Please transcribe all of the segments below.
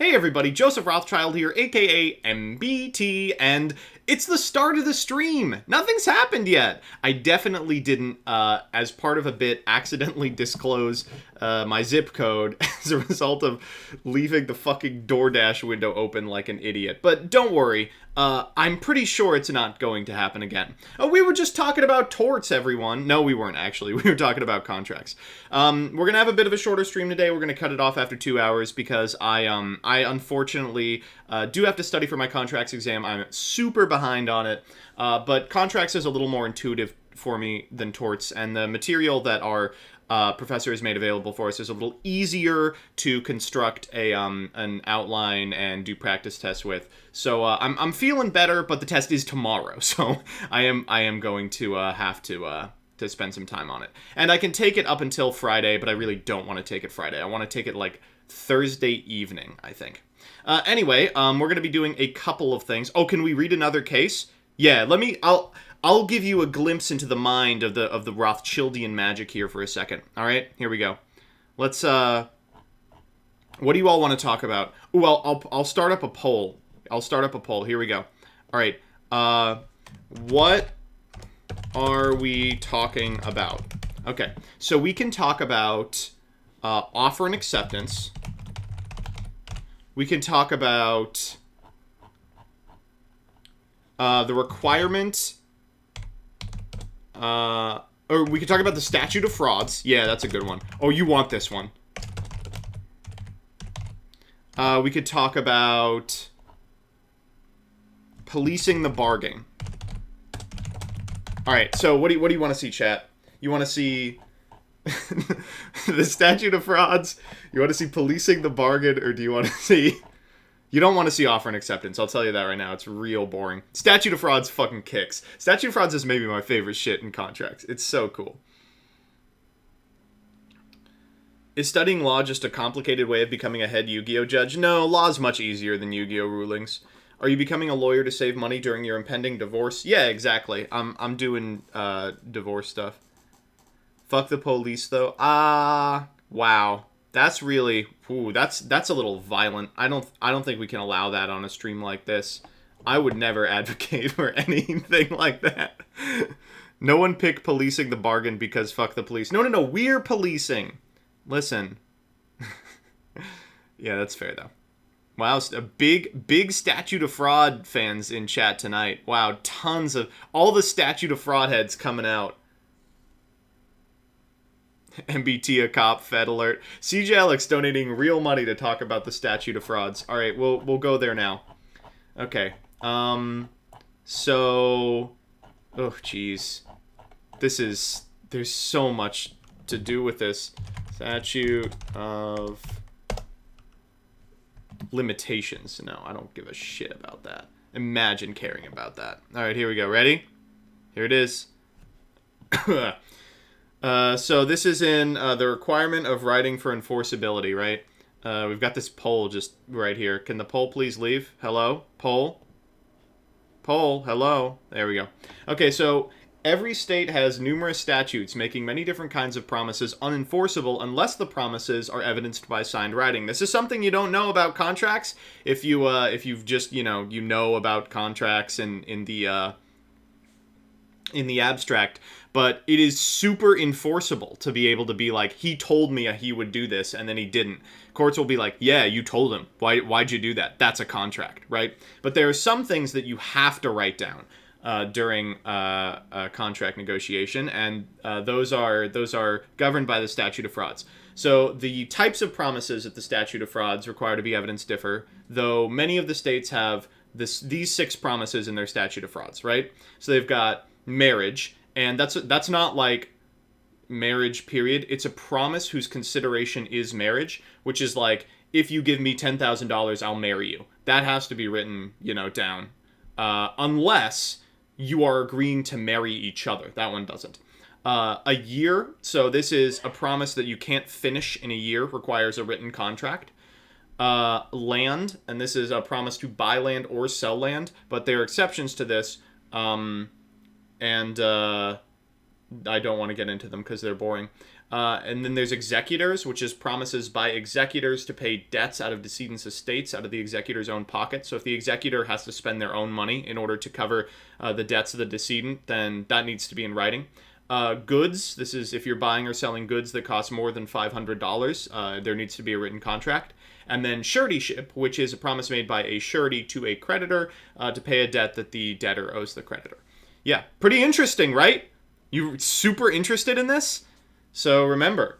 Hey everybody, Joseph Rothschild here, aka MBT, and it's the start of the stream. Nothing's happened yet. I definitely didn't, as part of a bit, accidentally disclose my zip code as a result of leaving the fucking DoorDash window open like an idiot. But don't worry, I'm pretty sure it's not going to happen again. We were just talking about torts, everyone. No, we weren't, actually. We were talking about contracts. We're going to have a bit of a shorter stream today. We're going to cut it off after 2 hours because I unfortunately do have to study for my contracts exam. I'm super behind on it, but contracts is a little more intuitive for me than torts, and the material that our professor has made available for us is a little easier to construct an outline and do practice tests with. So I'm feeling better, but the test is tomorrow, so I am going to have to spend some time on it. And I can take it up until Friday, but I really don't want to take it Friday. I want to take it like Thursday evening, I think. Anyway, we're going to be doing a couple of things. Oh, can we read another case? Yeah, I'll give you a glimpse into the mind of the Rothschildian magic here for a second. All right, here we go. Let's what do you all want to talk about? Ooh, I'll start up a poll. Here we go. All right. What are we talking about? Okay. So we can talk about offer and acceptance. We can talk about the requirement, or we can talk about the statute of frauds. Yeah, that's a good one. Oh, you want this one. We could talk about policing the bargain. All right, so what do you want to see, chat? You want to see the statute of frauds? You want to see policing the bargain, or do you want to see... You don't want to see offer and acceptance, I'll tell you that right now. It's real boring. Statute of frauds fucking kicks. Statute of frauds is maybe my favorite shit in contracts. It's so cool. Is studying law just a complicated way of becoming a head Yu-Gi-Oh judge? No, law's much easier than Yu-Gi-Oh rulings. Are you becoming a lawyer to save money during your impending divorce? Yeah, exactly. I'm doing divorce stuff. Fuck the police, though. Wow. That's really... Ooh, that's a little violent. I don't think we can allow that on a stream like this. I would never advocate for anything like that. No one picked policing the bargain because fuck the police. No, we're policing. Listen. Yeah, that's fair, though. Wow, a big Statute of Fraud fans in chat tonight. Wow, tons of... All the Statute of Fraud heads coming out. MBT a cop, Fed alert. CJ Alex donating real money to talk about the Statute of Frauds. All right, we'll go there now. Okay. So... Oh, jeez. There's so much to do with this. Statute of... Limitations. No, I don't give a shit about that. Imagine caring about that. All right, here we go. Ready? Here it is. So this is in the requirement of writing for enforceability, right? We've got this poll just right here. Can the poll please leave? Hello? Poll? Poll, hello? There we go. Okay, so every state has numerous statutes making many different kinds of promises unenforceable unless the promises are evidenced by signed writing. This is something you don't know about contracts. If you've just, you know about contracts in the abstract, but it is super enforceable to be able to be like, he told me he would do this and then he didn't. Courts will be like, yeah, you told him. Why'd you do that? That's a contract, right? But there are some things that you have to write down during a contract negotiation, and those are governed by the Statute of Frauds. So the types of promises that the Statute of Frauds require to be evidence differ, though many of the states have these 6 promises in their Statute of Frauds, right? So they've got marriage, and that's not like marriage period. It's a promise whose consideration is marriage, which is like, if you give me $10,000, I'll marry you. That has to be written, down. Unless you are agreeing to marry each other. That one doesn't. A year, so this is a promise that you can't finish in a year, requires a written contract. Land, and this is a promise to buy land or sell land, but there are exceptions to this. And I don't want to get into them because they're boring. And then there's executors, which is promises by executors to pay debts out of decedent's estates out of the executor's own pocket. So if the executor has to spend their own money in order to cover the debts of the decedent, then that needs to be in writing. Goods, this is if you're buying or selling goods that cost more than $500, there needs to be a written contract. And then suretyship, which is a promise made by a surety to a creditor to pay a debt that the debtor owes the creditor. Yeah, pretty interesting, right? You super interested in this? So remember,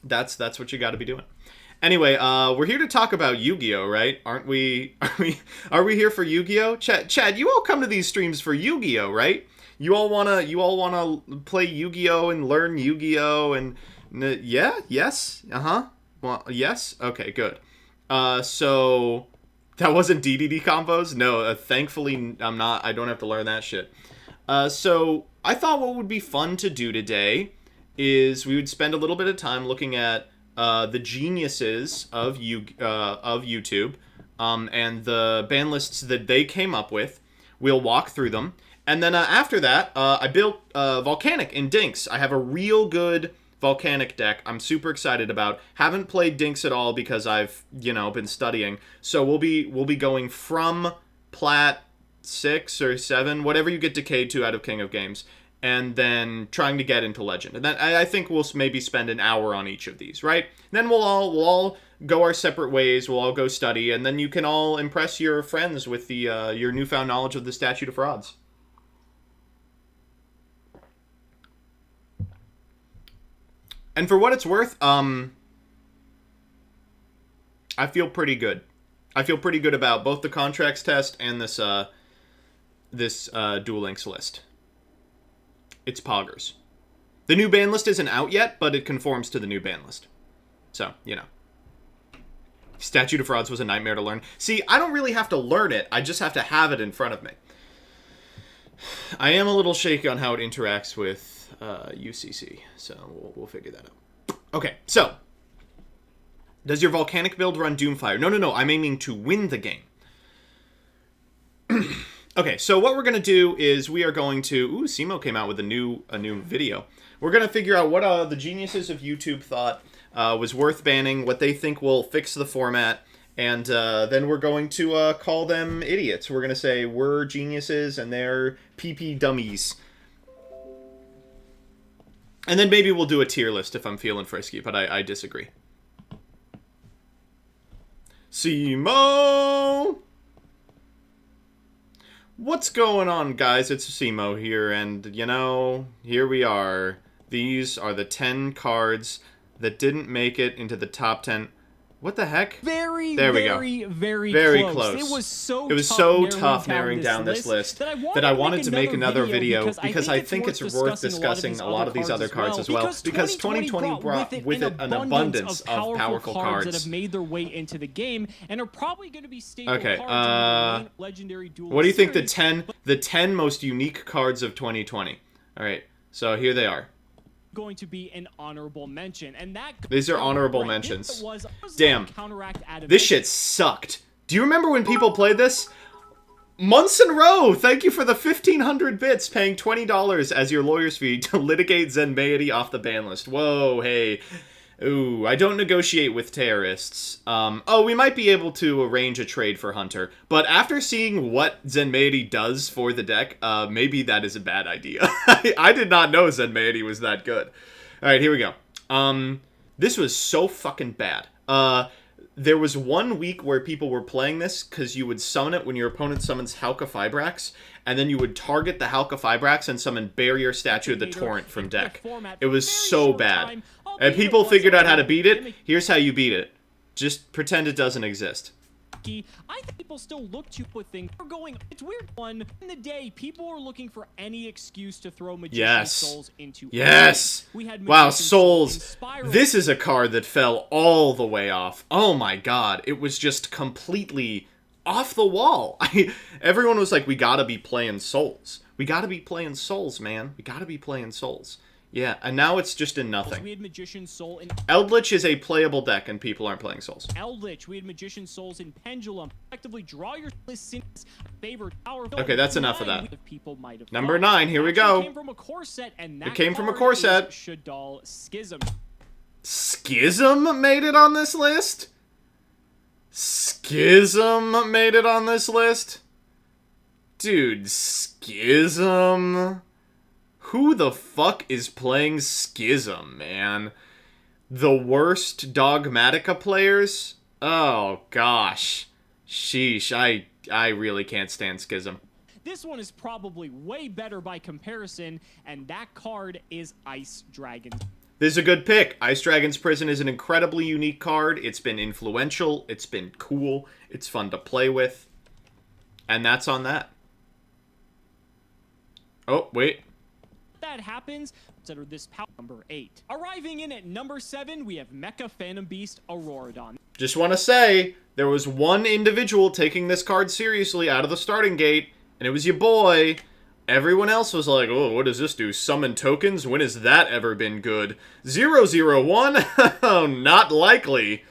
that's what you got to be doing. Anyway, we're here to talk about Yu-Gi-Oh, right? Aren't we? Are we here for Yu-Gi-Oh? Chad, you all come to these streams for Yu-Gi-Oh, right? You all wanna play Yu-Gi-Oh and learn Yu-Gi-Oh and yeah, yes, well, yes, okay, good. So that wasn't DDD combos. No, thankfully I don't have to learn that shit. So I thought what would be fun to do today is we would spend a little bit of time looking at the geniuses of YouTube and the ban lists that they came up with. We'll walk through them. And then after that, I built Volcanic in Dinks. I have a real good Volcanic deck I'm super excited about. Haven't played Dinks at all because I've, been studying. So we'll be going from Plat 6 or 7, whatever you get decayed to out of King of Games, and then trying to get into Legend. And then I think we'll maybe spend an hour on each of these, right? Then we'll all go our separate ways. We'll all go study, and then you can all impress your friends with the your newfound knowledge of the Statute of Frauds. And for what it's worth, I feel pretty good. I feel pretty good about both the contracts test and this Duel Links list. It's poggers. The new ban list isn't out yet, but it conforms to the new ban list. So, Statute of Frauds was a nightmare to learn. See, I don't really have to learn it. I just have to have it in front of me. I am a little shaky on how it interacts with UCC, so we'll figure that out. Okay, so does your Volcanic build run Doomfire? No, I'm aiming to win the game. Okay, so what we're gonna do is we are going to Simo came out with a new video. We're gonna figure out what the geniuses of YouTube thought was worth banning, what they think will fix the format, and then we're going to call them idiots. We're gonna say we're geniuses and they're PP dummies. And then maybe we'll do a tier list if I'm feeling frisky, but I disagree. Simo! What's going on, guys? It's Simo here, and, here we are. These are the 10 cards that didn't make it into the top 10. What the heck? Very close. It was so tough narrowing down this list that I wanted to make another video because I think it's worth discussing a lot of these other cards as well. Because 2020 brought with it an abundance of powerful cards that have made their way into the game and are probably going to be staple cards in the legendary duel. What do you think the 10 most unique cards of 2020? All right, so here they are. Going to be an honorable mention, and these are honorable mentions. Damn, this shit sucked. Do you remember when people played this? Months in a row. Thank you for the 1,500 bits, paying $20 as your lawyer's fee to litigate Zenmaity off the ban list. Whoa, hey. Ooh, I don't negotiate with terrorists. We might be able to arrange a trade for Hunter, but after seeing what Zenmaity does for the deck, maybe that is a bad idea. I did not know Zenmaity was that good. Alright, here we go. This was so fucking bad. There was 1 week where people were playing this because you would summon it when your opponent summons Halka Fibrax, and then you would target the Halka Fibrax and summon Barrier Statue of the Torrent from deck. It was so bad. And people figured out how to beat it. Here's how you beat it. Just pretend it doesn't exist. I think people still look to put things. We're going. It's weird. One in the day, people are looking for any excuse to throw Magician Souls into. Yes. Wow, Souls. This is a card that fell all the way off. Oh my god, it was just completely off the wall. Everyone was like, "We gotta be playing Souls. We gotta be playing Souls, man. We gotta be playing Souls." Yeah, and now it's just in nothing. We had Magician Soul in Eldritch is a playable deck, and people aren't playing Souls. Eldritch. We had Magician Souls in Pendulum. Effectively draw your favorite tower. Okay, that's enough of that. People might have Number 9, here we go. It came from a core set, and that it came from a card core is set. Shadal Schism. Schism made it on this list? Schism made it on this list? Dude, Schism? Who the fuck is playing Schism, man? The worst Dogmatica players? Oh, gosh. Sheesh, I really can't stand Schism. This one is probably way better by comparison, and that card is Ice Dragon. This is a good pick. Ice Dragon's Prison is an incredibly unique card. It's been influential. It's been cool. It's fun to play with. And that's on that. Oh, wait. That happens, consider this power number 8. Arriving in at number 7, we have Mecha Phantom Beast Auroradon. Just want to say, there was one individual taking this card seriously out of the starting gate, and it was your boy. Everyone else was like, oh, what does this do? Summon tokens? When has that ever been good? 001? Oh, not likely.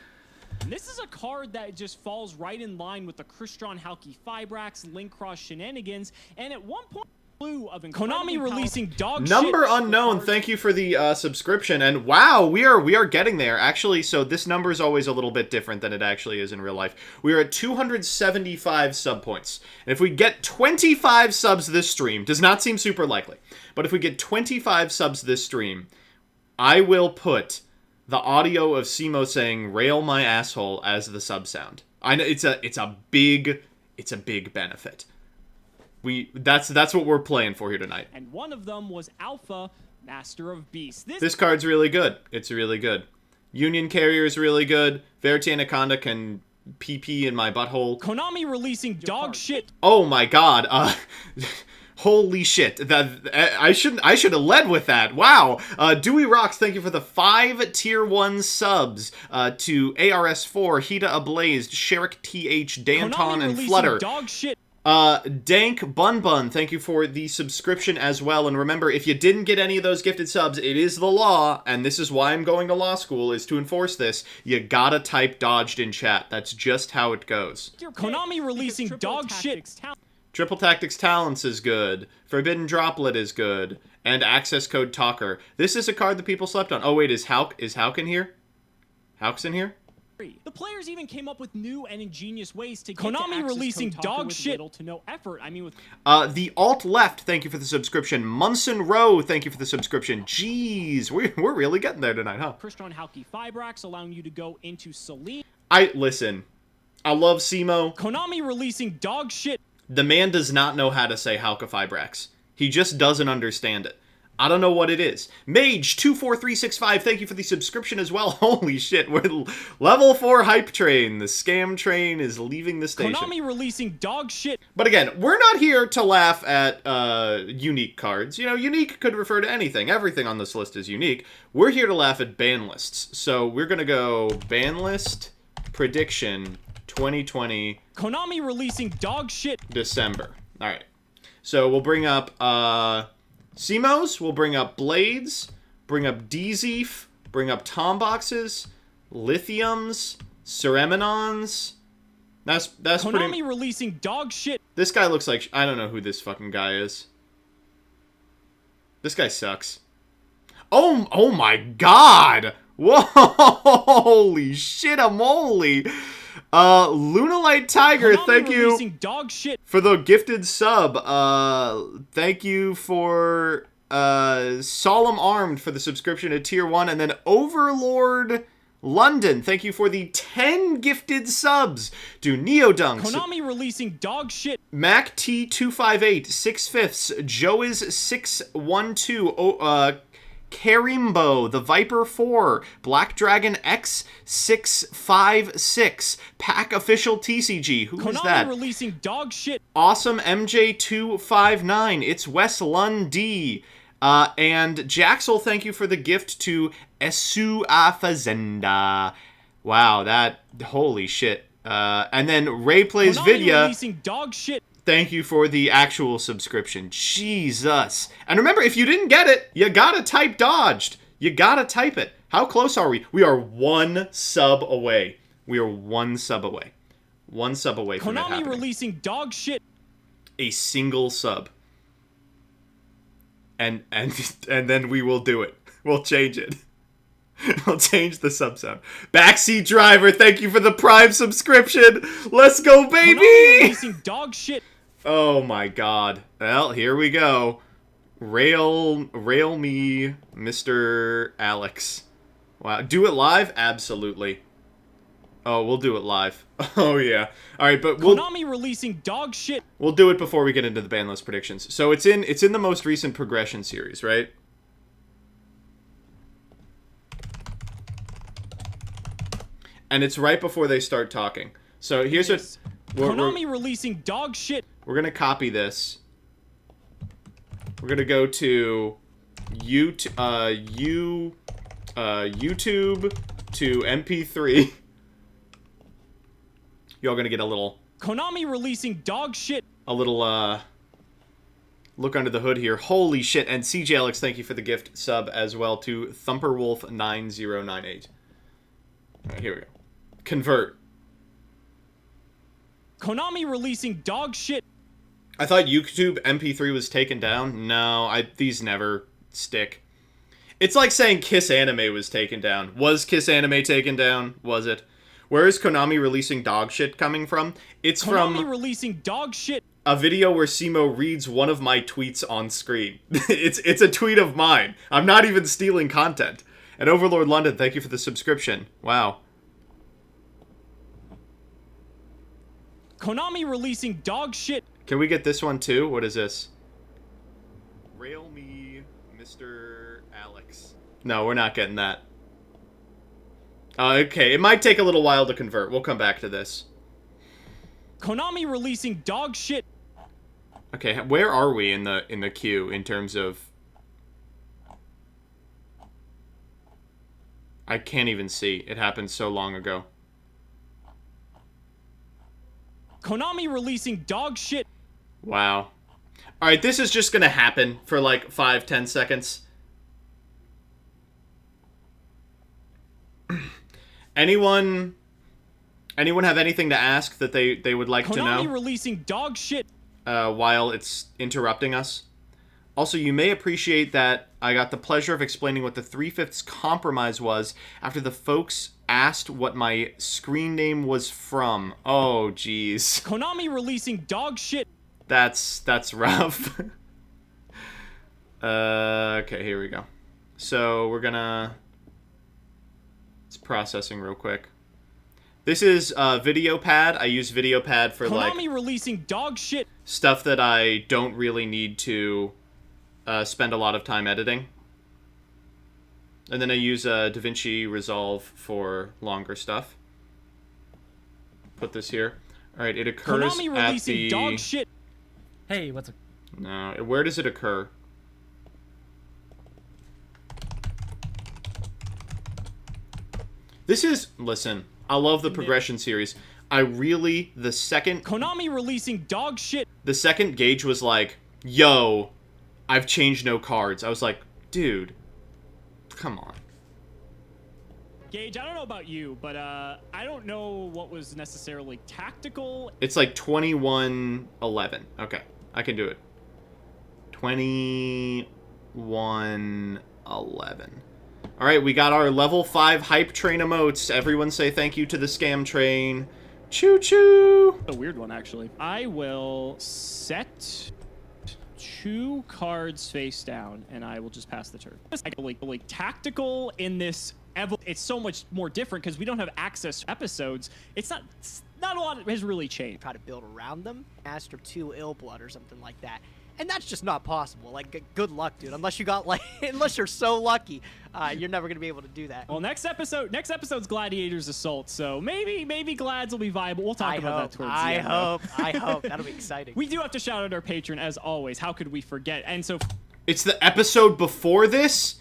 And this is a card that just falls right in line with the Crystron Halki Fibrax Link Cross shenanigans, and at one point, of Konami releasing dog Number shit unknown, thank you for the subscription, and wow, we are getting there. Actually, so this number is always a little bit different than it actually is in real life. We are at 275 sub points, and if we get 25 subs this stream, does not seem super likely, but if we get 25 subs this stream, I will put the audio of Simo saying "rail my asshole" as the sub sound. I know it's a big benefit. That's what we're playing for here tonight. And one of them was Alpha, Master of Beasts. This card's really good. It's really good. Union Carrier is really good. Verite Anaconda can pee in my butthole. Konami releasing dog shit. Oh my god. Holy shit. That I should have led with that. Wow. Dewey Rocks, thank you for the 5 tier 1 subs to ARS4, Hita Ablazed, Sherik TH, Danton, and Flutter. Dog shit. Dank Bun Bun, thank you for the subscription as well. And remember, if you didn't get any of those gifted subs, it is the law, and this is why I'm going to law school, is to enforce this. You gotta type dodged in chat. That's just how it goes. Konami releasing dog shit. Triple Tactics Talents is good. Forbidden Droplet is good. And Access Code Talker. This is a card that people slept on. Oh wait, is Hauk in here? Hauk's in here? The players even came up with new and ingenious ways to get Konami releasing dog shit. Little to no effort. I mean, with the alt left, thank you for the subscription. Munson Rowe, thank you for the subscription. Jeez, we're really getting there tonight, huh? Crystron Halki Fibrax allowing you to go into Selene. Listen. I love Simo. Konami releasing dog shit. The man does not know how to say Halka Fibrax. He just doesn't understand it. I don't know what it is. Mage24365, thank you for the subscription as well. Holy shit, we're level 4 hype train. The scam train is leaving the station. Konami releasing dog shit. But again, we're not here to laugh at unique cards. You know, unique could refer to anything. Everything on this list is unique. We're here to laugh at ban lists. So we're going to go ban list prediction 2020. Konami releasing dog shit. December. All right. So we'll bring up Simos, we'll bring up Blades, bring up Dzeef, bring up Tomboxes, Lithiums, Ceremonons. That's Konami pretty... releasing dog shit. This guy looks like... I don't know who this fucking guy is. This guy sucks. Oh my god! Whoa! Holy shit-a-moly! Lunalight Tiger, Konami thank you dog shit. for the gifted sub. Thank you for Solemn Armed for the subscription to Tier 1. And then Overlord London, thank you for the 10 gifted subs to Neodunks. Konami releasing dog shit. Mac T258, 6/5, Joe's 612, Karimbo, the Viper 4, Black Dragon X656, Pack Official TCG, who is that? Konami releasing dog shit. Awesome MJ259, it's Wes Lundy, and Jaxel, thank you for the gift to Esu Afazenda. Wow, that, holy shit. And then Ray Plays Konami Vidya. releasing dog shit. thank you for the actual subscription. Jesus. And remember, if you didn't get it, you gotta type dodged. You gotta type it. How close are we? We are 1 sub away. We are 1 sub away. 1 sub away from it happening. Konami releasing dog shit. A single sub. And then we will do it. We'll change it. We'll change the sub sound. Backseat driver, thank you for the Prime subscription. Let's go, baby! Konami releasing dog shit. Oh my god. Well, here we go. Rail me, Mr. Alex. Wow. Do it live? Absolutely. Oh, we'll do it live. Oh yeah. All right, but Konami releasing dog shit. We'll do it before we get into the ban list predictions. So it's in the most recent progression series, right? And it's right before they start talking. So here's what... Konami releasing dog shit. We're going to copy this. We're going to go to YouTube to MP3. Y'all going to get a little... Konami releasing dog shit. A little, look under the hood here. Holy shit. And CJ Alex, thank you for the gift sub as well to Thumperwolf9098. All right, here we go. Convert. Konami releasing dog shit. I thought YouTube MP3 was taken down. No, these never stick. It's like saying Kiss Anime was taken down. Was Kiss Anime taken down? Was it? Where is Konami releasing dog shit coming from? It's Konami from releasing dog shit. A video where Simo reads one of my tweets on screen. It's a tweet of mine. I'm not even stealing content. And Overlord London, thank you for the subscription. Wow. Konami releasing dog shit. Can we get this one too? What is this? Rail me, Mr. Alex. No, we're not getting that. Okay, it might take a little while to convert. We'll come back to this. Konami releasing dog shit. Okay, where are we in the queue in terms of... I can't even see. It happened so long ago. Konami releasing dog shit. Wow. Alright, this is just gonna happen for like 5-10 seconds. Anyone have anything to ask that they would like to know? Konami releasing dog shit. While it's interrupting us. Also, you may appreciate that I got the pleasure of explaining what the 3/5 compromise was after the folks asked what my screen name was from. Oh, jeez. Konami releasing dog shit. That's rough. Okay, here we go. So we're gonna... It's processing real quick. This is VideoPad. I use VideoPad for Konami releasing dog shit. Stuff that I don't really need to spend a lot of time editing. And then I use DaVinci Resolve for longer stuff. Put this here. All right, it occurs Konami releasing at dog shit. Hey, what's up? No, where does it occur? This is... Listen, I love the progression series. I really... The second... Konami releasing dog shit. The second Gage was like, yo, I've changed no cards. I was like, dude, come on. Gage, I don't know about you, but I don't know what was necessarily tactical. It's like 21-11. Okay, I can do it. 21-11. All right, we got our level 5 hype train emotes. Everyone say thank you to the scam train. Choo choo. A weird one, actually. I will set 2 cards face down, and I will just pass the turn. It's like tactical in this. It's so much more different because we don't have access to episodes. It's not a lot has really changed. Try to build around them, Master 2 ill blood or something like that. And that's just not possible. Like, good luck, dude. Unless you got like, unless you're so lucky, you're never gonna be able to do that. Well, next episode's Gladiator's Assault, so maybe Glads will be viable. We'll talk about that towards the end. I hope that'll be exciting. We do have to shout out our patron as always. How could we forget? And so it's the episode before this.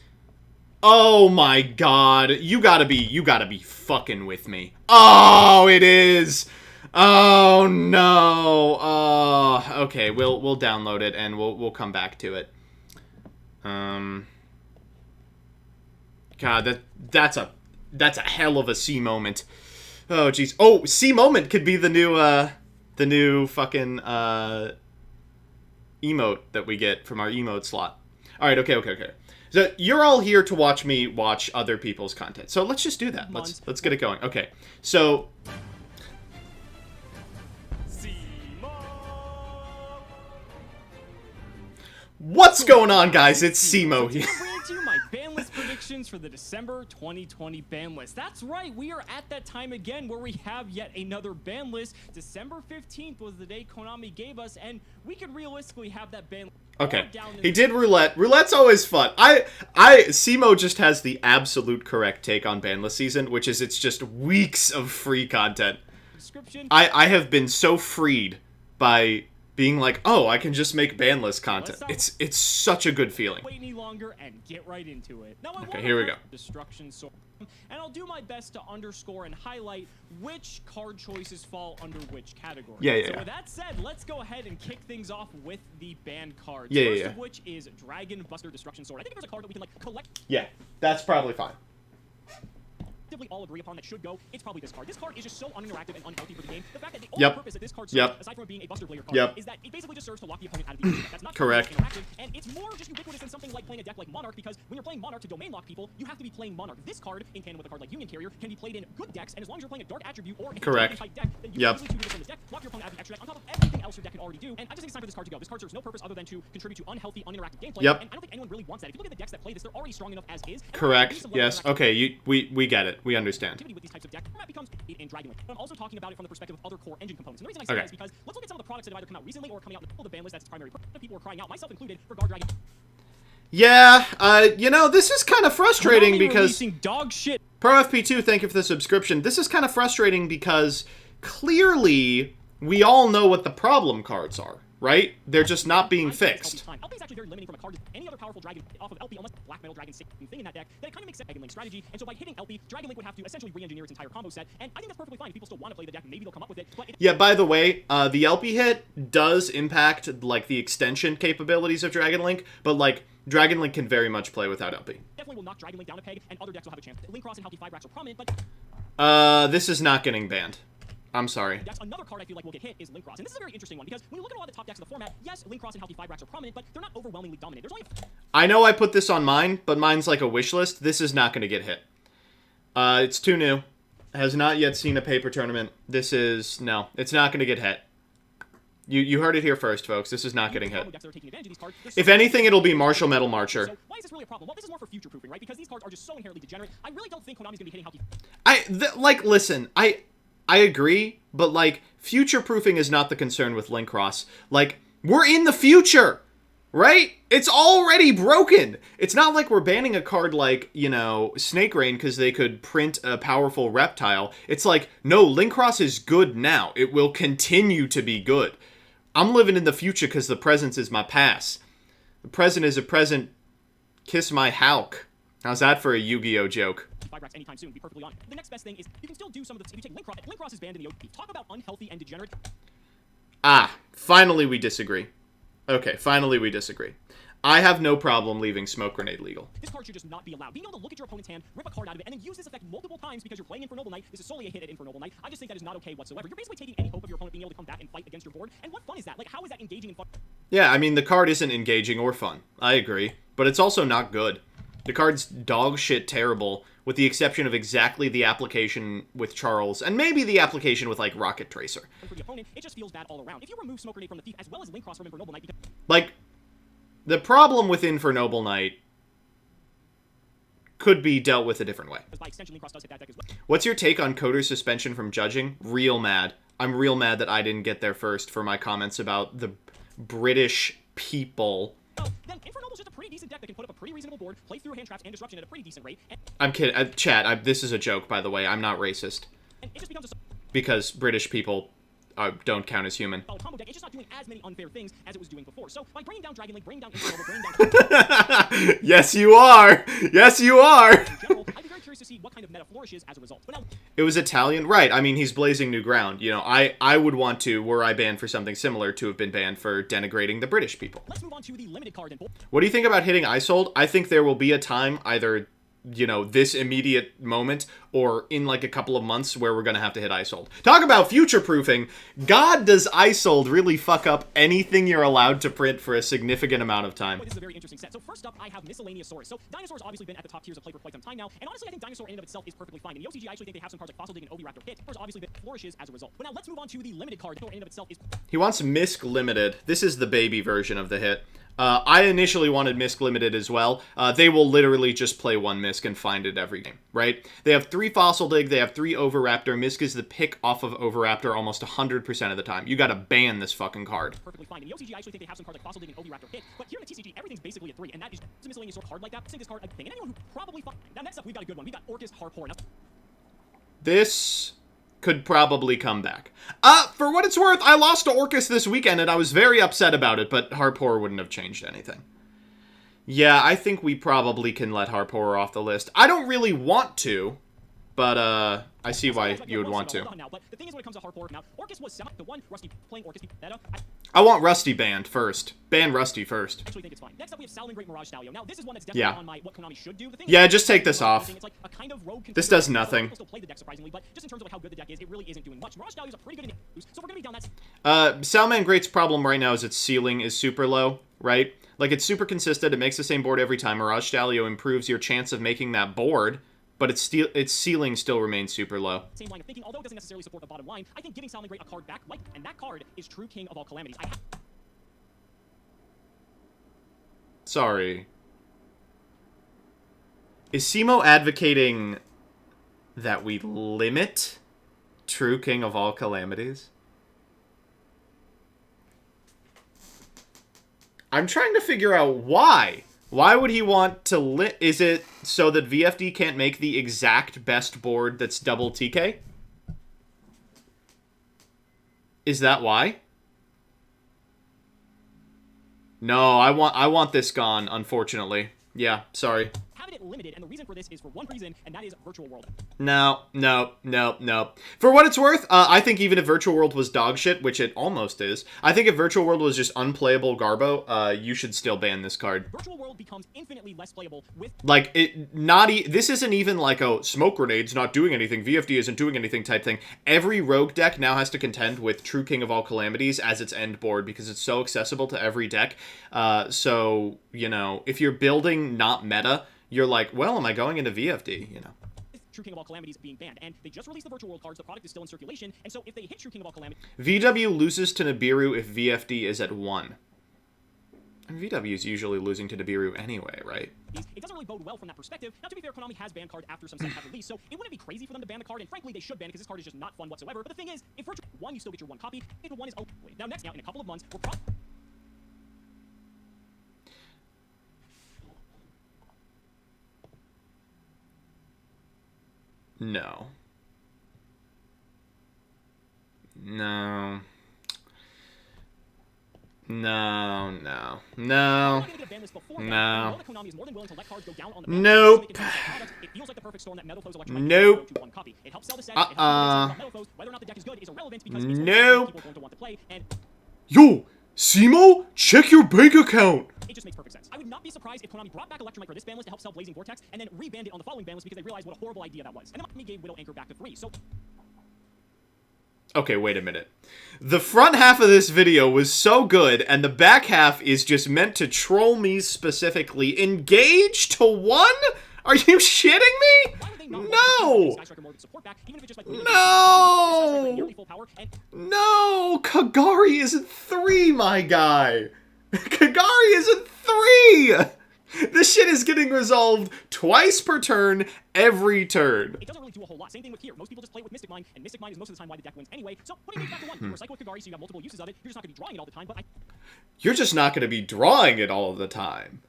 Oh my god, you gotta be fucking with me. Oh, it is. Oh no. Okay, we'll download it and we'll come back to it. God, that's a hell of a C moment. Oh jeez. Oh, C moment could be the new fucking emote that we get from our emote slot. All right, okay. So you're all here to watch me watch other people's content. So let's just do that. Let's get it going. Okay. So what's going on, guys? It's Simo here. My ban list predictions for the December 2020 ban list. That's right, we are at that time again where we have yet another ban list. December 15th was the day Konami gave us, and we could realistically have that ban list. Okay, he did roulette. Roulette's always fun. Simo just has the absolute correct take on ban list season, which is it's just weeks of free content. I have been so freed by being like, oh, I can just make ban list content. It's such a good feeling. Wait any longer and get right into it. Now, okay, here we go. Destruction Sword, and I'll do my best to underscore and highlight which card choices fall under which category. Yeah. So with that said, let's go ahead and kick things off with the banned cards. First of which is Dragon Buster Destruction Sword. I think if there's a card that we can like collect. Yeah, that's probably fine. All agree upon that should go, it's probably this card. This card is just so uninteractive and unhealthy for the game. The fact that the only purpose of this card serves, aside from being a Buster Player card, is that it basically just serves to lock the opponent out of the game. That's not correct. Interactive, and it's more just ubiquitous than something like playing a deck like Monarch, because when you're playing Monarch to domain lock people, you have to be playing Monarch. This card, in tandem with a card like Union Carrier, can be played in good decks, and as long as you're playing a Dark Attribute or a type deck, then you can easily choose from this deck, lock your opponent out of the extra deck on top of everything else your deck can already do. And I just think it's time for this card to go. This card serves no purpose other than to contribute to unhealthy, uninteractive gameplay. And I don't think anyone really wants that. If you look at the decks that play this, they're already strong enough as is. Correct. Yes. Okay. We get it. We understand. With these types of decks, that becomes in Dragon Link. But I'm also talking about it from the perspective of other core engine components. And the reason I say that is because let's look at some of the products that have either come out recently or coming out in the ban list that's its primary purpose. People are crying out, myself included, for Guard Dragon. Yeah, this is kind of frustrating because dog shit. Pro FP2, thank you for the subscription. This is kind of frustrating because clearly we all know what the problem cards are, right? They're just not being fixed. LP is actually very limiting from a card to any other powerful dragon off of LP, unless Black Metal Dragon same thing in that deck. That it kind of makes sense Dragon Link strategy, and so by hitting LP, Dragon Link would have to essentially re-engineer its entire combo set, and I think that's perfectly fine. If people still want to play the deck, maybe they'll come up with it. But yeah, by the way, the LP hit does impact, like, the extension capabilities of Dragon Link, but, like, Dragon Link can very much play without LP. Definitely will knock Dragon Link down a peg, and other decks will have a chance. Link Cross and Healthy Five Racks are prominent, but this is not getting banned. I'm sorry. That's another card I feel like will get hit is Link Cross. And this is a very interesting one because when you look at a lot of the top decks of the format, yes, Link Cross and Healthy Five Racks are prominent, but they're not overwhelmingly dominant. There's only I know I put this on mine, but mine's like a wish list. This is not going to get hit. It's too new. Has not yet seen a paper tournament. This is no, it's not going to get hit. You heard it here first, folks. This is not getting hit. If anything, it'll be Martial Metal Marcher. So why is this really a problem? Well, this is more for future proofing, right? Because these cards are just so inherently degenerate. I really don't think Konami's going to be hitting Healthy. Listen, I agree, but, like, future-proofing is not the concern with Link Cross. Like, we're in the future, right? It's already broken. It's not like we're banning a card like, Snake Rain because they could print a powerful reptile. It's like, no, Link Cross is good now. It will continue to be good. I'm living in the future because the present is my past. The present is a present. Kiss my Hulk. How's that for a Yu-Gi-Oh joke? Five racks anytime soon, to be perfectly honest. The next best thing is you can still do some of the. If you take Link Cross is banned in the OP. Talk about unhealthy and degenerate. Finally we disagree. Okay, finally we disagree. I have no problem leaving Smoke Grenade legal. This card should just not be allowed. Being able to look at your opponent's hand, rip a card out of it, and then use this effect multiple times because you're playing Infernoble Knight. This is solely a hit at Infernoble Knight. I just think that is not okay whatsoever. You're basically taking any hope of your opponent being able to come back and fight against your board. And what fun is that? Like, how is that engaging and fun? Yeah, I mean, the card isn't engaging or fun. I agree. But it's also not good. The card's dog shit terrible, with the exception of exactly the application with Charles, and maybe the application with, like, Rocket Tracer. For the opponent, it just feels bad all around. If you remove Smoke Grenade from the Thief, as well as Link Cross from Infernoble Knight, like, the problem with Infernoble Knight could be dealt with a different way. By extension, Link Cross does hit that deck as well. What's your take on Coder's suspension from judging? Real mad. I'm real mad that I didn't get there first for my comments about the British people. Then Infernoble's just a pretty decent deck that can put up a pretty reasonable board, play through hand traps and disruption at a pretty decent rate. I'm kidding. Chat, this is a joke, by the way. I'm not racist. And it just becomes because British people don't count as human. Combo deck, it's just not doing as many unfair things as it was doing before. So by bringing down Dragon Link, bringing down Infernoble, bringing down... Yes, you are! Yes, you are! In general, I'd be very curious to see what kind of meta flourishes as a result. But now, It was Italian, right? I mean, he's blazing new ground. You know, I would want to, were I banned for something similar, to have been banned for denigrating the British people. let's move on to the limited card. What do you think about hitting Isold? I think there will be a time, either, you know, this immediate moment or in like a couple of months, where we're going to have to hit Isold. Talk about future-proofing. God, does Isold really fuck up anything you're allowed to print for a significant amount of time. This is a very interesting set. So first up, I have Miscellaneousaurus. So Dinosaur's obviously been at the top tiers of play for quite some time now, and honestly, I think Dinosaur in and of itself is perfectly fine. In the OCG, I actually think they have some cards like Fossil Dig and Oviraptor hit. There's obviously been flourishes as a result. But now let's move on to the limited card. Dinosaur in and of itself is... He wants Misc Limited. This is the baby version of the hit. I initially wanted Misc Limited as well. They will literally just play one Misc and find it every game, right? They have 3 Fossil Dig, they have 3 Oviraptor. Misc is the pick off of Oviraptor almost 100% of the time. You gotta ban this fucking card. perfectly fine. In the OCG, I actually think they have some cards like Fossil Dig and Oviraptor hit. But here in the TCG, everything's basically a 3, and that is a miscellaneous card like that. Let's take this card a thing. And anyone who probably... Now next up, we've got a good one. We've got Orcus Harpoor. Now, This could probably come back. For what it's worth, I lost to Orcus this weekend, and I was very upset about it, but Harpoor wouldn't have changed anything. Yeah, I think we probably can let Harpoor off the list. I don't really want to, but, I see why you would want to. But the thing is, when it comes to Harpoor, now, Orcus was the one Rusty playing Orcus meta. I want Rusty banned first. Ban Rusty first. I actually think it's fine. Next up, we have Salmon Great Mirage Stallion. Now, this is one that's definitely on my what Konami should do. The thing Yeah, is, just take this off. it's like a kind of rogue This does nothing. People still play the deck surprisingly, but just in terms of like how good the deck is, it really isn't doing much. Mirage Stallion is a pretty good use, so we're gonna be down that. Salman Great's problem right now is its ceiling is super low, right? Like, it's super consistent, it makes the same board every time. Mirage Stallion improves your chance of making that board, but its ceiling still remains super low. Same line of thinking, although it doesn't necessarily support the bottom line, I think giving Salmon Great a card back, like, and that card is true king of all calamities. Sorry. Is Simo advocating that we limit True King of All Calamities? I'm trying to figure out why. Why would he want to is it so that VFD can't make the exact best board that's double TK? Is that why? No, I want this gone, unfortunately. Yeah, sorry. Having it limited, and the reason for this is for one reason, and that is Virtual World. No. For what it's worth, I think even if Virtual World was dog shit, which it almost is, I think if Virtual World was just unplayable Garbo, you should still ban this card. Virtual World becomes infinitely less playable with... Like, this isn't even like a smoke grenade's not doing anything, VFD isn't doing anything type thing. Every rogue deck now has to contend with True King of All Calamities as its end board because it's so accessible to every deck. So, you know, if you're building not meta, you're like, well, am I going into VFD, you know? True King of All Calamities being banned, and they just released the Virtual World cards. The product is still in circulation, and so if they hit True King of All Calamities... VW loses to Nibiru if VFD is at 1. And VW is usually losing to Nibiru anyway, right? It doesn't really bode well from that perspective. Now, to be fair, Konami has banned card after some sets have released, so it wouldn't be crazy for them to ban the card, and frankly, they should ban because this card is just not fun whatsoever. But the thing is, if Virtual 1, you still get your 1 copy, if 1 is... Oh, wait. Now, in a couple of months, we're probably... No. No. No, no, no, no. Nope. Nope. Nope. Yo, Simo, check your bank account. It just makes perfect sense. I would not be surprised if Konami brought back Electromite for this ban list to help sell Blazing Vortex, and then rebanned it on the following ban list because they realized what a horrible idea that was. And then me gave Widow Anchor back to 3, so... Okay, wait a minute. The front half of this video was so good, and the back half is just meant to troll me specifically. Engage to 1? Are you shitting me? No! No! No! Kagari isn't 3, my guy! Kagari isn't 3! This shit is getting resolved twice per turn, every turn. It doesn't really do a whole lot. Same thing with here. Most people just play with Mystic Mine, and Mystic Mine is most of the time why the deck wins anyway. So putting it back to 1, you recycle with Kagari, so you have multiple uses of it. You're just not going to be drawing it all the time, but You're just not going to be drawing it all the time.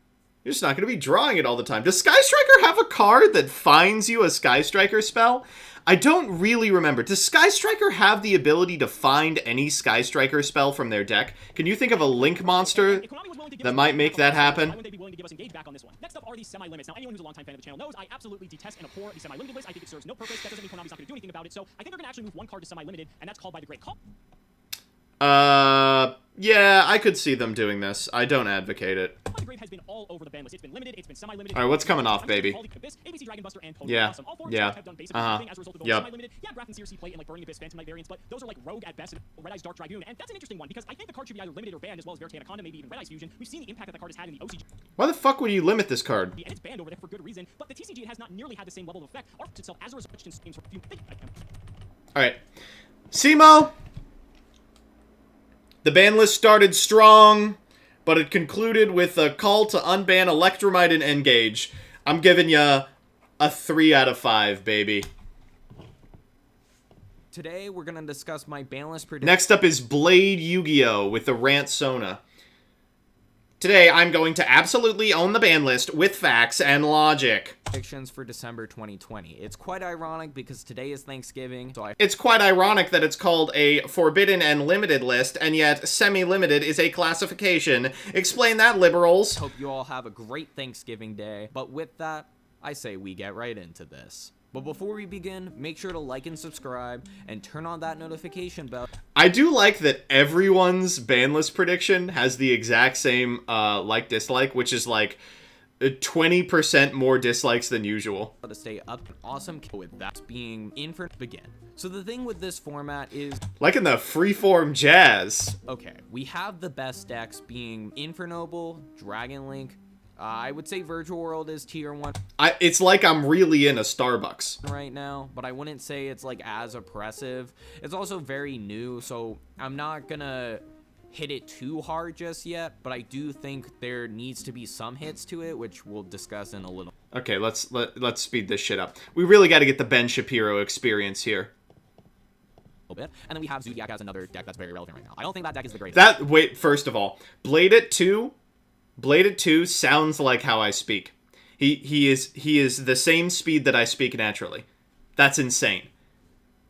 You're just not going to be drawing it all the time. Does Sky Striker have a card that finds you a Sky Striker spell? I don't really remember. Does Sky Striker have the ability to find any Sky Striker spell from their deck? Can you think of a Link monster that might make that happen? us engage back on this one. Next up are these semi-limits. Now, anyone who's a longtime fan of the channel knows I absolutely detest and abhor the semi-limited list. I think it serves no purpose. That doesn't mean Konami's not going to do anything about it. So I think they're going to actually move one card to semi-limited, and that's called by the Great Call. Yeah, I could see them doing this. I don't advocate it. The Grave has been all over the ban list. It's been limited, it's been semi-limited. All right, what's coming off, baby? ABC Dragon Buster and Pogo Yeah, Awesome. All four yeah, have done basically everything as a result of yep. semi-limited. Yeah, Graph and CRC play in like Burning Abyss, Phantom Knight variants, but those are like rogue at best and Red Eye's Dark Dragoon, and that's an interesting one because I think the card should be either limited or banned as well as Verite Anaconda, maybe even Red Eye's Fusion. We've seen the impact that the card has had in the OCG. Why the fuck would you limit this card? And it's banned over there for good reason, but the TCG it has not nearly had the same level of effect. Arcs itself as a result of games for a few. All right, Simo. The ban list started strong, but it concluded with a call to unban Electromite and Engage. I'm giving you a 3 out of 5, baby. Today, we're going to discuss my ban list prediction. Next up is Blade Yu-Gi-Oh! With the Rant Sona. Today, I'm going to absolutely own the ban list with facts and logic. Predictions for December 2020. It's quite ironic because today is Thanksgiving, so It's quite ironic that it's called a forbidden and limited list, and yet semi-limited is a classification. Explain that, liberals. hope you all have a great Thanksgiving day. But with that, I say we get right into this. But before we begin, make sure to like and subscribe and turn on that notification bell. I do like that everyone's ban list prediction has the exact same like-dislike, which is like 20% more dislikes than usual. To stay up and awesome with that being in for begin. So the thing with this format is, Like in the freeform jazz. okay, we have the best decks being Infernoble, Dragon Link. I would say Virtual World is tier 1 It's like I'm really in a Starbucks. right now, but I wouldn't say it's like as oppressive. It's also very new, so I'm not gonna hit it too hard just yet, but I do think there needs to be some hits to it, which we'll discuss in a little Okay, let's speed this shit up. We really got to get the Ben Shapiro experience here. bit. And then we have Zodiac as another deck that's very relevant right now. I don't think that deck is the greatest. Wait, first of all, Blade at 2 sounds like how I speak. He is the same speed that I speak naturally. That's insane.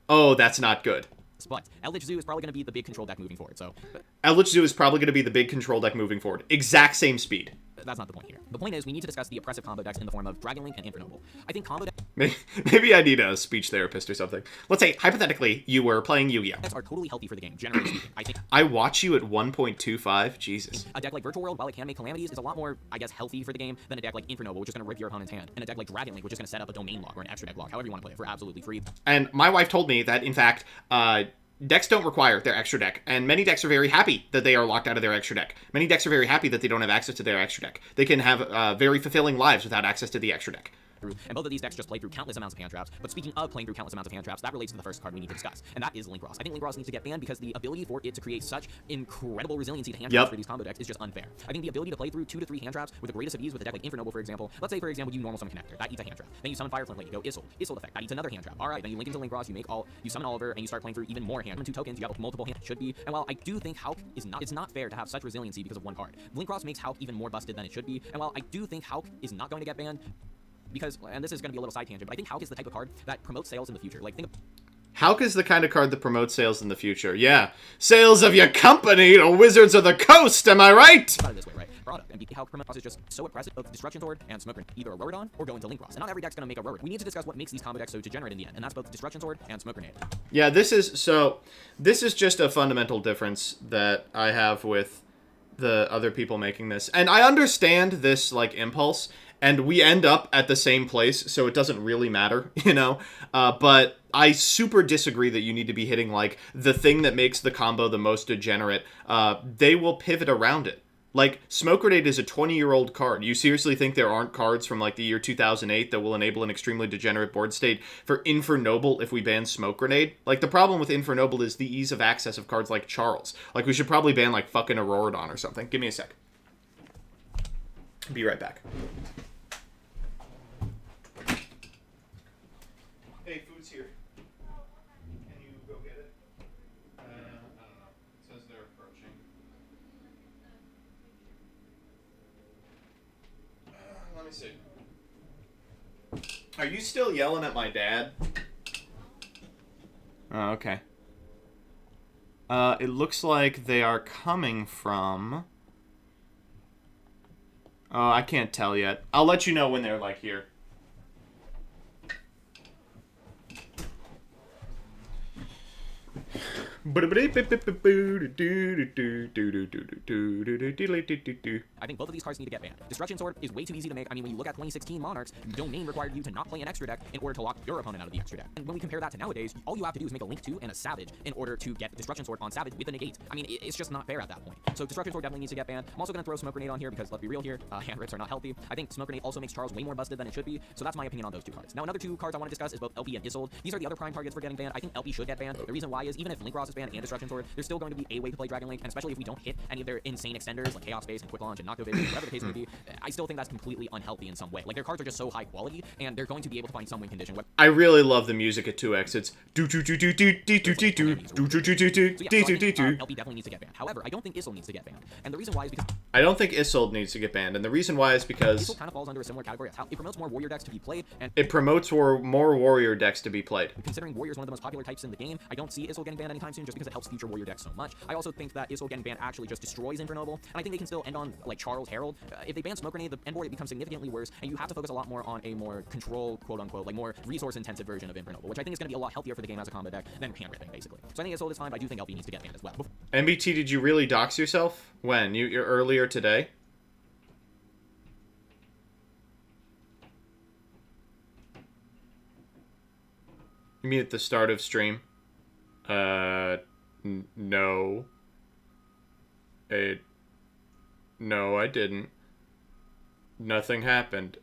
Oh, that's not good. But Eldritch Zoo is probably going to be the big control deck moving forward, so Eldritch Zoo is probably going to be the big control deck moving forward. Exact same speed. that's not the point here. The point is we need to discuss the oppressive combo decks in the form of Dragon Link and Infernoble. I think combo Maybe I need a speech therapist or something. Let's say, hypothetically, you were playing Yu-Gi-Oh! decks are totally healthy for the game, generally speaking. I think I watch you at 1.25? Jesus. a deck like Virtual World, while it can make calamities, is a lot more, I guess, healthy for the game than a deck like Infernoble, which is going to rip your opponent's hand, and a deck like Dragon Link, which is going to set up a domain lock or an extra deck lock, however you want to play it, for absolutely free. And my wife told me that, in fact, decks don't require their extra deck, and many decks are very happy that they are locked out of their extra deck. Many decks are very happy that they don't have access to their extra deck. They can have very fulfilling lives without access to the extra deck. And both of these decks just play through countless amounts of hand traps. But speaking of playing through countless amounts of hand traps, that relates to the first card we need to discuss, and that is Link Ross. I think Link Ross needs to get banned because the ability for it to create such incredible resiliency to hand traps for these combo decks is just unfair. I think the ability to play through 2 to 3 hand traps with the greatest of ease with a deck like Infernoble, for example. Let's say, for example, you normal summon Connector. That eats a hand trap. Then you summon Fire Flint, you go Issel effect. That eats another hand trap. All right, then you link into Link Ross, you summon Oliver, and you start playing through even more hand. 2 tokens, you have multiple hands. Should be. And while I do think Hulk it's not fair to have such resiliency because of one card. Link Ross makes Hulk even more busted than it should be. And while I do think Hulk is not going to get banned, because, and this is going to be a little side tangent, but I think Hulk is the type of card that promotes sales in the future. Like, think of Hulk is the kind of card that promotes sales in the future. Yeah. Sales of your company to Wizards of the Coast, am I right? about it this way, right? Product. MBT Hulk promotes is just so oppressive of Destruction Sword and Smoke Grenade. Either a Rorodon or go into Link Ross. And not every deck's going to make a Rorodon. We need to discuss what makes these combo decks so degenerate in the end, and that's both Destruction Sword and Smoke Grenade. Yeah, this is just a fundamental difference that I have with the other people making this. And I understand this, like, impulse, and we end up at the same place, so it doesn't really matter, you know? But I super disagree that you need to be hitting, like, the thing that makes the combo the most degenerate. They will pivot around it. Like, Smoke Grenade is a 20-year-old card. You seriously think there aren't cards from, like, the year 2008 that will enable an extremely degenerate board state for Infernoble if we ban Smoke Grenade? Like, the problem with Infernoble is the ease of access of cards like Charles. Like, we should probably ban, like, fucking Auroradon or something. Give me a sec. Be right back. Hey, food's here. Can you go get it? I don't know. It says they're approaching. Let me see. Are you still yelling at my dad? Oh, okay. It looks like they are coming from... Oh, I can't tell yet. I'll let you know when they're, like, here. I think both of these cards need to get banned. Destruction Sword is way too easy to make. I mean, when you look at 2016 Monarchs, Domain required you to not play an extra deck in order to lock your opponent out of the extra deck. And when we compare that to nowadays, all you have to do is make a Link 2 and a Savage in order to get Destruction Sword on Savage with a negate. I mean, it's just not fair at that point. So Destruction Sword definitely needs to get banned. I'm also going to throw Smoke Grenade on here because, let's be real here, hand rips are not healthy. I think Smoke Grenade also makes Charles way more busted than it should be. So that's my opinion on those two cards. Now, another two cards I want to discuss is both LP and Isolde. These are the other prime targets for getting banned. I think LP should get banned. The reason why is even if Link Ross is banned and Destruction Sword, there's still going to be a way to play Dragon Link, and especially if we don't hit any of their insane extenders like Chaos Space and Quick Launch and Nocto Vision, whatever the case may be, I still think that's completely unhealthy in some way. Like, their cards are just so high quality, and they're going to be able to find some win condition. I really love the music at 2x. It's LP definitely needs to get banned. However, I don't think Isolde needs to get banned, and the reason why is because I don't think Isolde needs to get banned, and the reason why is because Isolde kind of falls under a similar category as how it promotes more warrior decks to be played, and it promotes more warrior decks to be played. Considering warrior is one of the most popular types in the game, I don't see Isolde getting banned anytime soon just because it helps future warrior decks so much. I also think that Isolde getting banned actually just destroys Infernoble, and I think they can still end on like Charles Herald. If they ban Smoke Grenade, the end board it becomes significantly worse, and you have to focus a lot more on a more control, quote unquote, like more resource intensive version of Infernoble, which I think is going to be a lot healthier for the game as a combo deck than hand ripping basically. So I think Isolde is fine, but I do think LP needs to get banned as well. MBT, did you really dox yourself? When? You're earlier today? You mean at the start of stream? No. No, I didn't. Nothing happened.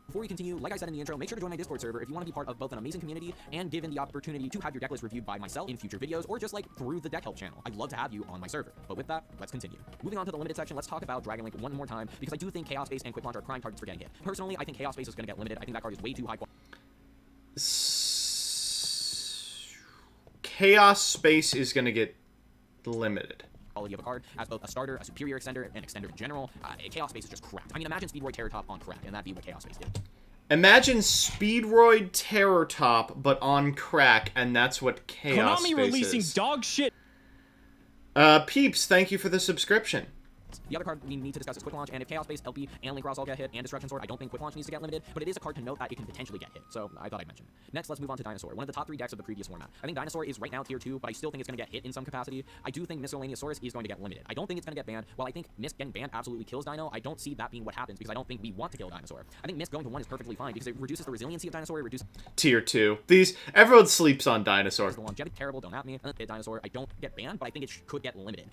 Before we continue, like I said in the intro, make sure to join my Discord server if you want to be part of both an amazing community and given the opportunity to have your deck list reviewed by myself in future videos or just like through the deck help channel. I'd love to have you on my server. But with that, let's continue. Moving on to the limited section, let's talk about Dragon Link one more time because I do think Chaos Space and Quick Launch are prime targets for getting hit. Personally, I think Chaos Space is going to get limited. I think that card is way too high quality. Chaos Space is going to get limited. Quality of a card as both a starter, a superior extender, and extender in general. Chaos Space is just cracked. I mean, imagine Speedroid Terror Top on crack, and that'd be what Chaos Space did. Imagine Speedroid Terror Top, but on crack, and that's what Chaos Konami Space releasing is. dog shit. Peeps, thank you for the subscription. The other card we need to discuss is Quick Launch, and if Chaos Space, LP, and Link Ross all get hit, and Destruction Sword, I don't think Quick Launch needs to get limited, but it is a card to note that it can potentially get hit, so I thought I'd mention it. Next, let's move on to Dinosaur, one of the top 3 decks of the previous format. I think Dinosaur is right now tier 2, but I still think it's going to get hit in some capacity. I do think Miscellaneousaurus is going to get limited. I don't think it's going to get banned. While I think Mist getting banned absolutely kills Dino, I don't see that being what happens because I don't think we want to kill Dinosaur. I think Mist going to 1 is perfectly fine because it reduces the resiliency of Dinosaur, it reduces Tier 2. Everyone sleeps on Dinosaur. the longevity. Terrible, don't at me. And then hit Dinosaur, I don't get banned, but I think it could get limited.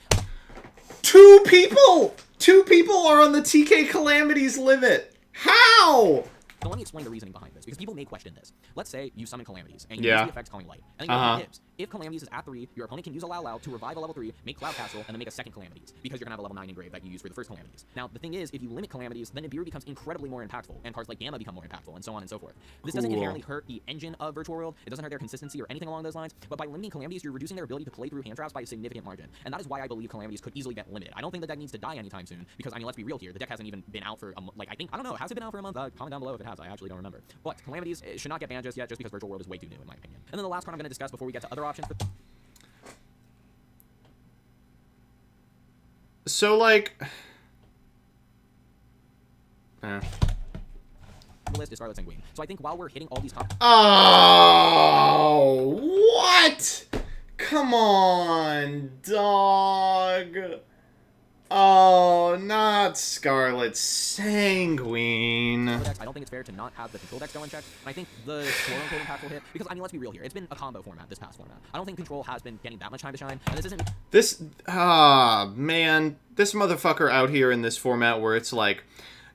2 people! 2 people are on the TK Calamities limit. How? So let me explain the reasoning behind this, because people may question this. Let's say you summon Calamities, and you Yeah. use the effect Calling Light, and then you have Ibs. If Calamities is at 3, your opponent can use a Lao to revive a level 3, make Cloud Castle, and then make a second Calamities, because you're going to have a level 9 engrave that you use for the first Calamities. Now, the thing is, if you limit Calamities, then Nibiru becomes incredibly more impactful, and cards like Gamma become more impactful, and so on and so forth. This doesn't Cool. inherently hurt the engine of Virtual World, it doesn't hurt their consistency or anything along those lines, but by limiting Calamities, you're reducing their ability to play through hand traps by a significant margin, and that is why I believe Calamities could easily get limited. I don't think the deck needs to die anytime soon, because, I mean, let's be real here, the deck hasn't even been out for, I don't know, has it been out for a month? Comment down below if it has, I actually don't remember. But Calamities should not get banned just yet, just because Virtual World is way too new, in my opinion. And then the last card I'm going to discuss before we get to other options. So, like... The list is Scarlet Sanguine. So I think while we're hitting all these top... Oh, what? Come on, dog. Oh, not Scarlet Sanguine. decks, I don't think it's fair to not have the control decks go unchecked. And I think the quote-unquote impactful hit, because, I mean, let's be real here. It's been a combo format, this past format. I don't think control has been getting that much time to shine, and this isn't... Man, this motherfucker out here in this format where it's like,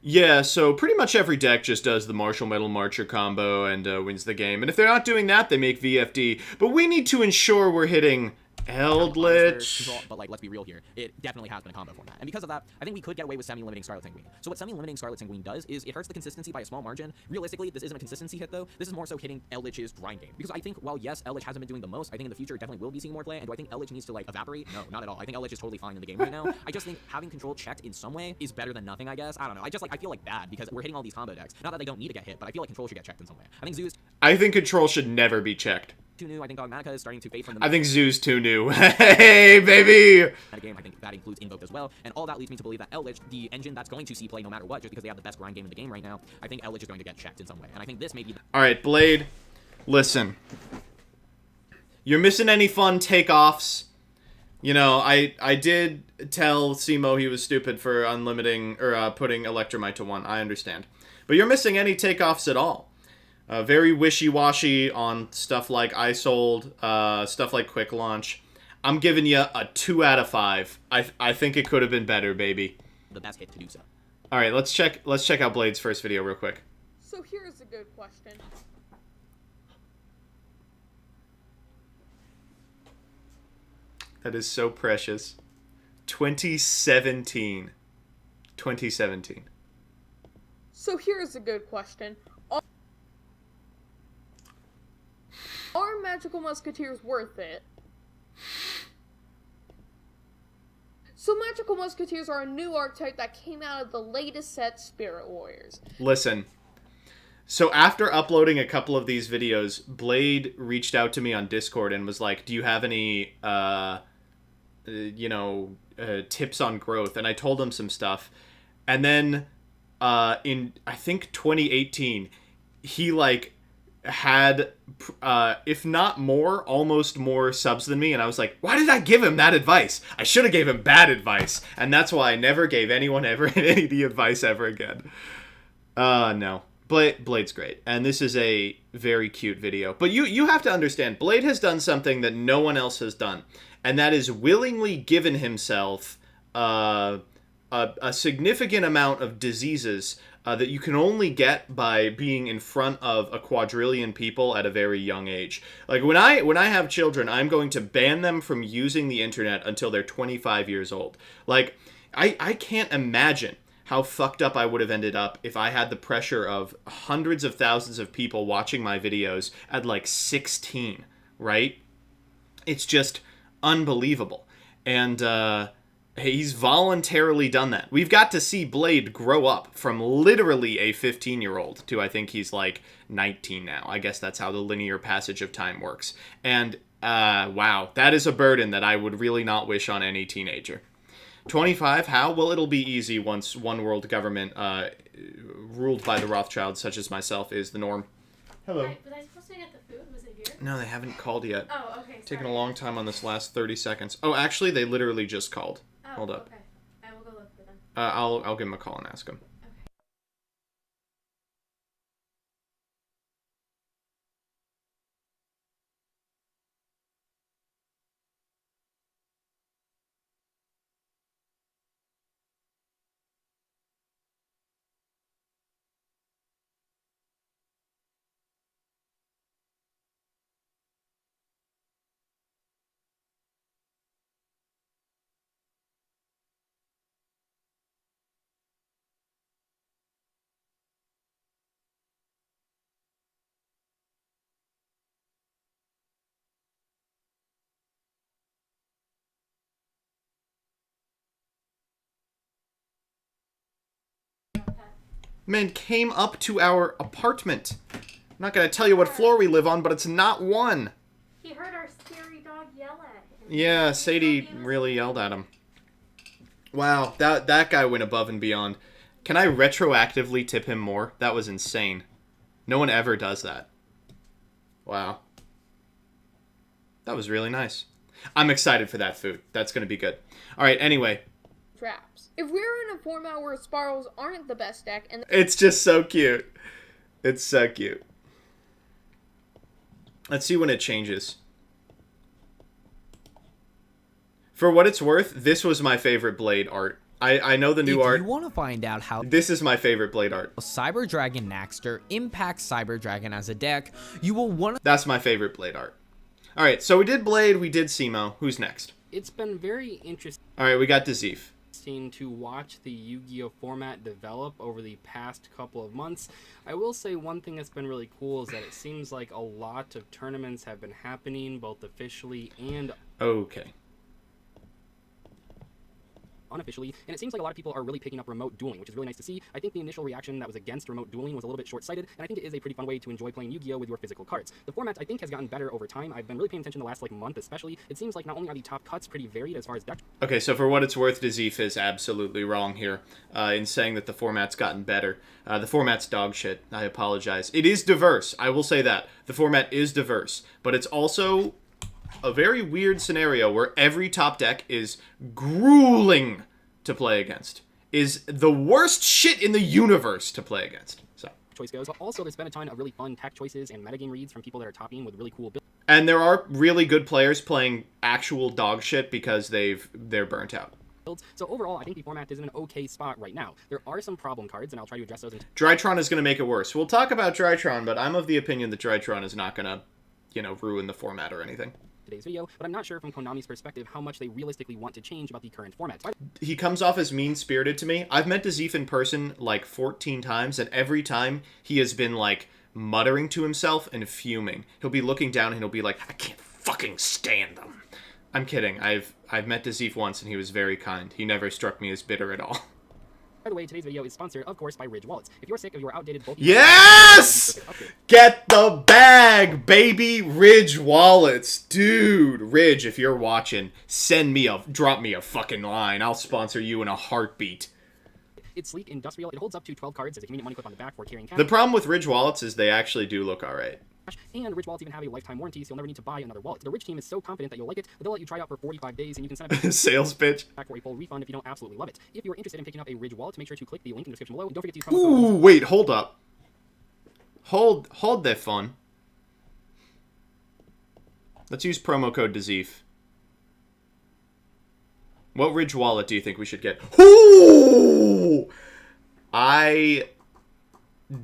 yeah, so pretty much every deck just does the Martial Metal Marcher combo and wins the game. And if they're not doing that, they make VFD. But we need to ensure we're hitting Eldritch. But, like, let's be real here. It definitely has been a combo format. And because of that, I think we could get away with semi-limiting Scarlet Sanguine. So what semi-limiting Scarlet Sanguine does is it hurts the consistency by a small margin. Realistically, this isn't a consistency hit, though. This is more so hitting Eldritch's grind game. Because I think, while yes, Eldritch hasn't been doing the most, I think in the future it definitely will be seeing more play. And do I think Eldritch needs to, like, evaporate? No, not at all. I think Eldritch is totally fine in the game right now. I just think having control checked in some way is better than nothing, I guess. I don't know. I feel like bad because we're hitting all these combo decks. Not that they don't need to get hit, but I feel like control should get checked in some way. I think I think control should never be checked. too new. I think Dogmatica is starting to fade from the I think Zoo's too new. Hey, baby! game. I think that includes Invoked as well. And all that leads me to believe that Eldritch, the engine that's going to see play no matter what, just because they have the best grind game in the game right now, I think Eldritch is going to get checked in some way. And I think this may be... All right, Blade, listen. You're missing any fun takeoffs. You know, I did tell Simo he was stupid for unlimiting, or putting Electromite to 1. I understand. But you're missing any takeoffs at all. Very wishy-washy on stuff like iSold, stuff like Quick Launch. I'm giving you a 2 out of 5. I think it could have been better, baby. The best hit to do so. All right, let's check out Blade's first video real quick. So here's a good question. That is so precious. 2017. 2017. So here's a good question. Are Magical Musketeers worth it? So Magical Musketeers are a new archetype that came out of the latest set, Spirit Warriors. Listen. So after uploading a couple of these videos, Blade reached out to me on Discord and was like, do you have any, tips on growth? And I told him some stuff. And then in, I think, 2018, he, had, if not more, almost more subs than me. And I was like, why did I give him that advice? I should have gave him bad advice. And that's why I never gave anyone ever any advice ever again. No. Blade's great. And this is a very cute video. But you have to understand, Blade has done something that no one else has done. And that is willingly given himself a significant amount of diseases that you can only get by being in front of a quadrillion people at a very young age. Like, when I have children, I'm going to ban them from using the internet until they're 25 years old. Like, I can't imagine how fucked up I would have ended up if I had the pressure of hundreds of thousands of people watching my videos at, 16, right? It's just unbelievable. And, he's voluntarily done that. We've got to see Blade grow up from literally a 15-year-old to, I think he's 19 now. I guess that's how the linear passage of time works. And, wow, that is a burden that I would really not wish on any teenager. 25, how? Well, it'll be easy once one world government ruled by the Rothschilds, such as myself, is the norm. Hello. Hi, was I supposed to get the food? Was it here? No, they haven't called yet. Oh, okay. Taking a long time on this last 30 seconds. Oh, actually, they literally just called. Oh, Hold up. Okay. I will go look for them. I'll give him a call and ask him. Man came up to our apartment. I'm not going to tell you what floor we live on, but it's not 1. He heard our scary dog yell at him. Yeah, Sadie really yelled at him. Wow, that guy went above and beyond. Can I retroactively tip him more? That was insane. No one ever does that. Wow. That was really nice. I'm excited for that food. That's going to be good. All right, anyway. Traps. If we're in a format where Spirals aren't the best deck, and It's just so cute. It's so cute. Let's see when it changes. For what it's worth, this was my favorite Blade art. I know the new art. If you want to find out how This is my favorite Blade art. Cyber Dragon Naxter impacts Cyber Dragon as a deck, you will want to... That's my favorite Blade art. All right, so we did Blade, we did Simo. Who's next? It's been very interesting All right, we got Dzeef. to watch the Yu-Gi-Oh format develop over the past couple of months. I will say one thing that's been really cool is that it seems like a lot of tournaments have been happening, both officially and Okay. unofficially, and it seems like a lot of people are really picking up remote dueling, which is really nice to see. I think the initial reaction that was against remote dueling was a little bit short-sighted, and I think it is a pretty fun way to enjoy playing Yu-Gi-Oh with your physical cards. The format, I think, has gotten better over time. I've been really paying attention the last month especially. It seems like not only are the top cuts pretty varied as far as deck. Okay, so for what it's worth, Dzeef is absolutely wrong here in saying that the format's gotten better. The format's dog shit. I apologize. It is diverse. I will say that. The format is diverse. But it's also a very weird scenario where every top deck is grueling to play against. Is the worst shit in the universe to play against. So Choice goes, but also there's been a ton of really fun tech choices and metagame reads from people that are topping with really cool builds. And there are really good players playing actual dog shit because they're burnt out. So overall, I think the format is in an okay spot right now. There are some problem cards, and I'll try to address those. Drytron is going to make it worse. We'll talk about Drytron, but I'm of the opinion that Drytron is not going to, ruin the format or anything. Today's video, but I'm not sure from Konami's perspective how much they realistically want to change about the current format. He comes off as mean-spirited to me. I've met Dzeef in person like 14 times, and every time he has been like muttering to himself and fuming. He'll be looking down and he'll be like, I can't fucking stand them. I'm kidding. I've met Dzeef once and he was very kind. He never struck me as bitter at all. By the way, today's video is sponsored, of course, by Ridge Wallets. If you're sick of your outdated bulky... Yes! Get the bag, baby! Ridge Wallets. Dude, Ridge, if you're watching, drop me a fucking line. I'll sponsor you in a heartbeat. It's sleek, industrial, it holds up to 12 cards as a convenient money clip on the back for carrying cash. The problem with Ridge Wallets is they actually do look alright. And Ridge Wallets even have a lifetime warranty, so you'll never need to buy another wallet. The Ridge team is so confident that you'll like it, that they'll let you try it out for 45 days, and you can send it sales pitch back for a full refund if you don't absolutely love it. If you're interested in picking up a Ridge wallet, make sure to click the link in the description below. And don't forget to use promo code. Ooh, wait, hold up. Hold that fun. Let's use promo code Dzeef. What Ridge wallet do you think we should get? Ooh! I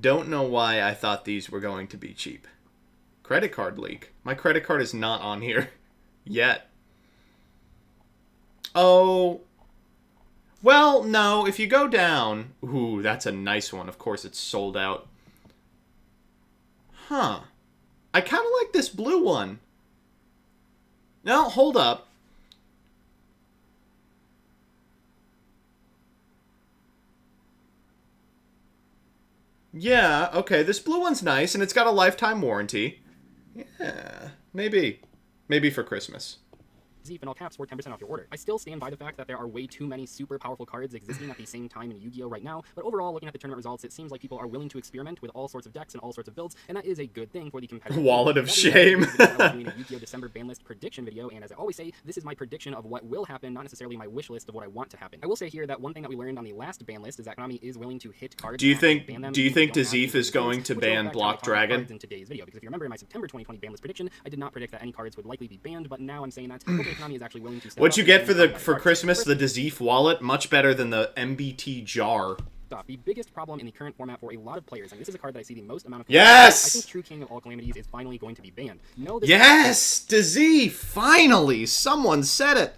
don't know why I thought these were going to be cheap. Credit card leak. My credit card is not on here yet. Oh. Well, no. If you go down... Ooh, that's a nice one. Of course, it's sold out. Huh. I kind of like this blue one. No, hold up. Yeah, okay, this blue one's nice, and it's got a lifetime warranty. Yeah, maybe. Maybe for Christmas. Dzeef in all caps for 10% off your order. I still stand by the fact that there are way too many super powerful cards existing at the same time in Yu-Gi-Oh right now, but overall, looking at the tournament results, it seems like people are willing to experiment with all sorts of decks and all sorts of builds, and that is a good thing for the competitive wallet of shame. I'm doing a Yu-Gi-Oh December ban list prediction video, and as I always say, this is my prediction of what will happen, not necessarily my wish list of what I want to happen. I will say here that one thing that we learned on the last ban list is that Konami is willing to hit cards. Do you think Dzeef is going to ban Block Dragon in today's video? Because if you remember in my September 2020 ban list prediction, I did not predict that any cards would likely be banned, but now I'm saying that okay, Konami is actually willing to. What'd you get for Christmas? The Dzeef wallet? Much better than the MBT jar. The biggest problem in the current format for a lot of players, and this is a card that I see the most amount of. Yes! I think True King of All Calamities is finally going to be banned. No, yes! Dzeef! Finally! Someone said it!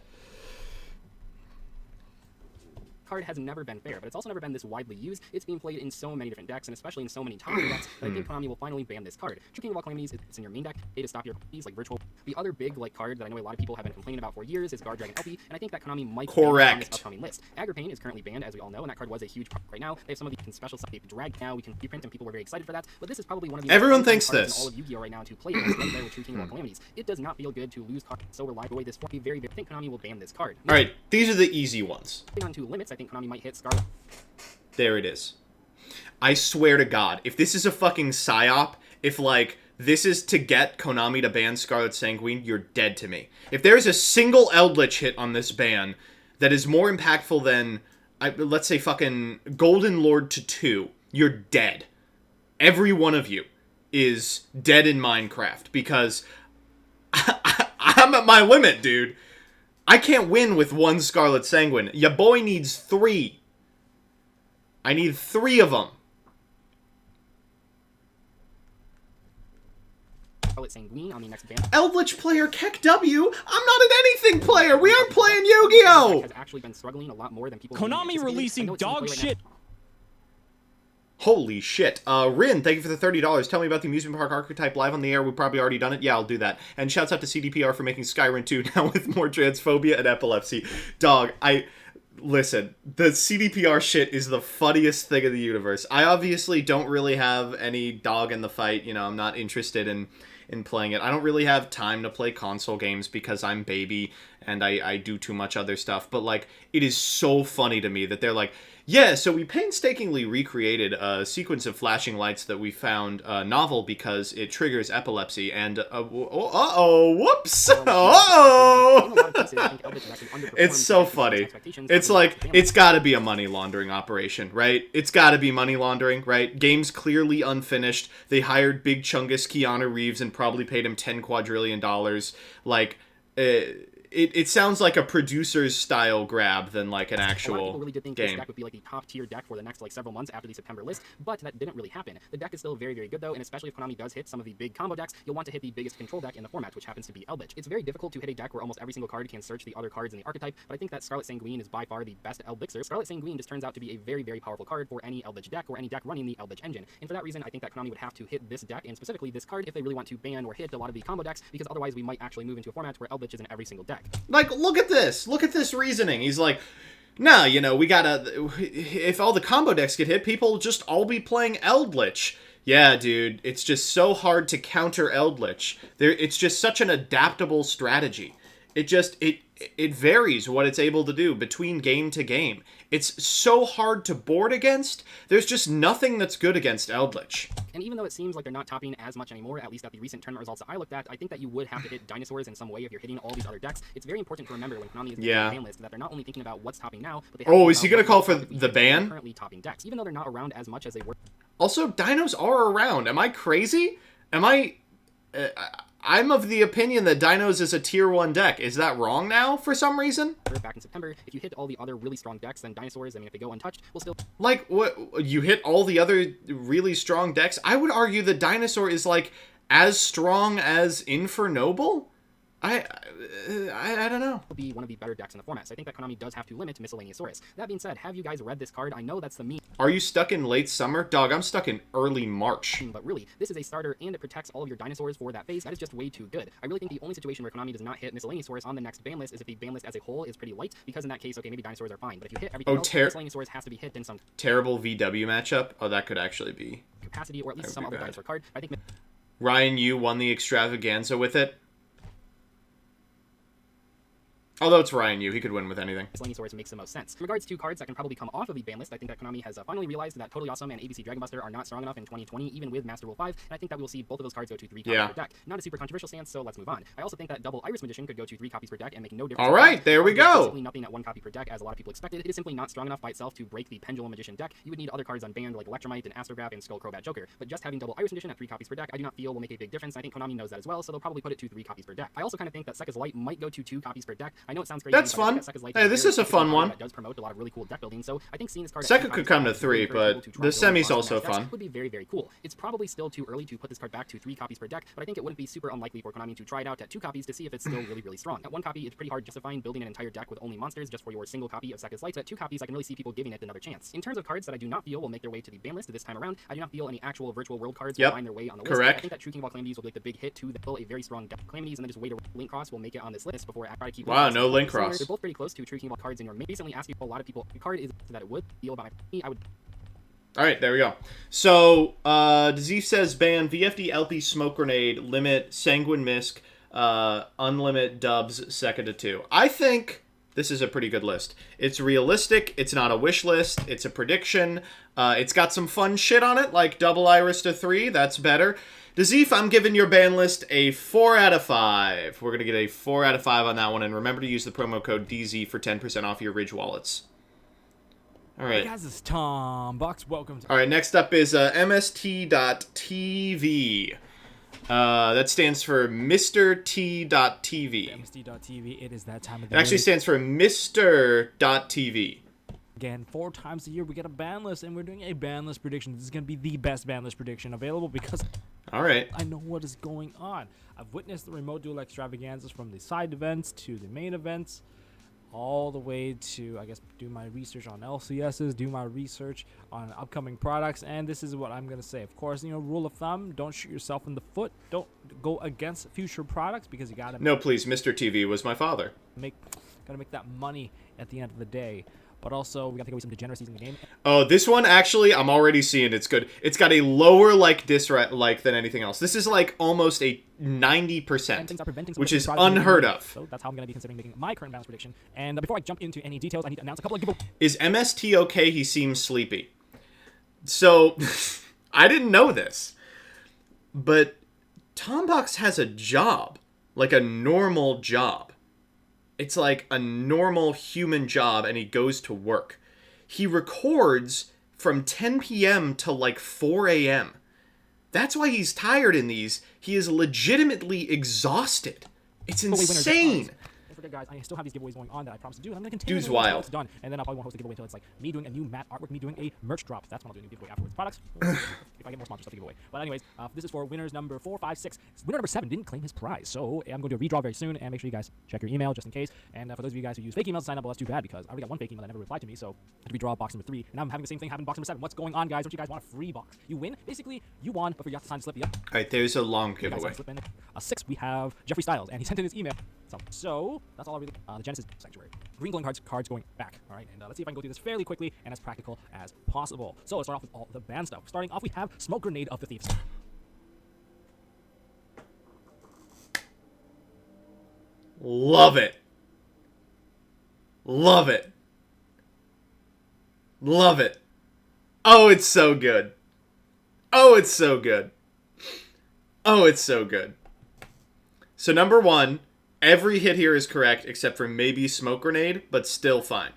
Card has never been fair, but it's also never been this widely used. It's being played in so many different decks, and especially in so many top decks, that I think Konami will finally ban this card. True King of All Calamities, it's in your main deck, to stop your keys like virtual. The other big card that I know a lot of people have been complaining about for years is Guard Dragon LP, and I think that Konami might ban on this upcoming list. Agripane is currently banned, as we all know, and that card was a huge problem right now. They have some of the special stuff they've dragged now. We can reprint, and people were very excited for that. But this is probably one of the everyone thinks cards this in all of Yu-Gi-Oh right now to play against right there with True King of All Calamities. It does not feel good to lose cards so reliably. This be very big. I think Konami will ban this card. All right, these are the easy ones. On to limits, I think Konami might hit Scarlet. There it is. I swear to God, if this is a fucking psyop, if, like, this is to get Konami to ban Scarlet Sanguine, you're dead to me. If there's a single Eldritch hit on this ban that is more impactful than, let's say, fucking Golden Lord to 2, you're dead. Every one of you is dead in Minecraft, because I'm at my limit, dude. I can't win with one Scarlet Sanguine. Ya boy needs 3. I need 3 of them. Sanguine on the next ban. Eldritch player Keck W? I'm not an anything player. We aren't playing Yu-Gi-Oh! Has actually been struggling a lot more than people. Konami releasing dog shit. Holy shit. Rin, thank you for the $30. Tell me about the amusement park archetype live on the air. We've probably already done it. Yeah, I'll do that. And shouts out to CDPR for making Skyrim 2 now with more transphobia and epilepsy. Dog, listen, the CDPR shit is the funniest thing in the universe. I obviously don't really have any dog in the fight. You know, I'm not interested in playing it. I don't really have time to play console games because I'm baby and I do too much other stuff. But, like, it is so funny to me that they're like, yeah, so we painstakingly recreated a sequence of flashing lights that we found novel because it triggers epilepsy, and whoops, It's so funny. It's like, it's gotta be a money laundering operation, right? It's gotta be money laundering, right? Game's clearly unfinished. They hired Big Chungus Keanu Reeves and probably paid him $10 quadrillion. Like, It sounds like a producer's style grab than like an actual A lot of people really did think game. this deck would be like the top tier deck for the next like several months after the September list, but that didn't really happen. The deck is still very, very good though, and especially if Konami does hit some of the big combo decks, you'll want to hit the biggest control deck in the format, which happens to be Eldritch. It's very difficult to hit a deck where almost every single card can search the other cards in the archetype, but I think that Scarlet Sanguine is by far the best Eldritcher. Scarlet Sanguine just turns out to be a very, very powerful card for any Eldritch deck or any deck running the Eldritch engine, and for that reason, I think that Konami would have to hit this deck and specifically this card if they really want to ban or hit a lot of the combo decks, because otherwise we might actually move into a format where Eldritch is in every single deck. Like, look at this reasoning. He's like, nah, you know, we gotta, if all the combo decks get hit, people just all be playing Eldritch. Yeah, dude, it's just so hard to counter Eldritch. It's just such an adaptable strategy. It varies what it's able to do between game to game. It's so hard to board against. There's just nothing that's good against Eldritch. And even though it seems like they're not topping as much anymore, at least at the recent tournament results that I looked at, I think that you would have to hit dinosaurs in some way if you're hitting all these other decks. It's very important to remember when Konami is making a ban list that they're not only thinking about what's topping now, but they have is he gonna call for the ban? Currently topping decks, even though they're not around as much as they were. Also, dinos are around. Am I crazy? I'm of the opinion that Dinos is a tier 1 deck. Is that wrong now for some reason? Back in September, if you hit all the other really strong decks, then dinosaurs, I mean, if they go untouched, will still... Like, what? You hit all the other really strong decks? I would argue that Dinosaur is, like, as strong as Infernoble? I don't know. Be one of the better decks in the format, so I think that Konami does have to limit Miscellaneousaurus. That being said, have you guys read this card? I know that's the meme. Are you stuck in late summer? Dog, I'm stuck in early March. But really, this is a starter and it protects all of your dinosaurs for that phase. That is just way too good. I really think the only situation where Konami does not hit Miscellaneousaurus on the next ban list is if the ban list as a whole is pretty light, because in that case, okay, maybe dinosaurs are fine, but if you hit everything else, Miscellaneousaurus has to be hit in some terrible VW matchup. Oh, that could actually be capacity, or at least some other dinosaur card. I think Ryan Yu won the extravaganza with it. Although it's Ryan Yu, he could win with anything. Miscellaneousaurus makes the most sense. In regards to cards that can probably come off of the ban list, I think that Konami has finally realized that Totally Awesome and ABC Dragon Buster are not strong enough in 2020, even with Master Rule 5, and I think that we will see both of those cards go to 3 copies per deck. Not a super controversial stance, so let's move on. I also think that Double Iris Magician could go to 3 copies per deck and make no difference. Alright, there we go! Basically nothing at 1 copy per deck, as a lot of people expected. It is simply not strong enough by itself to break the Pendulum Magician deck. You would need other cards unbanned like Electromite and Astrograph and Skull Crobat Joker, but just having Double Iris Magician at 3 copies per deck, I do not feel will make a big difference. I think Konami knows that as well, so they'll probably put it to 3 copies per deck. I also kind of think that Sekka's Light might go to 2 copies per deck. I know it sounds crazy. That's fun. Hey, this is a fun one. That does promote a lot of really cool deck building, so I think seeing this card Sekka could come to 3, but the semi's also fun. Would be very, very cool. It's probably still too early to put this card back to 3 copies per deck, but I think it wouldn't be super unlikely for Konami to try it out at 2 copies to see if it's still really, really strong. At 1 copy, it's pretty hard justifying building an entire deck with only monsters just for your single copy of Sekka's Lights. At 2 copies, I can really see people giving it another chance. In terms of cards that I do not feel will make their way to the ban list this time around, I do not feel any actual virtual world cards will find their way on the list. Correct. I think that True King Ball Calamities will be like the big hit to a very strong deck. Calamities, and then just wait a Link Cross will make it on this list before I try to keep. Wow, no Link Cross. They're both pretty close to True King Ball cards in your main. Recently asked people, a lot of people, the card is that it would feel about I would. Alright, there we go. So, Dzeef says ban VFD, LP, Smoke Grenade, limit, Sanguine Misk, unlimit dubs, Sekka to 2. I think this is a pretty good list. It's realistic, it's not a wish list, it's a prediction, it's got some fun shit on it, like Double Iris to 3, that's better. Dzeef, I'm giving your ban list a 4 out of 5. We're going to get a 4 out of 5 on that one, and remember to use the promo code DZ for 10% off your Ridge wallets. Alright. Hey guys, it's Tombox. Welcome to... Alright, next up is MST.TV. That stands for Mr. T.TV. MST.TV, it is that time of the It actually stands for Mr.TV. Again, 4 times a year we get a ban list, and we're doing a ban list prediction. This is going to be the best ban list prediction available because Alright. I know what is going on. I've witnessed the remote duel extravaganzas from the side events to the main events, all the way to, I guess, do my research on LCSs, do my research on upcoming products, and this is what I'm going to say. Of course, rule of thumb, don't shoot yourself in the foot. Don't go against future products because you got to... No, please, Mr. TV was my father. Gotta make that money at the end of the day. But also, we gotta take away some degeneracies in the game. Oh, this one, actually, I'm already seeing it's good. It's got a lower, like, dis-like than anything else. This is, like, almost a 90%, which is unheard of. So that's how I'm gonna be considering making my current balance prediction. And before I jump into any details, I need to announce a couple of giveaways. Is MST okay? He seems sleepy. So, I didn't know this. But Tombox has a job. Like a normal job. It's like a normal human job, and he goes to work. He records from 10 p.m. to like 4 a.m. That's why he's tired in these. He is legitimately exhausted. It's insane. Don't forget, guys, I still have these giveaways going on that I promised to do, and I'm going to continue. Dude's wild. It's done, and then I'll probably won't host a giveaway until it's like me doing a new matte artwork, me doing a merch drop. That's when I'll do a new giveaway afterwards. Products, if I get more sponsor stuff to give away. But anyways, this is for winners number 4, 5, 6. Winner number 7 didn't claim his prize, so I'm going to do a redraw very soon, and make sure you guys check your email just in case. And for those of you guys who use fake emails to sign up, well, that's too bad because I already got one fake email that never replied to me, so I had to redraw box number 3, and now I'm having the same thing happen in box number 7. What's going on, guys? Don't you guys want a free box? You win. Basically, you won, but you have to sign the slip. Yep. All right, there's a long giveaway. 6, we have Jeffree Styles, and he sent in his email. So that's all I really. The Genesis Sanctuary. Green glowing cards going back. All right, and let's see if I can go through this fairly quickly and as practical as possible. So let's start off with all the banned stuff. Starting off, we have Smoke Grenade of the Thieves. Love it. Love it. Love it. Oh, it's so good. Oh, it's so good. Oh, it's so good. So number 1, every hit here is correct except for maybe Smoke Grenade, but still fine.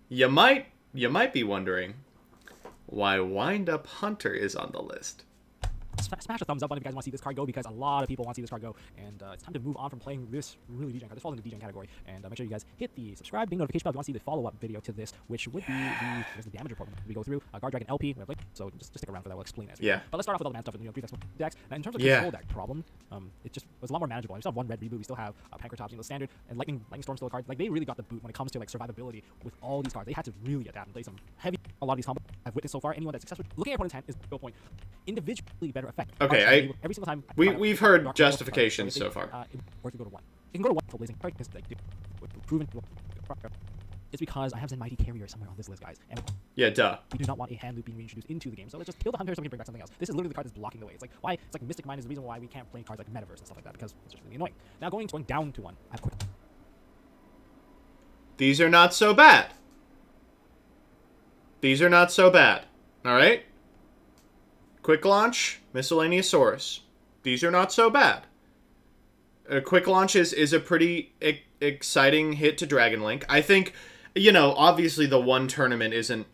You might be wondering why Wind Up Hunter is on the list. Smash a thumbs up on if you guys want to see this card go, because a lot of people want to see this card go, and it's time to move on from playing this really DJing card. This falls into the DJing category, and make sure you guys hit the subscribe, ding notification bell if you want to see the follow-up video to this, which would be the damage report we go through. Guard Dragon LP, so just stick around for that. We'll explain it. Yeah. But let's start off with all the man stuff with the prefix decks. Now, in terms of control deck problem, it just was a lot more manageable. We still have one red reboot. We still have Pancratops, standard, and Lightning Storm still a card. Like, they really got the boot when it comes to like survivability with all these cards. They had to really adapt and play some heavy. A lot of these combos I've witnessed so far. Anyone that's successful looking at opponent's hand is go point. Individually better effect. Okay, every single time we've heard justifications so far. Or to go to 1. It can go to 1 for blazing. Proven. It's because I have Zen Mighty Carrier somewhere on this list, guys. And yeah, duh. We do not want a hand loop being reintroduced into the game, so let's just kill the hunter so we can bring back something else. This is literally the card that's blocking the way. It's like why? It's like Mystic Mind is the reason why we can't play cards like Metaverse and stuff like that, because it's just really annoying. Now going down to 1. I have quick. These are not so bad. These are not so bad. All right. Quick Launch, Miscellaneousaurus. These are not so bad. Quick Launch is a pretty exciting hit to Dragon Link. I think, obviously the one tournament isn't,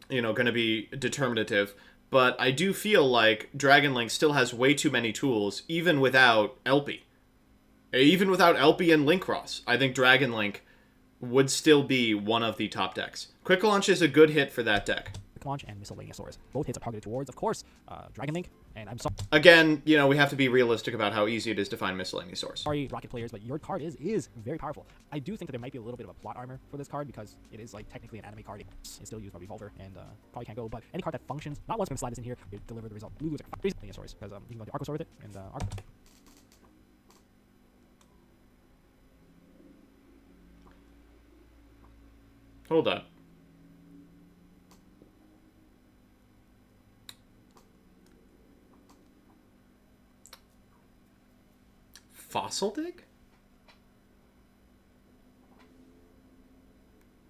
going to be determinative, but I do feel like Dragon Link still has way too many tools, even without LP. Even without LP and Link Cross, I think Dragon Link would still be one of the top decks. Quick Launch is a good hit for that deck. Launch and Miscellaneousaurus. Both hits are targeted towards, of course, Dragon Link, and I'm sorry. Again, we have to be realistic about how easy it is to find Miscellaneousaurus. Sorry, Rocket players, but your card is very powerful. I do think that there might be a little bit of a plot armor for this card because it is like technically an anime card. It's still used by Revolver and probably can't go, but any card that functions, not once going to slide this in here, we deliver the result. Blue lose like Miscellaneousaurus because you can go to Archosaur with it and Hold on. Fossil Dig?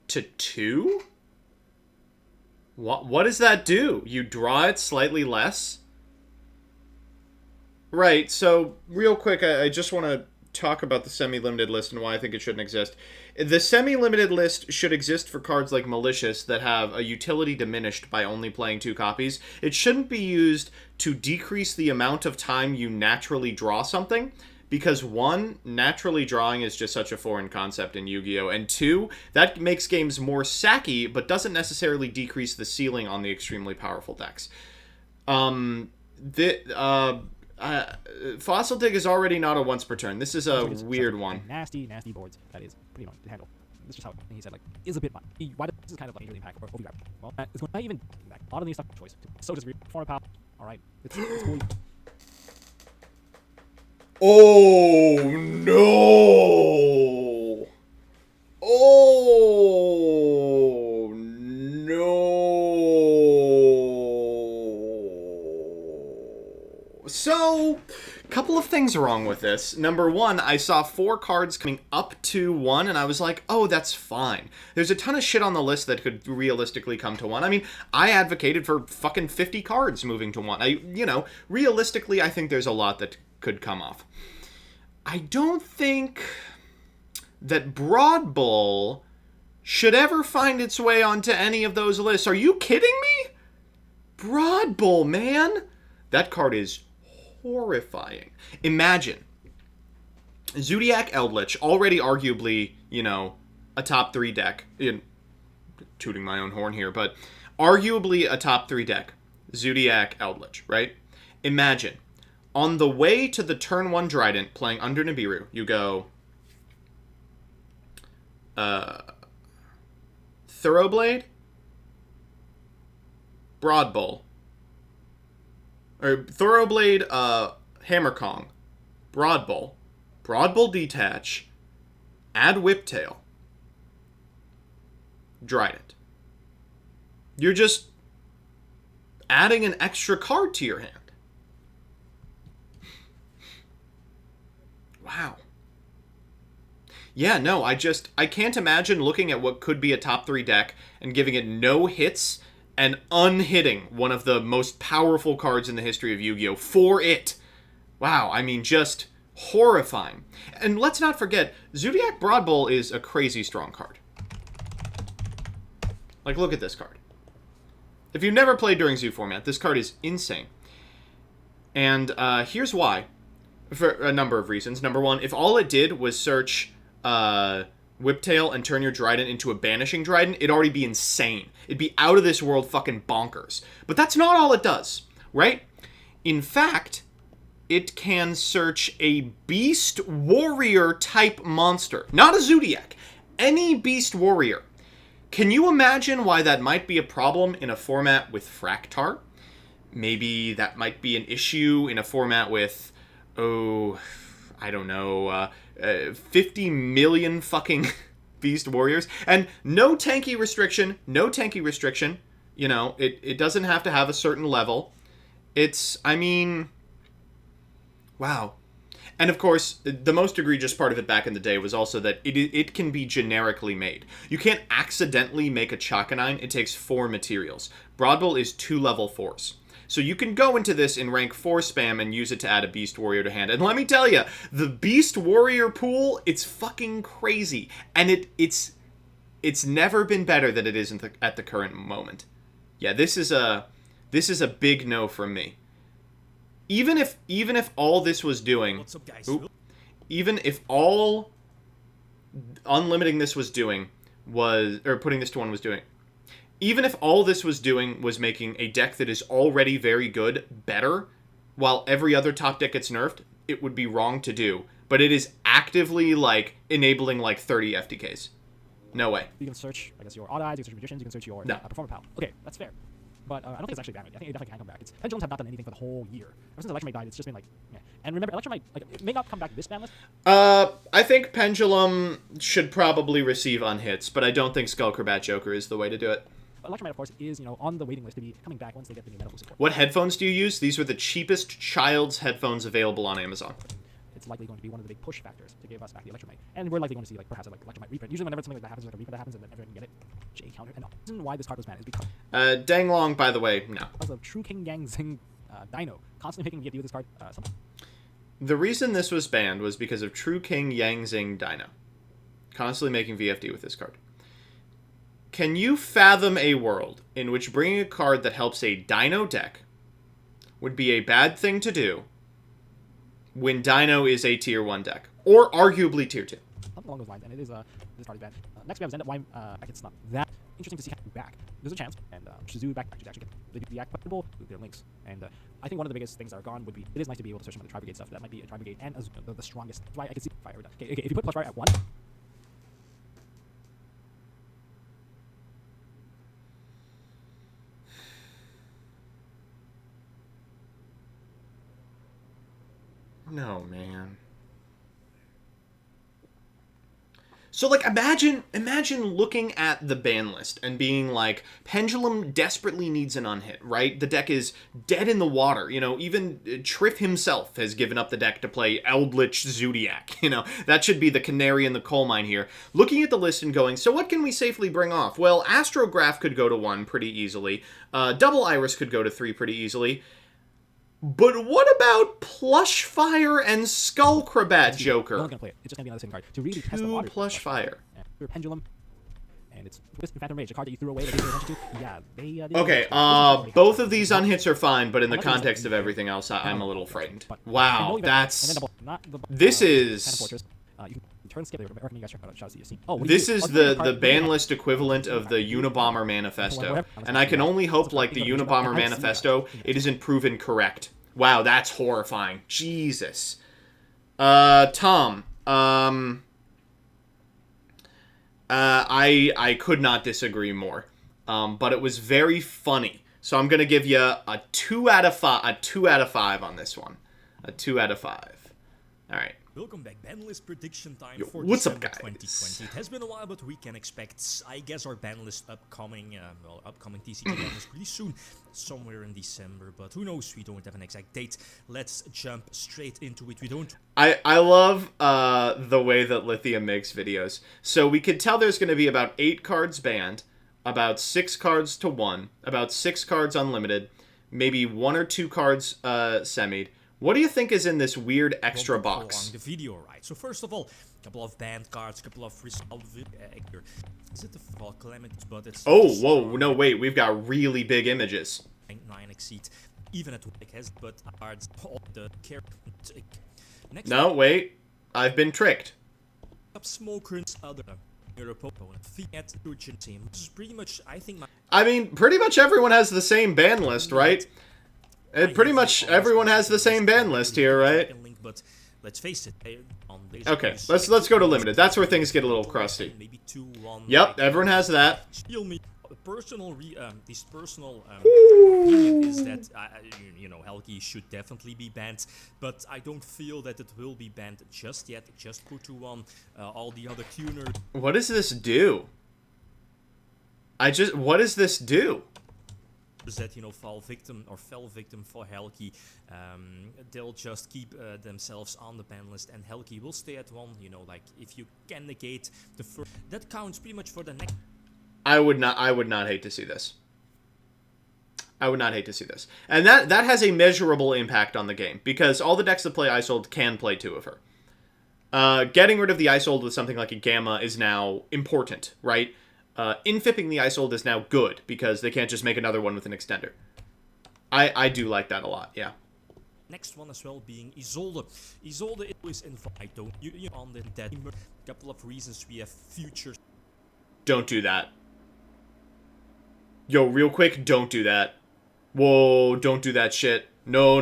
To 2? What does that do? You draw it slightly less? Right, so real quick, I just want to talk about the semi-limited list and why I think it shouldn't exist. The semi-limited list should exist for cards like Malicious that have a utility diminished by only playing 2 copies. It shouldn't be used to decrease the amount of time you naturally draw something, because 1, naturally drawing is just such a foreign concept in Yu-Gi-Oh! And 2, that makes games more sacky, but doesn't necessarily decrease the ceiling on the extremely powerful decks. Fossil Dig is already not a once per turn. This is a weird one. Nasty boards. That is pretty much to handle. This is just how he said, like, is a bit much. Why this is kind of like majorly impact or overgrab. Well, it's going to not even back. A lot of these stuff choice. So does form power. Alright. It's cool. Oh no! Couple of things wrong with this. Number one, I saw 4 cards coming up to 1, and I was like, oh, that's fine. There's a ton of shit on the list that could realistically come to 1. I mean, I advocated for fucking 50 cards moving to 1. Realistically, I think there's a lot that could come off. I don't think that Broad Bull should ever find its way onto any of those lists. Are you kidding me? Broad Bull, man. That card is horrifying. Imagine Zodiac Eldritch, already arguably, a top 3 deck. Tooting my own horn here, but arguably a top 3 deck. Zodiac Eldritch, right? Imagine, on the way to the turn 1 Trident, playing under Nibiru, you go Thoroughblade, Broad Bull, or Thoroughblade, Hammer Kong, Broad Bull Detach, add Whiptail, Trident. You're just adding an extra card to your hand. Wow. Yeah, no, I can't imagine looking at what could be a top 3 deck and giving it no hits and unhitting one of the most powerful cards in the history of Yu-Gi-Oh! For it. Wow, I mean, just horrifying. And let's not forget, Zodiac Broad Bull is a crazy strong card. Like, look at this card. If you've never played during Zoo format, this card is insane. And here's why. For a number of reasons. Number one, if all it did was search Whiptail and turn your Trident into a Banishing Trident, it'd already be insane. It'd be out of this world fucking bonkers. But that's not all it does, right? In fact, it can search a Beast Warrior type monster. Not a Zodiac. Any Beast Warrior. Can you imagine why that might be a problem in a format with Fractar? Maybe that might be an issue in a format with, I don't know, 50 million fucking Beast Warriors. And no tanky restriction. It doesn't have to have a certain level. Wow. And of course, the most egregious part of it back in the day was also that it can be generically made. You can't accidentally make a Chakanine. It takes 4 materials. Broad Bull is 2 level 4s. So you can go into this in rank 4 spam and use it to add a Beast Warrior to hand. And let me tell you, the Beast Warrior pool, it's fucking crazy. And it's never been better than it is at the current moment. Yeah, this is a big no from me. Even if all this was doing, what's up, guys? Even if all unlimiting this was doing was, or putting this to 1 was doing, even if all this was doing was making a deck that is already very good better, while every other top deck gets nerfed, it would be wrong to do. But it is actively, enabling, 30 FTKs. No way. You can search, I guess, your Odd Eyes, you can search Magicians, you can search your Performer Pal. Okay, that's fair. But I don't think it's actually bad. I think it definitely can come back. Pendulums have not done anything for the whole year. Ever since Electromite died, it's just been yeah. And remember, Electromite, it may not come back this ban list. I think Pendulum should probably receive unhits, but I don't think Skullcrabat Joker is the way to do it. Electromite, of course, is on the waiting list to be coming back once they get the new medical support. What headphones do you use? These were the cheapest child's headphones available on Amazon. It's likely going to be one of the big push factors to give us back the Electromite. And we're likely going to see, perhaps, Electromite reprint. Usually whenever something like that happens, a reprint that happens, and then everyone can get it. J counter. And the reason why this card was banned is because... Danglong, by the way, no. Because of True King Yang Zing Dino. Constantly picking VFD with this card. The reason this was banned was because of True King Yang Zing Dino. Constantly making VFD with this card. Can you fathom a world in which bringing a card that helps a Dino deck would be a bad thing to do when Dino is a tier 1 deck? Or arguably tier 2. Something along those lines, and it is, this card is bad. Next we have Zenda, why it's not that interesting to see him back. There's a chance, and Shizou back actually get the acceptable with their links. And I think one of the biggest things that are gone would be, it is nice to be able to search some of the Tri-Brigade stuff. That might be a Tri-Brigade and the strongest. That's why I can see fire. Okay, if you put plus fire at 1, no, man. So, like, imagine looking at the ban list and being like, Pendulum desperately needs an unhit, right? The deck is dead in the water. You know, even Triff himself has given up the deck to play Eldritch Zodiac. You know, that should be the canary in the coal mine here. Looking at the list and going, so what can we safely bring off? Well, Astrograph could go to 1 pretty easily. Double Iris could go to 3 pretty easily. But what about Plushfire and Skullcrabat Joker? No one's gonna play it. It's just gonna be another same card. To really test the 2 water. Plushfire. Your Pendulum. And it's Twist and Phantom Rage, a card that you threw away that you attention to. Yeah, they Okay, both of these unhits are fine, but in the context of everything else, I'm a little frightened. Wow, that's... This is... This is the ban list equivalent of the Unabomber Manifesto. And I can only hope, like the Unabomber Manifesto, it isn't proven correct. Wow, that's horrifying. Jesus. Tom, I could not disagree more. But it was very funny. So I'm gonna give you a 2 out of 5. A 2 out of 5 on this one. A 2 out of 5. All right. Welcome back, ban list prediction time Yo, for what's up, December guys? 2020. It has been a while, but we can expect, I guess, our ban list upcoming TCG ban list pretty soon, somewhere in December, but who knows, we don't have an exact date. Let's jump straight into it. We don't... I love the way that Lithium makes videos. So we could tell there's going to be about 8 cards banned, about 6 cards to 1, about 6 cards unlimited, maybe 1 or 2 cards semied. What do you think is in this weird extra box? The video, right? So first of all, a couple of banned cards, a couple of result. Is it the fall calamities? But it's oh, whoa, no, wait, we've got really big images. 9 exceed, even at what it has, but cards all the character. Next, no, wait, I've been tricked. Up smokers, other your opponent. Fiat urgency. This is pretty much, I think. I mean, pretty much everyone has the same ban list, right? Pretty much everyone has the same ban list here, right? But let's face it. Okay, let's go to limited. That's where things get a little crusty. Maybe 2-1. Yep, everyone has that. Personal opinion is that you know, Helgi should definitely be banned, but I don't feel that it will be banned just yet. Just put to one all the other tuners. What does this do? What does this do? That, you know, fell victim for Helgi, they'll just keep themselves on the ban list, and Helgi will stay at 1. You know, like if you can negate the first, that counts pretty much for the next. I would not hate to see this. I would not hate to see this, and that has a measurable impact on the game because all the decks that play Isold can play 2 of her. Getting rid of the Isold with something like a Gamma is now important, right? Infipping the Isold is now good, because they can't just make another one with an extender. I do like that a lot, yeah. Next one as well being Isolde. Isolde is invite, don't you on the dead. Couple of reasons we have futures. Don't do that. Yo, real quick, don't do that. Whoa, don't do that shit. No.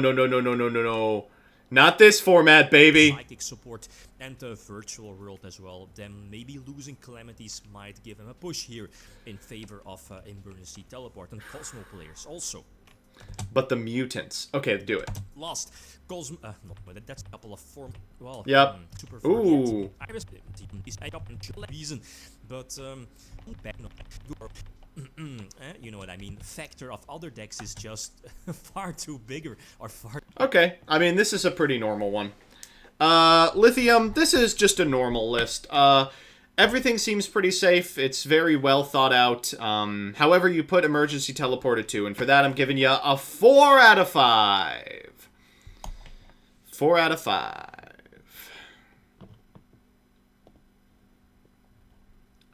Not this format, baby. Psychic support and the virtual world as well. Then maybe losing calamities might give him a push here in favor of emergency teleport and Cosmo players also. But the mutants. Okay, do it. Lost. Cosmo. No, that's a couple of form. Well, yep. Super Ooh. Iris is reason, but you know what I mean. Factor of other decks is just far too bigger or far. Okay, I mean this is a pretty normal one. Lithium. This is just a normal list. Everything seems pretty safe. It's very well thought out. However, you put emergency teleport at 2, and for that I'm giving you a 4 out of 5. 4 out of 5.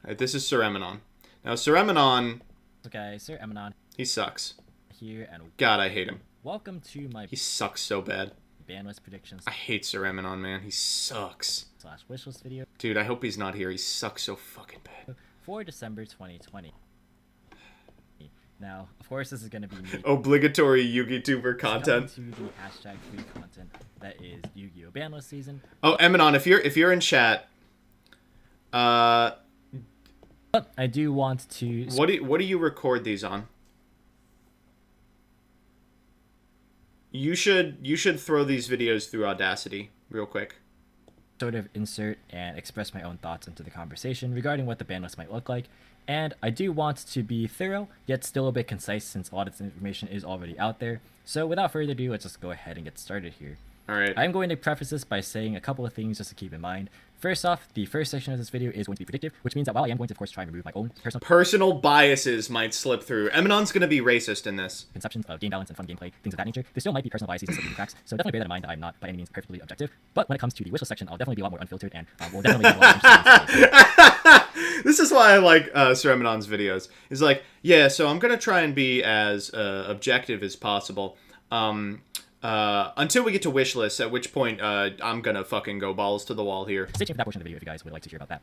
Alright, this is Sir Emon. Now, Sir Emon... Okay, Sir Emon. He sucks. Here and... God, I hate him. Welcome to my... He sucks so bad. Ban list predictions. I hate Sir Emon, man. He sucks. / wishlist video. Dude, I hope he's not here. He sucks so fucking bad. For December 2020. Now, of course, this is going to be me. Obligatory Yu-Gi-Tuber content. To the hashtag free content that is Yu-Gi-Oh! Ban list season. Oh, Emon, if you're in chat, but I do want to... What do you record these on? You should throw these videos through Audacity real quick. sort of insert and express my own thoughts into the conversation regarding what the ban list might look like. And I do want to be thorough, yet still a bit concise since a lot of this information is already out there. So without further ado, let's just go ahead and get started here. Alright. I'm going to preface this by saying a couple of things just to keep in mind. First off, the first section of this video is going to be predictive, which means that while I am going to, of course, try and remove my own personal biases might slip through. Emonon's going to be racist in this. Conceptions of game balance and fun gameplay, things of that nature, there still might be personal biases and slipping cracks, so definitely bear that in mind that I'm not by any means perfectly objective. But when it comes to the wishlist section, I'll definitely be a lot more unfiltered and will definitely be a lot more This is why I like Sir Emonon's videos. He's like, yeah, so I'm going to try and be as objective as possible. Until we get to wishlist, at which point I'm gonna fucking go balls to the wall here. Stay tuned for that portion of the video if you guys would like to hear about that.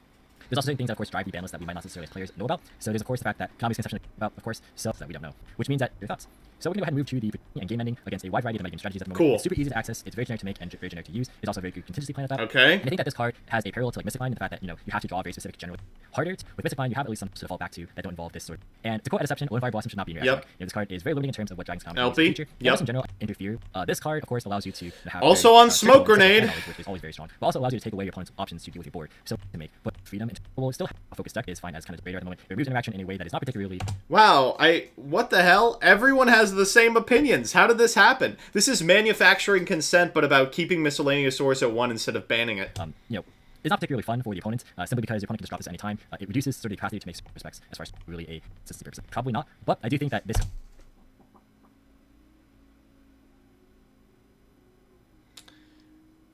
There's also certain things that, of course, drive the ban list that we might not necessarily as players know about. So there's, of course, the fact that Konami's conception about, of course, stuff that we don't know, which means that your thoughts. So we're going to go ahead and move to the and game ending against a wide variety of metagame strategies at the moment. Cool. It's super easy to access, it's very generic to make, and very generic to use. There's also a very good contingency plan of that. Okay. And I think that this card has a parallel to like Mystic Mind in the fact that, you know, you have to draw a very specific general harder. With Mystic Mind, you have at least some to fall back to that don't involve this sort. And to quote Deception, One Fire Blossom should not be in your Yep. deck. You know, this card is very limiting in terms of what Dragon's Common LP. in the future. Yep. Also in general, interfere. This card, of course, allows you to have also very, on Smoke Grenade, knowledge, which is always very strong, but also allows you to take away your opponent's options to deal with your board. So to make, but freedom and will still have a focus deck is fine as kind of radar at the moment. It removes interaction in a way that is not particularly. Wow, what the hell? Everyone has the same opinions. How did this happen? This is manufacturing consent, but about keeping miscellaneous source at 1 instead of banning it. You know, it's not particularly fun for the opponents, simply because your opponent can just drop this at any time. It reduces sort of the capacity to make respects as far as really a consistency purpose. Probably not, but I do think that this.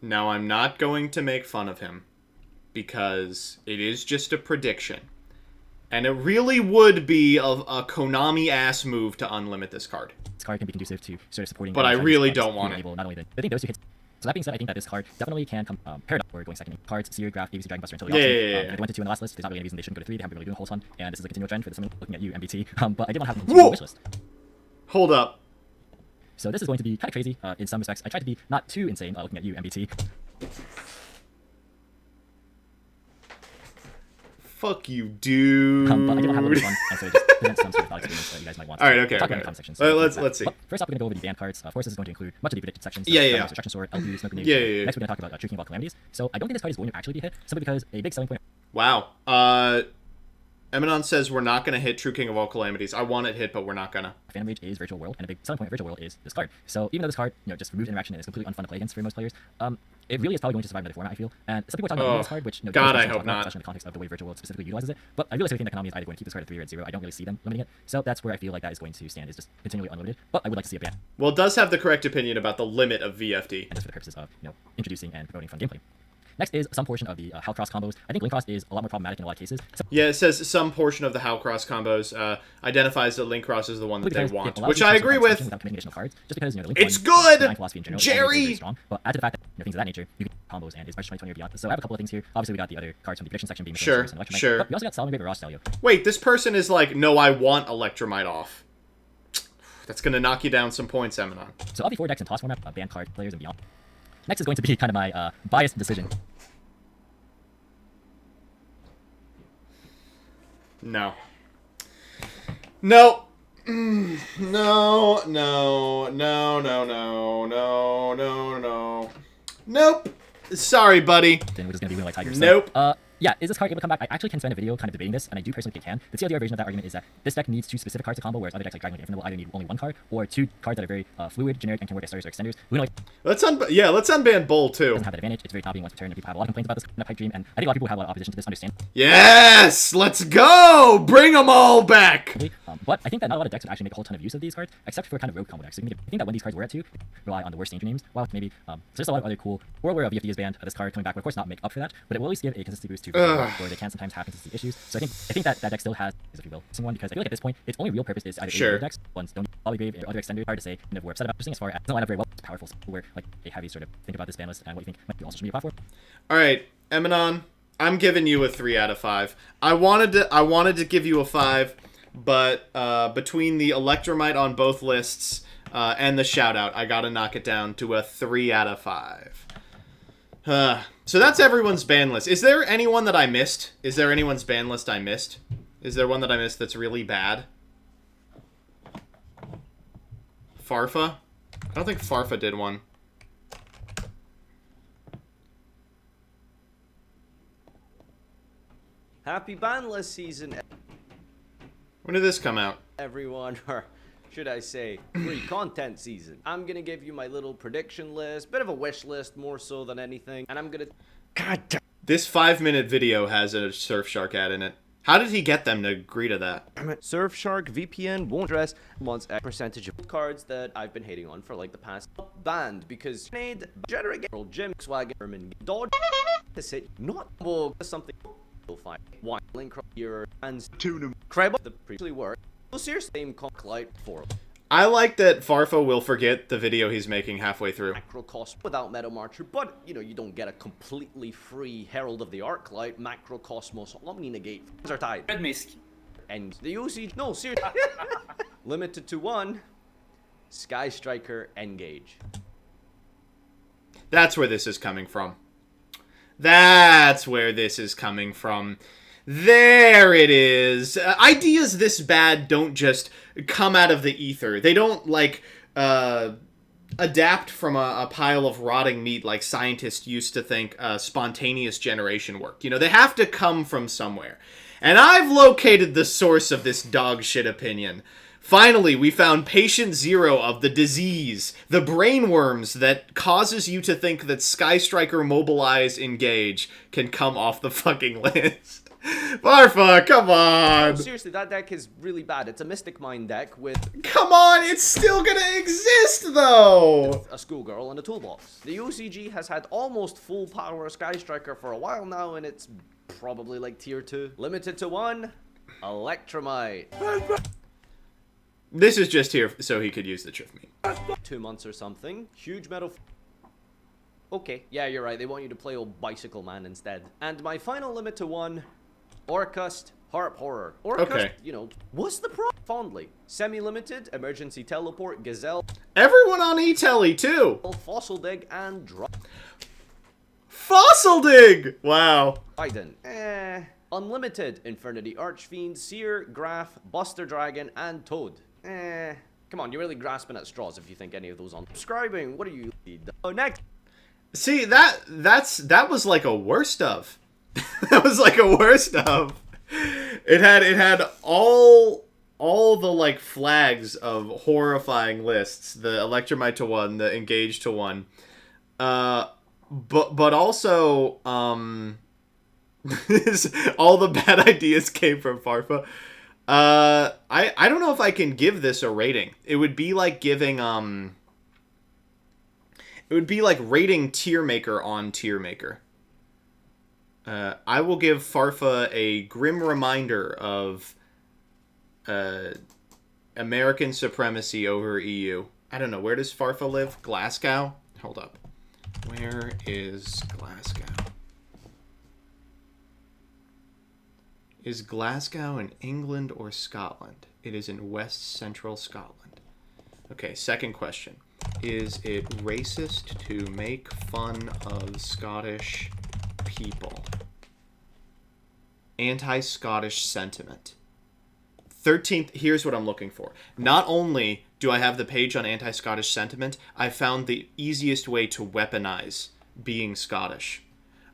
Now, I'm not going to make fun of him, because it is just a prediction. And it really would be a Konami-ass move to unlimit this card. This card can be conducive to sort of supporting... But I really don't want it. Not only the, I think those two hits... So that being said, I think that this card definitely can come paired up or going second. Cards, Seer, Graph, ABC, Dragon Buster, until yeah. They went to 2 in the last list. There's not really any reason they shouldn't go to 3. They haven't really doing a whole ton. And this is a continual trend for this one, looking at you, MBT. But I did want to have them on the wish list. Hold up. So this is going to be kind of crazy in some respects. I tried to be not too insane looking at you, MBT. Fuck you, dude. But I did want to have a little fun, and so it just presents some sort of thought experience that you guys might want. Alright, okay. Talk about in the comment section. So let's see. But first off, we're going to go over the ban cards. Of course, this is going to include much of the predicted sections. So Yeah. Destruction Sword, LP, Smoke Grenade. Yeah. Next, we're going to talk about True King of all Calamities. So I don't think this card is going to actually be hit, simply because a big selling point. Wow. Emon says we're not going to hit True King of all Calamities. I want it hit, but we're not going to. Phantom Rage is Virtual World, and a big selling point of Virtual World is this card. So even though this card, you know, just removes interaction and is completely unfun to play against for most players, it really is probably going to survive another format, I feel. And some people are talking about this card, which, you know, God, I hope not. Especially in the context of the way Virtual World specifically utilizes it. But I realistically think that Konami is either going to keep this card at 3 or at 0. I don't really see them limiting it. So that's where I feel like that is going to stand, is just continually unlimited. But I would like to see a ban. Well, it does have the correct opinion about the limit of VFD. And just for the purposes of, you know, introducing and promoting fun gameplay. Next is some portion of the Hal Cross combos. I think Link Cross is a lot more problematic in a lot of cases. Yeah, it says some portion of the Hal Cross combos identifies that Link Cross is the one that they want, which which I agree with. Cards, just because, you know, the Link it's one, good, philosophy in general, Jerry. very strong, but add to the fact that, you know, things of that nature, you get combos and is March 2020 or beyond. So I have a couple of things here. Obviously, we got the other cards from the prediction section being sure. But we also got Salamangreat Ross Stalio. Wait, this person is like, no, I want Electromite off. That's gonna knock you down some points, Emon. So of the 4 decks in toss format, ban card players and beyond. Next is going to be kind of my biased decision. No. No. No. Nope. Sorry, buddy. Then we're just gonna be winning like tigers. Nope. So, yeah, is this card able to come back? I actually can spend a video kind of debating this, and I do personally think it can. The TLDR version of that argument is that this deck needs 2 specific cards to combo, whereas other decks like Dragon Link Infinite will either need only 1 card, or 2 cards that are very fluid, generic, and can work as starters or extenders. We know, like, let's unban Bull too. Doesn't have that advantage. It's very topping once per turn, and people have a lot of complaints about this in a pipe dream, and I think a lot of people who have a lot of opposition to this understand. Yes, let's go. Bring them all back. But I think that not a lot of decks would actually make a whole ton of use of these cards, except for kind of rogue combo decks. So I think that when these cards were at 2, rely on the worst danger names, while maybe so there's a lot of other cool world where VFD is banned. This card coming back would of course not make up for that, but it will at least give a consistency boost to where they can sometimes have consistency issues. So I think that deck still has, if you will, someone, because I feel like at this point its only real purpose is either decks, ones don't Polygrave or other extender. Hard to say, and if we're upset about this as far as it doesn't line up very well. It's powerful, so we're like a heavy sort of think about this ban list and what you think might be all social media platform. All right, Emon, I'm giving you a 3 out of 5. I wanted to give you a 5. But between the Electromite on both lists and the shout-out, I gotta knock it down to a 3 out of 5. So that's everyone's ban list. Is there anyone that I missed? Is there anyone's ban list I missed? Is there one that I missed that's really bad? Farfa? I don't think Farfa did one. Happy banless season, When did this come out? everyone, or should I say, free content season. I'm gonna give you my little prediction list, bit of a wish list more so than anything, and I'm gonna... God damn. This 5-minute video has a Surfshark ad in it. How did he get them to agree to that? Surfshark VPN won't address wants a percentage of cards that I've been hating on for like the past banned because made generate Jim Swagger and Dodge to say not something you'll find one link your hands to crab the previously were well seriously same light for I like that Farfa will forget the video he's making halfway through. macro cost without Meta Marcher, but you know you don't get a completely free Herald of the Arclight, Macro Cosmos, Omni Negate are tied. Red Misk. And the UC no seriously limited to one Sky Striker Engage. That's where this is coming from. That's where this is coming from. There it is. Ideas this bad don't just come out of the ether. They don't, like, adapt from a pile of rotting meat like scientists used to think spontaneous generation worked. You know, they have to come from somewhere. And I've located the source of this dog shit opinion. Finally, we found patient zero of the disease, the brainworms that causes you to think that Sky Striker Mobilize Engage can come off the fucking list. Farfa, come on! No, seriously, that deck is really bad. It's a Mystic Mind deck with... Come on, it's still gonna exist, though! A schoolgirl and a toolbox. The UCG has had almost full power Sky Striker for a while now, and it's probably like tier 2. Limited to 1, Electromite. This is just here so he could use the Triff Meme. 2 months or something. Huge metal... Okay, yeah, you're right. They want you to play old Bicycle Man instead. And my final limit to 1... Orcust, Harp Horror. Orcust, okay. You know, what's the pro? Fondly. Semi-limited, Emergency Teleport, Gazelle. Everyone on E-Telly, too! Fossil Dig, and Drop. Fossil Dig! Wow. Biden. Unlimited, Infernity Archfiend, Seer, Graph, Buster Dragon, and Toad. Come on, you're really grasping at straws if you think any of those on. Subscribing, what are you? Oh, next. See, that was like a worst of. That was like a worst of. It had all the like flags of horrifying lists. The Electromite to 1, the Engage to 1. But also all the bad ideas came from Farfa. I don't know if I can give this a rating. It would be like giving it would be like rating Tier Maker on Tier Maker. I will give Farfa a grim reminder of American supremacy over EU. I don't know, where does Farfa live? Glasgow? Hold up. Where is Glasgow? Is Glasgow in England or Scotland? It is in West Central Scotland. Okay, second question. Is it racist to make fun of Scottish people? Anti-Scottish sentiment. 13th, here's what I'm looking for. Not only do I have the page on anti-Scottish sentiment, I found the easiest way to weaponize being Scottish.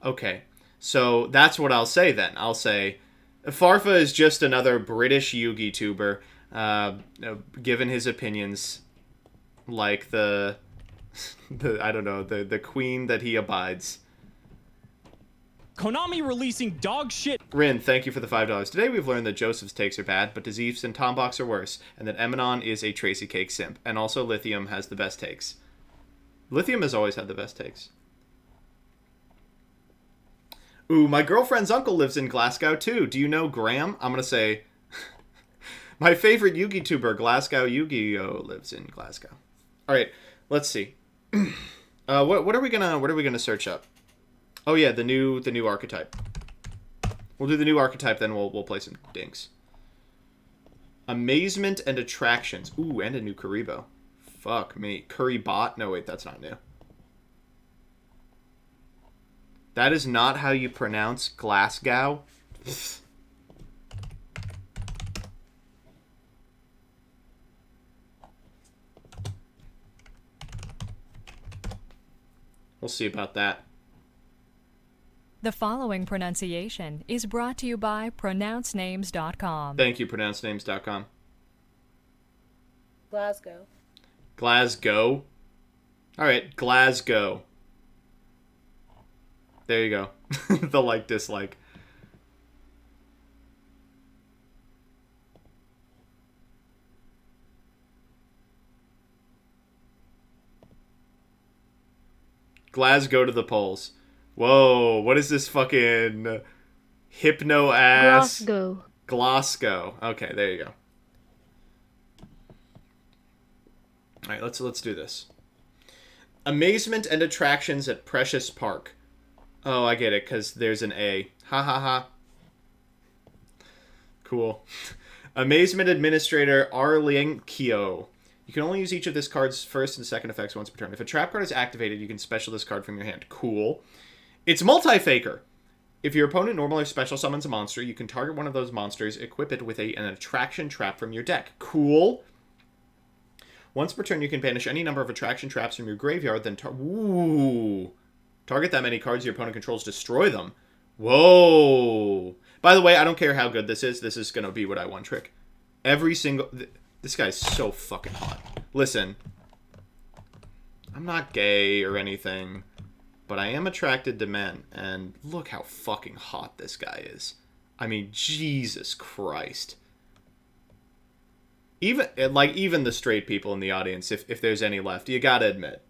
Okay, so that's what I'll say then. I'll say, Farfa is just another British Yu-Gi tuber, given his opinions, like the I don't know, the queen that he abides. Konami releasing dog shit. Rin, thank you for the $5. Today we've learned that Joseph's takes are bad, but Dzeef's and Tombox are worse, and that Emon is a Tracy Cake simp, and also Lithium has the best takes. Lithium has always had the best takes. Ooh, my girlfriend's uncle lives in Glasgow too. Do you know Graham? I'm gonna say my favorite Yu-Gi tuber, Glasgow Yu-Gi-Oh, lives in Glasgow. All right, let's see. What are we gonna search up? Oh yeah, the new archetype. We'll do the new archetype, then we'll play some dinks. Amazement and attractions. Ooh, and a new Karibo. Fuck me. Curry bot? No, wait, that's not new. That is not how you pronounce Glasgow. We'll see about that. The following pronunciation is brought to you by pronouncenames.com. Thank you, pronouncenames.com. Glasgow. Glasgow? Alright, Glasgow. There you go. The like-dislike. Glasgow to the polls. Whoa, what is this fucking hypno-ass? Glasgow. Glasgow. Okay, there you go. Alright, let's do this. Amazement and attractions at Precious Park. Oh, I get it, because there's an A. Ha ha ha. Cool. Amazement Administrator Arlinkio. You can only use each of this card's first and second effects once per turn. If a trap card is activated, you can special this card from your hand. Cool. It's Multi-Faker. If your opponent normally special summons a monster, you can target one of those monsters, equip it with an attraction trap from your deck. Cool. Once per turn, you can banish any number of attraction traps from your graveyard, then target that many cards your opponent controls, destroy them. Whoa. By the way, I don't care how good this is. This is going to be what I one trick. Every single... This guy's so fucking hot. Listen. I'm not gay or anything, but I am attracted to men, and look how fucking hot this guy is. I mean, Jesus Christ. Even the straight people in the audience, if there's any left, you gotta admit.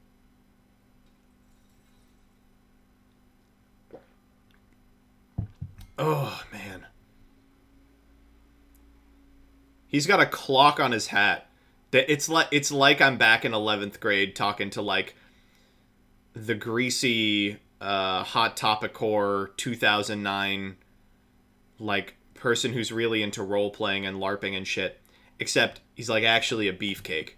Oh, man. He's got a clock on his hat. It's like I'm back in 11th grade talking to, like, the greasy Hot Topic Core 2009, like, person who's really into role-playing and LARPing and shit. Except he's, like, actually a beefcake.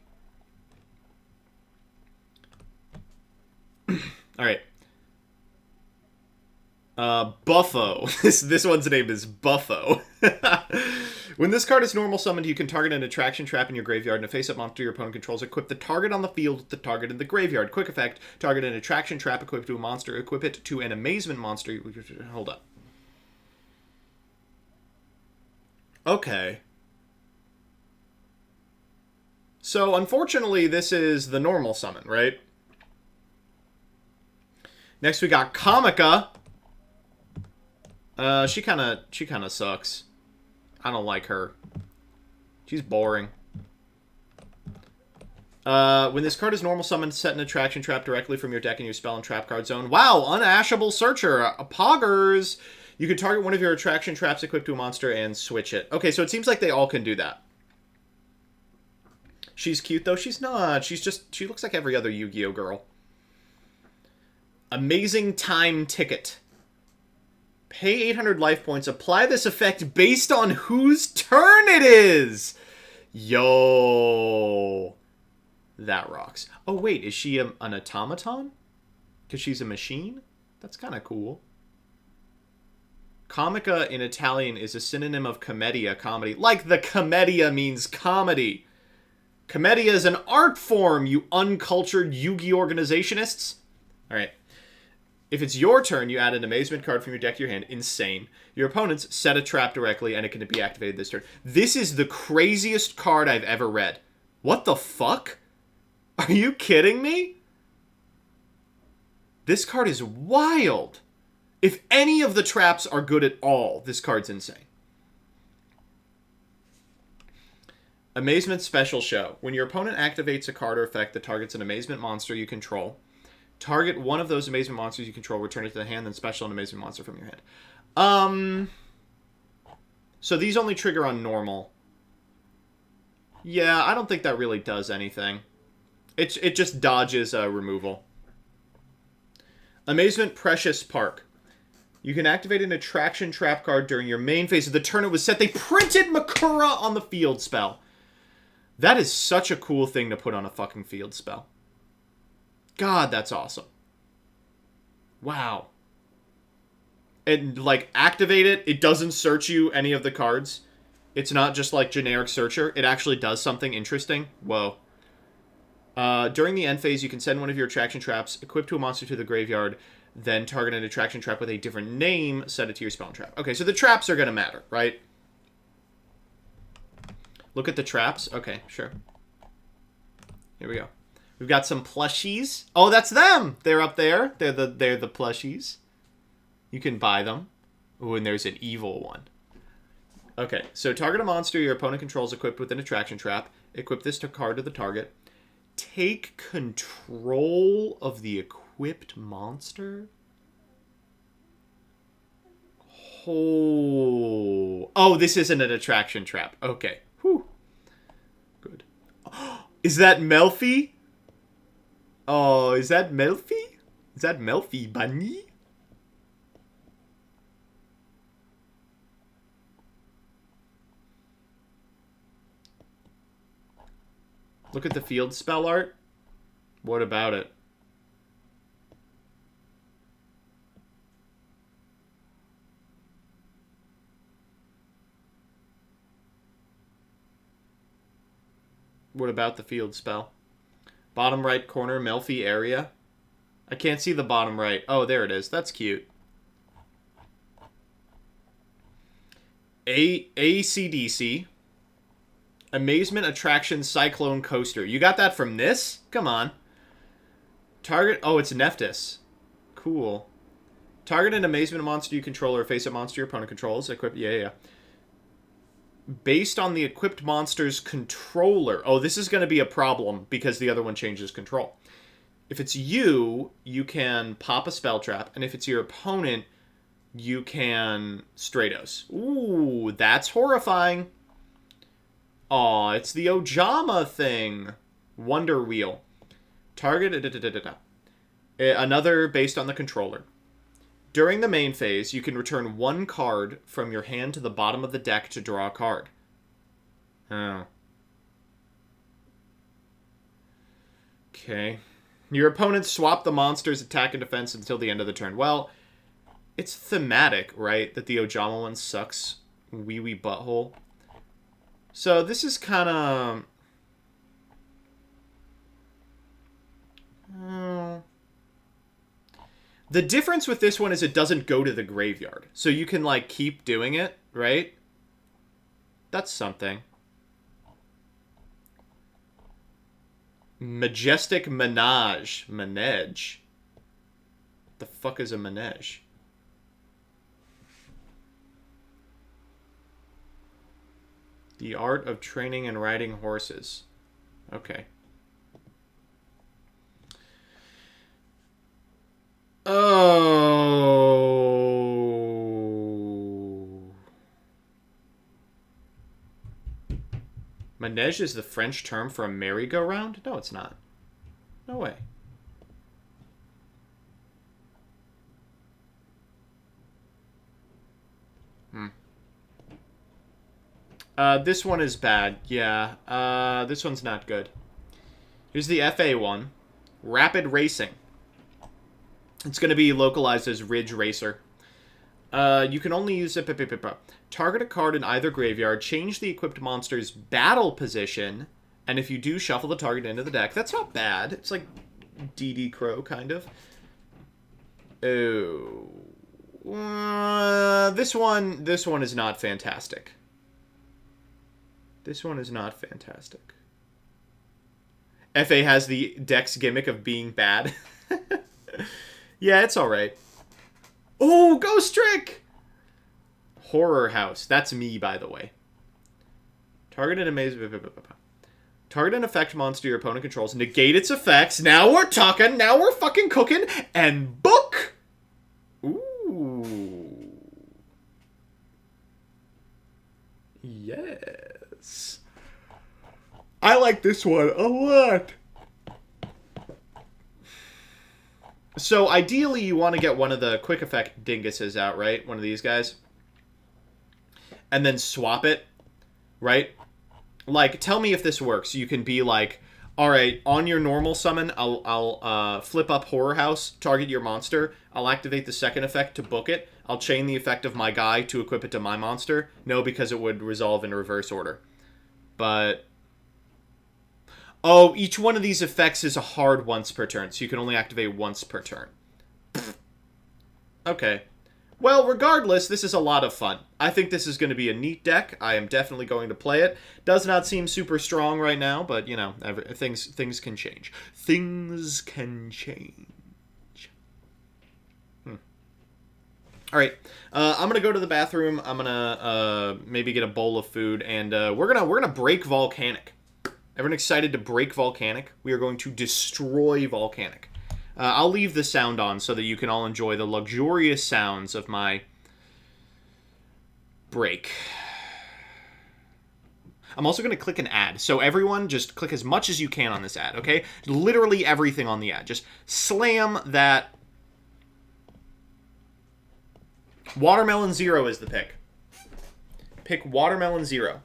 Alright. Buffo. This one's name is Buffo. When this card is normal summoned, you can target an attraction trap in your graveyard and a face-up monster your opponent controls. Equip the target on the field with the target in the graveyard. Quick effect. Target an attraction trap equipped to a monster. Equip it to an amazement monster. Hold up. Okay. So, unfortunately, this is the normal summon, right? Next, we got Comica. She kind of sucks. I don't like her. She's boring. When this card is normal summoned, set an attraction trap directly from your deck in your spell and trap card zone. Wow, Unashable Searcher. Poggers. You can target one of your attraction traps equipped to a monster and switch it. Okay, so it seems like they all can do that. She's cute, though. She's not. She looks like every other Yu-Gi-Oh girl. Amazing Time Ticket. Pay 800 life points. Apply this effect based on whose turn it is. Yo. That rocks. Oh, wait. Is she an automaton? Because she's a machine? That's kind of cool. Comica in Italian is a synonym of commedia, comedy. Like the commedia means comedy. Commedia is an art form, you uncultured Yu-Gi organizationists. Alright. If it's your turn, you add an amazement card from your deck to your hand. Insane. Your opponents set a trap directly, and it can be activated this turn. This is the craziest card I've ever read. What the fuck? Are you kidding me? This card is wild. If any of the traps are good at all, this card's insane. Amazement Special Show. When your opponent activates a card or effect that targets an amazement monster you control, target one of those amazement monsters you control, return it to the hand, then special an amazement monster from your hand. So these only trigger on normal. Yeah, I don't think that really does anything. It just dodges removal. Amazement Precious Park. You can activate an attraction trap card during your main phase of the turn it was set. They printed Makura on the field spell. That is such a cool thing to put on a fucking field spell. God, that's awesome. Wow. And, like, activate it. It doesn't search you any of the cards. It's not just, like, generic searcher. It actually does something interesting. Whoa. During the end phase, you can send one of your attraction traps equipped to a monster to the graveyard. Then target an attraction trap with a different name, set it to your spell and trap. Okay, so the traps are going to matter, right? Look at the traps. Okay, sure. Here we go. We've got some plushies. Oh, that's them! They're up there. They're the plushies. You can buy them. Ooh, and there's an evil one. Okay, so target a monster your opponent controls equipped with an attraction trap. Equip this card to the target. Take control of the equipped monster? Oh, this isn't an attraction trap. Okay. Whew. Good. Is that Melfi? Oh, is that Melfi? Is that Melfi Bunny? Look at the field spell art. What about it? What about the field spell? Bottom right corner, Melfi area. I can't see the bottom right. Oh, there it is. That's cute. ACDC. Amazement Attraction Cyclone Coaster. You got that from this? Come on. Target... Oh, it's Nephthys. Cool. Target an Amazement monster you control or face a monster your opponent controls. Equip... Yeah. Based on the equipped monster's controller. Oh, this is going to be a problem because the other one changes control. If it's you, you can pop a spell trap. And if it's your opponent, you can Stratos. Ooh, that's horrifying. Aw, it's the Ojama thing. Wonder Wheel. Target... Another based on the controller. During the main phase, you can return one card from your hand to the bottom of the deck to draw a card. Oh. Okay. Your opponents swap the monster's attack and defense until the end of the turn. Well, it's thematic, right? That the Ojama one sucks wee butthole. So this is kind of... The difference with this one is it doesn't go to the graveyard. So you can, like, keep doing it, right? That's something. Majestic Menage. Manege. The fuck is a Manege? The art of training and riding horses. Okay. Oh. Manege is the French term for a merry-go-round? No, it's not. No way. This one is bad. Yeah. This one's not good. Here's the FA one. Rapid Racing. It's going to be localized as Ridge Racer. You can only use it... Target a card in either graveyard, change the equipped monster's battle position, and if you do, shuffle the target into the deck. That's not bad. It's like DD Crow, kind of. Oh. This one is not fantastic. This one is not fantastic. FA has the deck's gimmick of being bad. Yeah, it's alright. Oh, Ghost Trick! Horror House. That's me, by the way. Target an amazing... Target an effect monster your opponent controls. Negate its effects. Now we're talking. Now we're fucking cooking. And book! Ooh. Yes. I like this one a lot. So, ideally, you want to get one of the quick effect dinguses out, right? One of these guys. And then swap it, right? Like, tell me if this works. You can be like, alright, on your normal summon, I'll flip up Horror House, target your monster. I'll activate the second effect to book it. I'll chain the effect of my guy to equip it to my monster. No, because it would resolve in reverse order. But... Oh, each one of these effects is a hard once per turn, so you can only activate once per turn. Okay. Well, regardless, this is a lot of fun. I think this is going to be a neat deck. I am definitely going to play it. Does not seem super strong right now, but, you know, things can change. Things can change. All right, I'm gonna go to the bathroom. I'm gonna maybe get a bowl of food, and we're gonna break Volcanic. Everyone excited to break Volcanic? We are going to destroy Volcanic. I'll leave the sound on so that you can all enjoy the luxurious sounds of my break. I'm also going to click an ad. So everyone, just click as much as you can on this ad, okay? Literally everything on the ad. Just slam that. Watermelon Zero is the pick. Pick Watermelon Zero.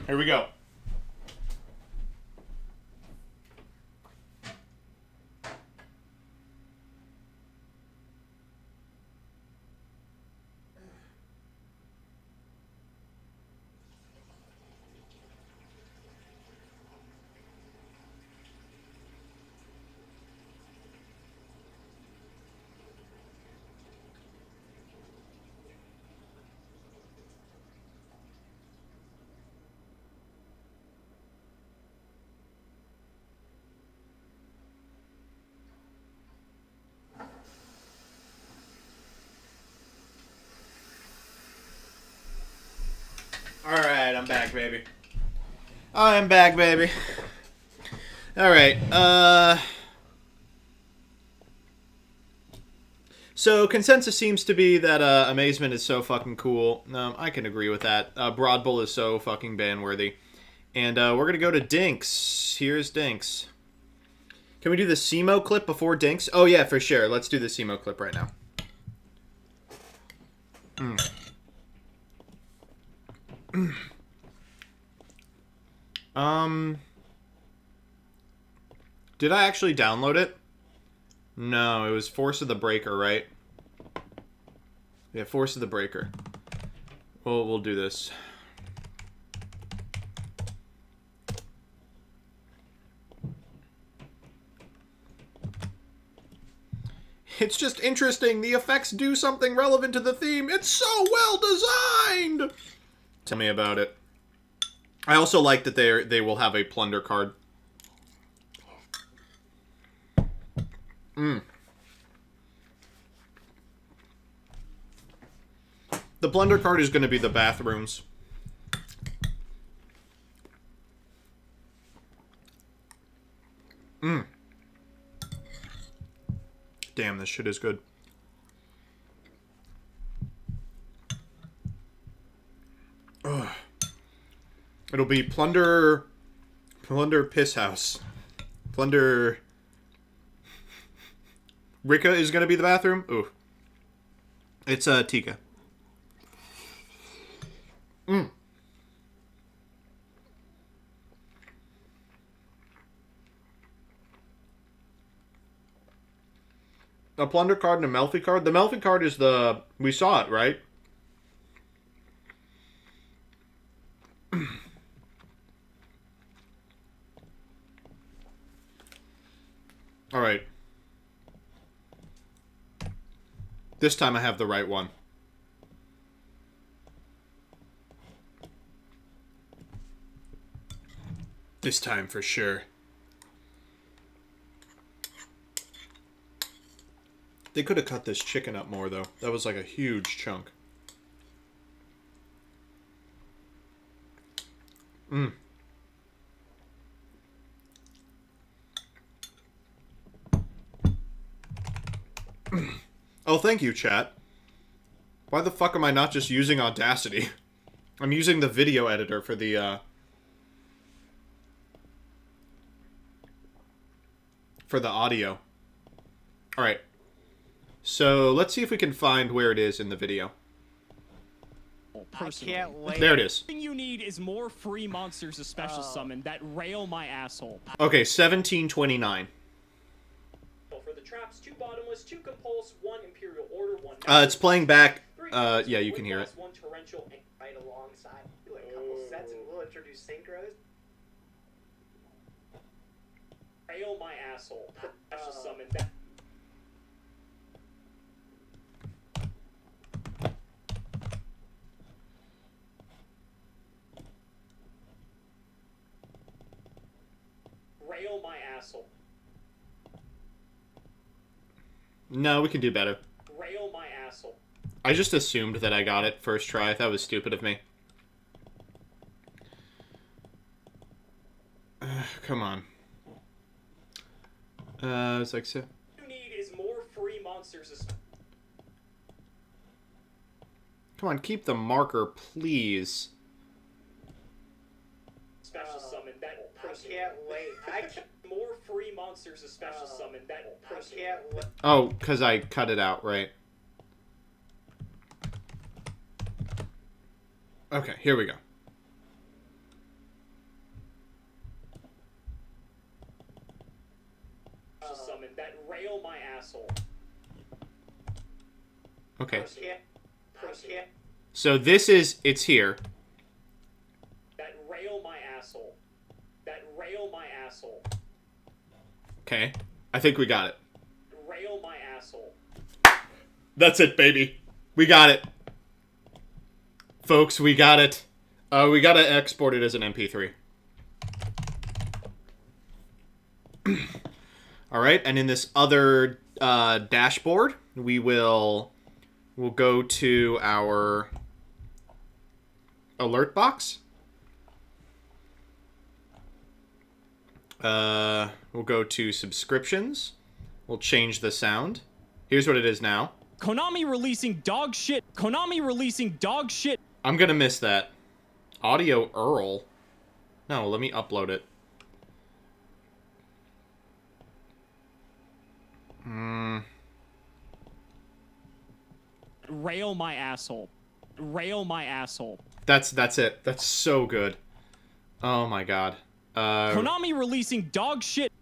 Here we go. Alright, I'm back, baby. I'm back, baby. Alright, so consensus seems to be that Amazement is so fucking cool. I can agree with that. Broad Bull is so fucking ban-worthy. And we're gonna go to Dinks. Here's Dinks. Can we do the Simo clip before Dinks? Oh yeah, for sure. Let's do the Simo clip right now. Did I actually download it? No, it was Force of the Breaker, right? Yeah, Force of the Breaker. We'll do this. It's just interesting. The effects do something relevant to the theme. It's so well designed. Tell me about it. I also like that they will have a plunder card. The plunder card is going to be the bathrooms. Damn, this shit is good. Ugh. It'll be plunder Plunder Piss House. Plunder... Rika is gonna be the bathroom? Ooh. It's, Tika. A Plunder card and a Melfi card? The Melfi card is the... We saw it, right? Alright. This time I have the right one. This time for sure. They could have cut this chicken up more, though. That was like a huge chunk. Oh, thank you, chat. Why the fuck am I not just using Audacity? I'm using the video editor for the, for the audio. Alright. So, let's see if we can find where it is in the video. I can't wait. There it is. The thing you need is more free monsters to special summon that rail my asshole. Okay, 1729. For the traps, 2 bottomless, 2 compulse, 1 imperial order, 1. It's playing back. Yeah, you can hear it. 1 torrential, right alongside. Do a couple sets and we'll introduce synchros. Rail my asshole. Special summon that. Rail my asshole. No, we can do better. Rail my asshole. I just assumed that I got it first try. That was stupid of me. Come on. It's like so. You need is more free monsters. Come on, keep the marker, please. Special summon that person. I can't wait. I can't more free monsters to special summon that person. I can't wait. Oh, because I cut it out, right? Okay, here we go. Summon that rail my asshole. Okay. So this is, it's here. That rail my asshole. That rail my asshole. Okay. I think we got it. Rail my asshole. That's it, baby. We got it. Folks, we got it. We gotta export it as an MP3. Alright, and in this other dashboard, we'll go to our alert box. We'll go to subscriptions. We'll change the sound. Here's what it is now. Konami releasing dog shit. Konami releasing dog shit. I'm gonna miss that. Audio Earl. No, let me upload it. Rail my asshole. Rail my asshole. That's it. That's so good. Oh my god. Konami releasing dog shit.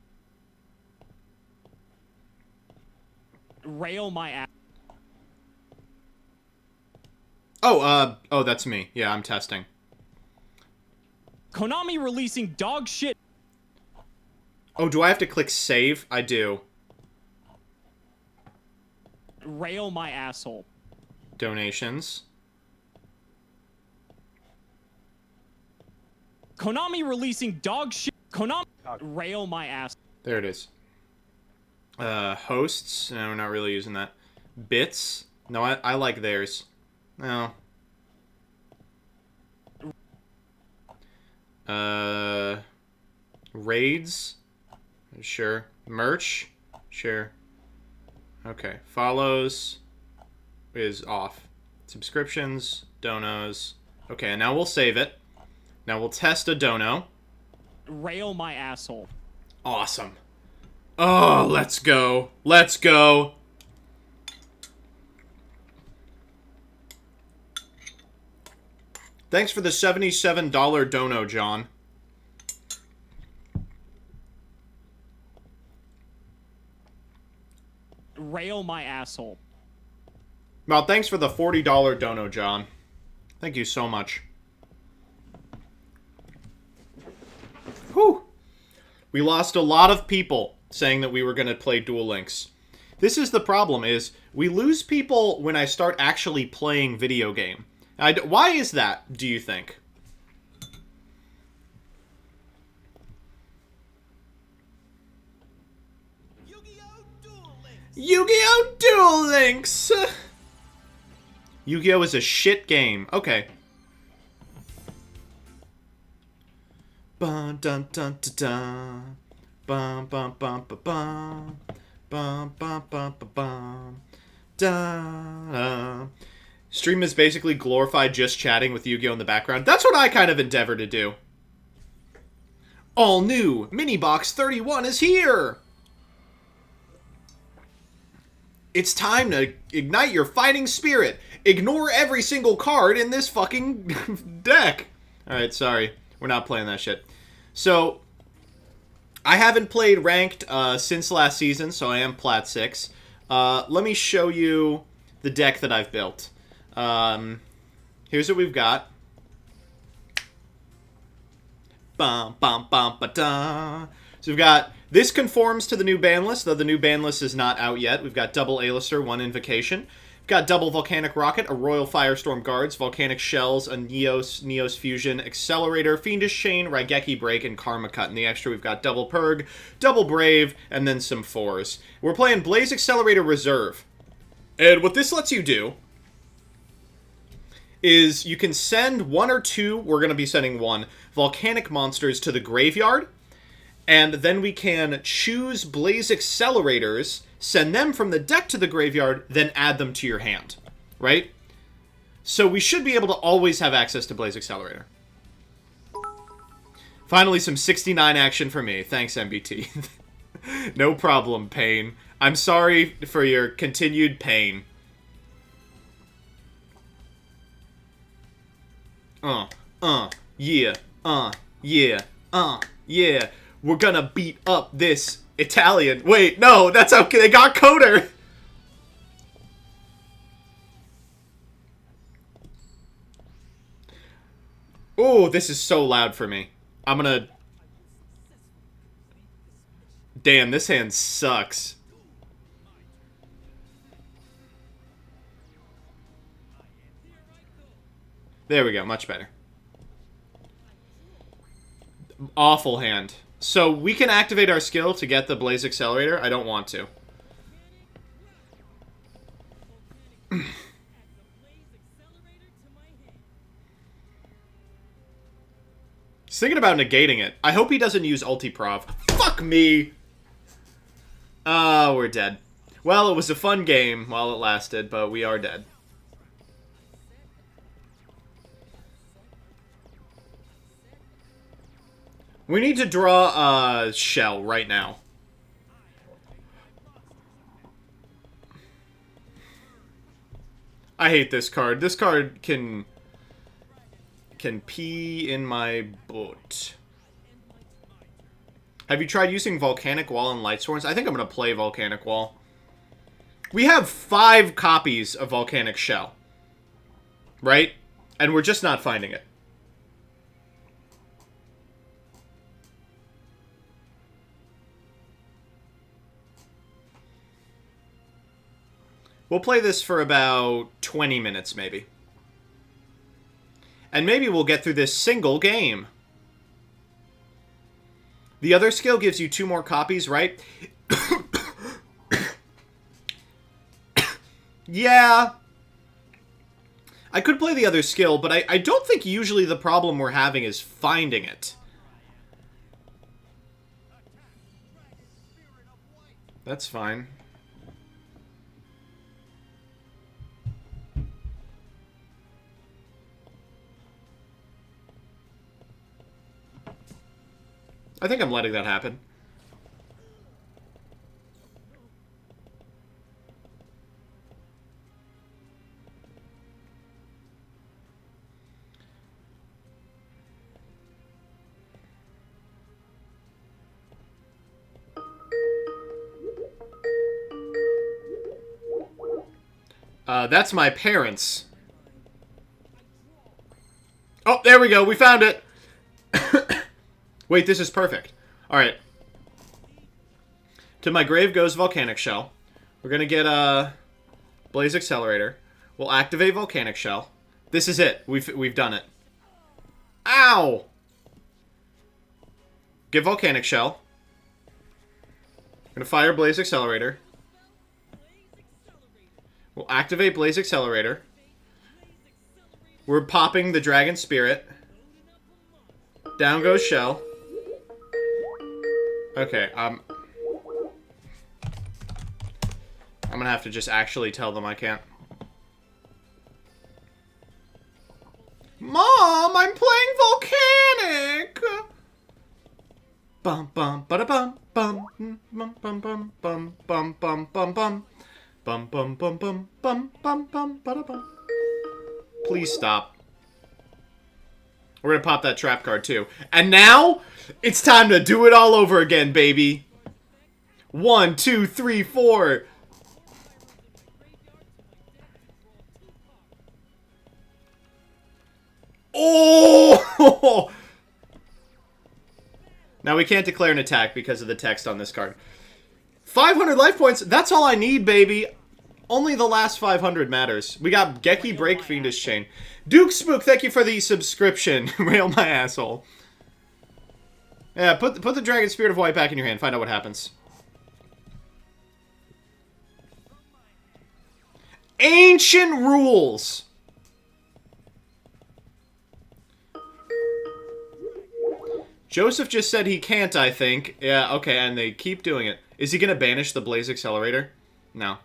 Rail my ass. Oh, that's me. Yeah, I'm testing. Konami releasing dog shit. Oh, do I have to click save? I do. Rail my asshole. Donations. Konami releasing dog shit. Konami. Rail my ass. There it is. Hosts. No, we're not really using that. Bits. No, I like theirs. No. Raids. Sure. Merch. Sure. Okay. Follows is off. Subscriptions. Donos. Okay, and now we'll save it. Now we'll test a dono. Rail my asshole. Awesome. Oh, let's go. Let's go. Thanks for the $77 dono, John. Rail my asshole. Well, thanks for the $40 dono, John. Thank you so much. Whew. We lost a lot of people saying that we were going to play Duel Links. This is the problem, is we lose people when I start actually playing video game. Why is that, do you think? Yu-Gi-Oh! Duel Links! Yu-Gi-Oh! Is a shit game. Okay. Bum dun dun dun dun. Bum bum bum ba bum. Bum bum bum ba bum. Da. Stream is basically glorified just chatting with Yu-Gi-Oh! In the background. That's what I kind of endeavor to do. All new! Mini Box 31 is here! It's time to ignite your fighting spirit. Ignore every single card in this fucking deck. Alright, sorry. We're not playing that shit. So, I haven't played Ranked since last season, so I am Plat 6. Let me show you the deck that I've built. Here's what we've got. Bum, bum, bum, ba-da. So we've got... This conforms to the new ban list, though the new ban list is not out yet. We've got double A-lister, 1 Invocation. We've got double Volcanic Rocket, a Royal Firestorm Guards, Volcanic Shells, a Neos Fusion, Accelerator, Fiendish Chain, Raigeki Break, and Karma Cut. In the extra, we've got double Purg, double Brave, and then some 4s. We're playing Blaze Accelerator Reserve. And what this lets you do is you can send 1 or 2, we're going to be sending 1, Volcanic monsters to the graveyard. And then we can choose Blaze Accelerators, send them from the deck to the graveyard, then add them to your hand. Right? So we should be able to always have access to Blaze Accelerator. Finally, some 69 action for me. Thanks, MBT. No problem, pain. I'm sorry for your continued pain. Yeah, yeah. We're gonna beat up this Italian. Wait, no, that's okay. They got Coder. Oh, this is so loud for me. I'm gonna... Damn, this hand sucks. There we go, much better. Awful hand. So we can activate our skill to get the Blaze Accelerator. I don't want to. He's thinking about negating it. I hope he doesn't use Ulti-Prov. Fuck me! We're dead. Well, it was a fun game while it lasted, but we are dead. We need to draw a shell right now. I hate this card. This card can pee in my butt. Have you tried using Volcanic Wall and Lightsworns? I think I'm going to play Volcanic Wall. We have 5 copies of Volcanic Shell. Right? And we're just not finding it. We'll play this for about 20 minutes, maybe. And maybe we'll get through this single game. The other skill gives you 2 more copies, right? Yeah. I could play the other skill, but I don't think usually the problem we're having is finding it. That's fine. I think I'm letting that happen. That's my parents. Oh, there we go. We found it. Wait, this is perfect. All right. To my grave goes Volcanic Shell. We're going to get a Blaze Accelerator. We'll activate Volcanic Shell. This is it. We've done it. Ow! Get Volcanic Shell. Going to fire Blaze Accelerator. We'll activate Blaze Accelerator. We're popping the Dragon Spirit. Down goes Shell. Okay, I'm gonna have to just actually tell them I can't. Mom, I'm playing Volcanic! Bum bum ba da bum bum bum bum bum bum bum bum bum bum. Bum bum bum bum bum bum bum ba da bum. Please stop. We're gonna pop that trap card too. And now it's time to do it all over again, baby. 1, 2, 3, 4. Oh! Now we can't declare an attack because of the text on this card. 500 life points. That's all I need, baby. Only the last 500 matters. We got Geki Break Fiendish Chain. Duke Spook, thank you for the subscription. Rail my asshole. Yeah, put the Dragon Spirit of White back in your hand. Find out what happens. Ancient Rules. Joseph just said he can't, I think. Yeah, okay, and they keep doing it. Is he going to banish the Blaze Accelerator? No.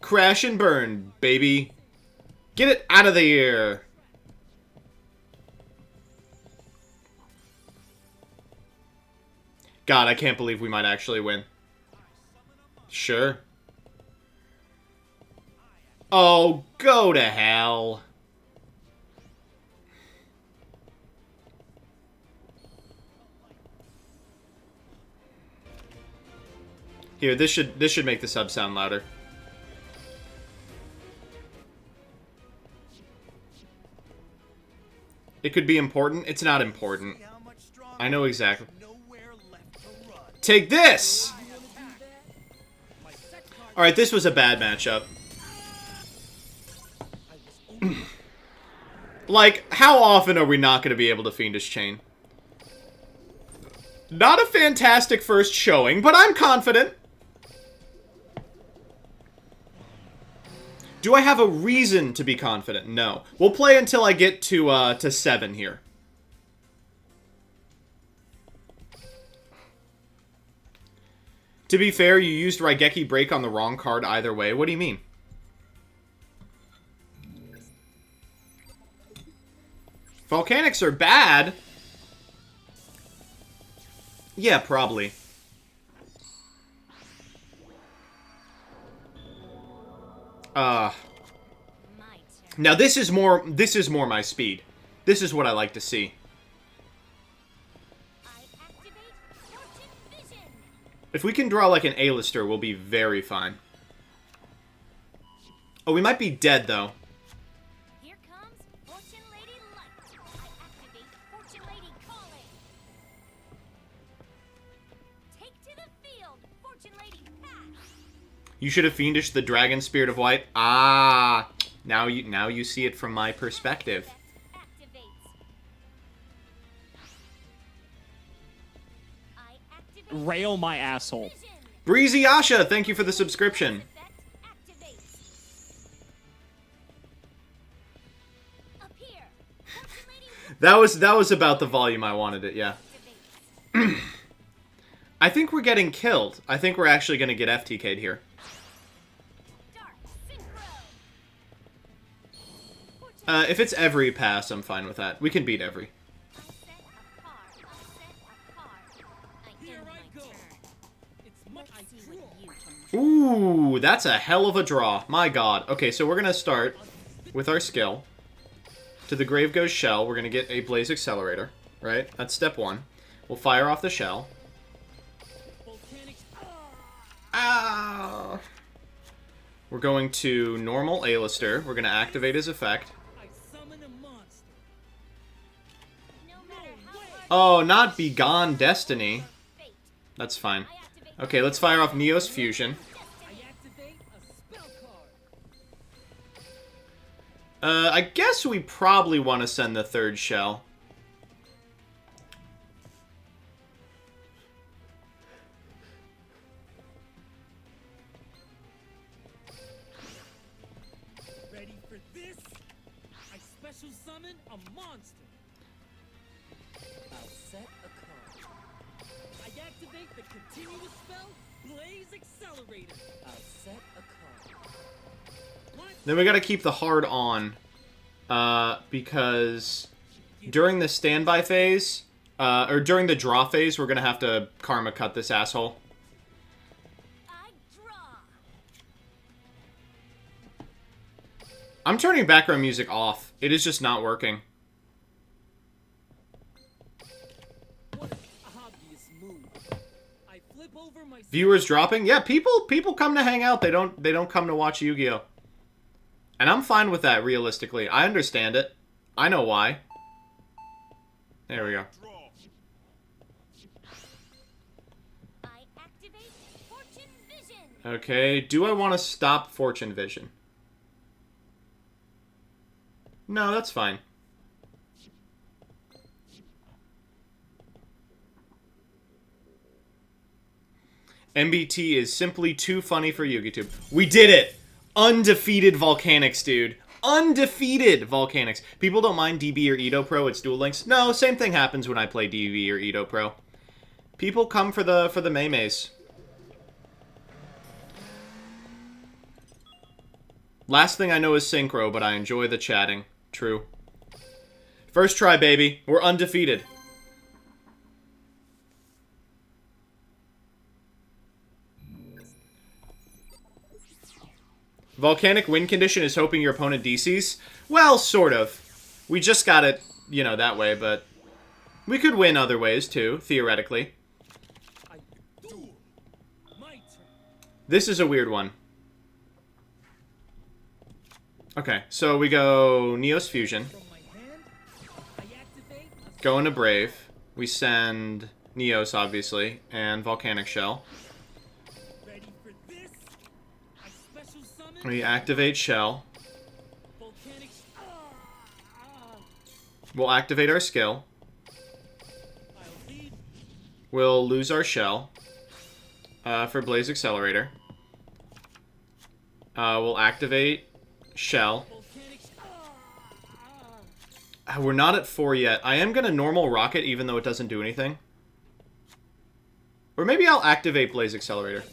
Crash and burn, baby. Get it out of the air. God, I can't believe we might actually win. Sure. Oh, go to hell. Here, this should make the sub sound louder. It could be important. It's not important. I know exactly. Take this! Alright, this was a bad matchup. Like, how often are we not going to be able to Fiendish Chain? Not a fantastic first showing, but I'm confident. Do I have a reason to be confident? No. We'll play until I get to 7 here. To be fair, you used Raigeki Break on the wrong card either way. What do you mean? Volcanics are bad. Yeah, probably. Now this is more my speed. This is what I like to see. If we can draw like an A-lister, we'll be very fine. Oh, we might be dead though. Here comes Fortune Lady Light. I activate Fortune Lady Calling. Take to the field, Fortune Lady Pass. You should have Fiendished the Dragon Spirit of White. Ah, now you see it from my perspective. Rail my asshole. Breezy Asha, thank you for the subscription. That was about the volume I wanted it, yeah. I think we're getting killed. I think we're actually going to get FTK'd here. If it's every pass, I'm fine with that. We can beat every. Ooh, that's a hell of a draw. My god. Okay, so we're going to start with our skill. To the grave goes shell. We're going to get a blaze accelerator, right? That's step one. We'll fire off the shell. Ah! We're going to normal A-lister. We're going to activate his effect. Oh, not Begone Destiny. That's fine. Okay, let's fire off Neos Fusion. I guess we probably want to send the third shell. Ready for this? I special summon a monster. I'll set a card. I activate the continuous spell, Blaze Accelerator. I'll set a card. Then we gotta keep the hard on. Because during the standby phase, or during the draw phase, we're gonna have to karma cut this asshole. I'm turning background music off. It is just not working. Viewers dropping? Yeah, people come to hang out. They don't come to watch Yu-Gi-Oh. And I'm fine with that, realistically. I understand it. I know why. There we go. Okay, do I want to stop Fortune Vision? No, that's fine. MBT is simply too funny for YugiTube. We did it! Undefeated Volcanics, dude. Undefeated Volcanics. People don't mind DB or Edo Pro, it's Duel Links. No, same thing happens when I play DB or Edo Pro. People come for the Maymays. Last thing I know is Synchro, but I enjoy the chatting. True. First try, baby. We're undefeated. Volcanic win condition is hoping your opponent DCs? Well, sort of. We just got it, you know, that way, but we could win other ways, too, theoretically. This is a weird one. Okay, so we go Neos Fusion. Go into Brave. We send Neos, obviously, and Volcanic Shell. We activate Shell. We'll activate our skill. We'll lose our Shell for Blaze Accelerator. We'll activate Shell. We're not at 4 yet. I am going to normal Rocket even though it doesn't do anything. Or maybe I'll activate Blaze Accelerator.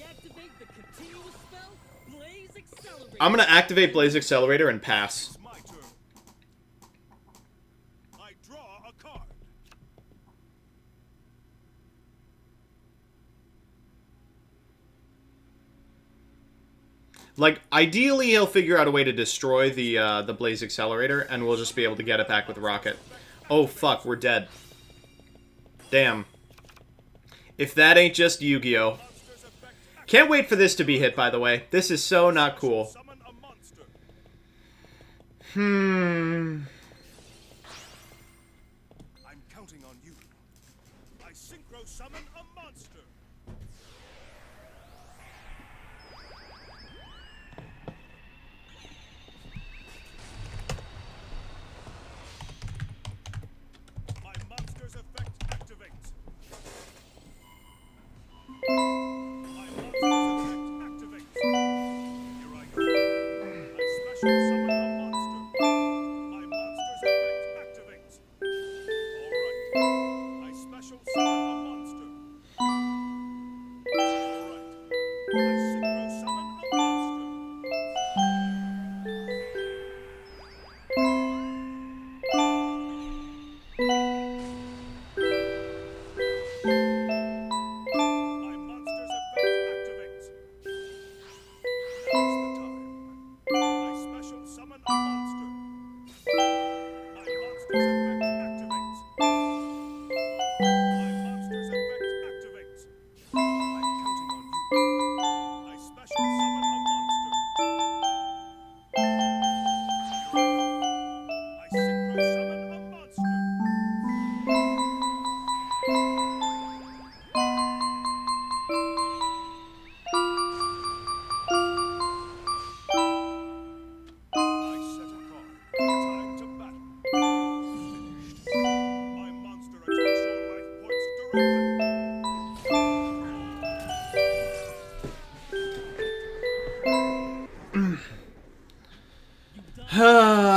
I'm going to activate Blaze Accelerator and pass. Like, ideally, he'll figure out a way to destroy the Blaze Accelerator, and we'll just be able to get it back with Rocket. Oh, fuck, we're dead. Damn. If that ain't just Yu-Gi-Oh. Can't wait for this to be hit, by the way. This is so not cool. I'm counting on you. I synchro summon a monster. My monster's effect activates. My monster's effect activates. Here I go. I special summon a monster. My monster's effect activates. Alright. I special summon a monster.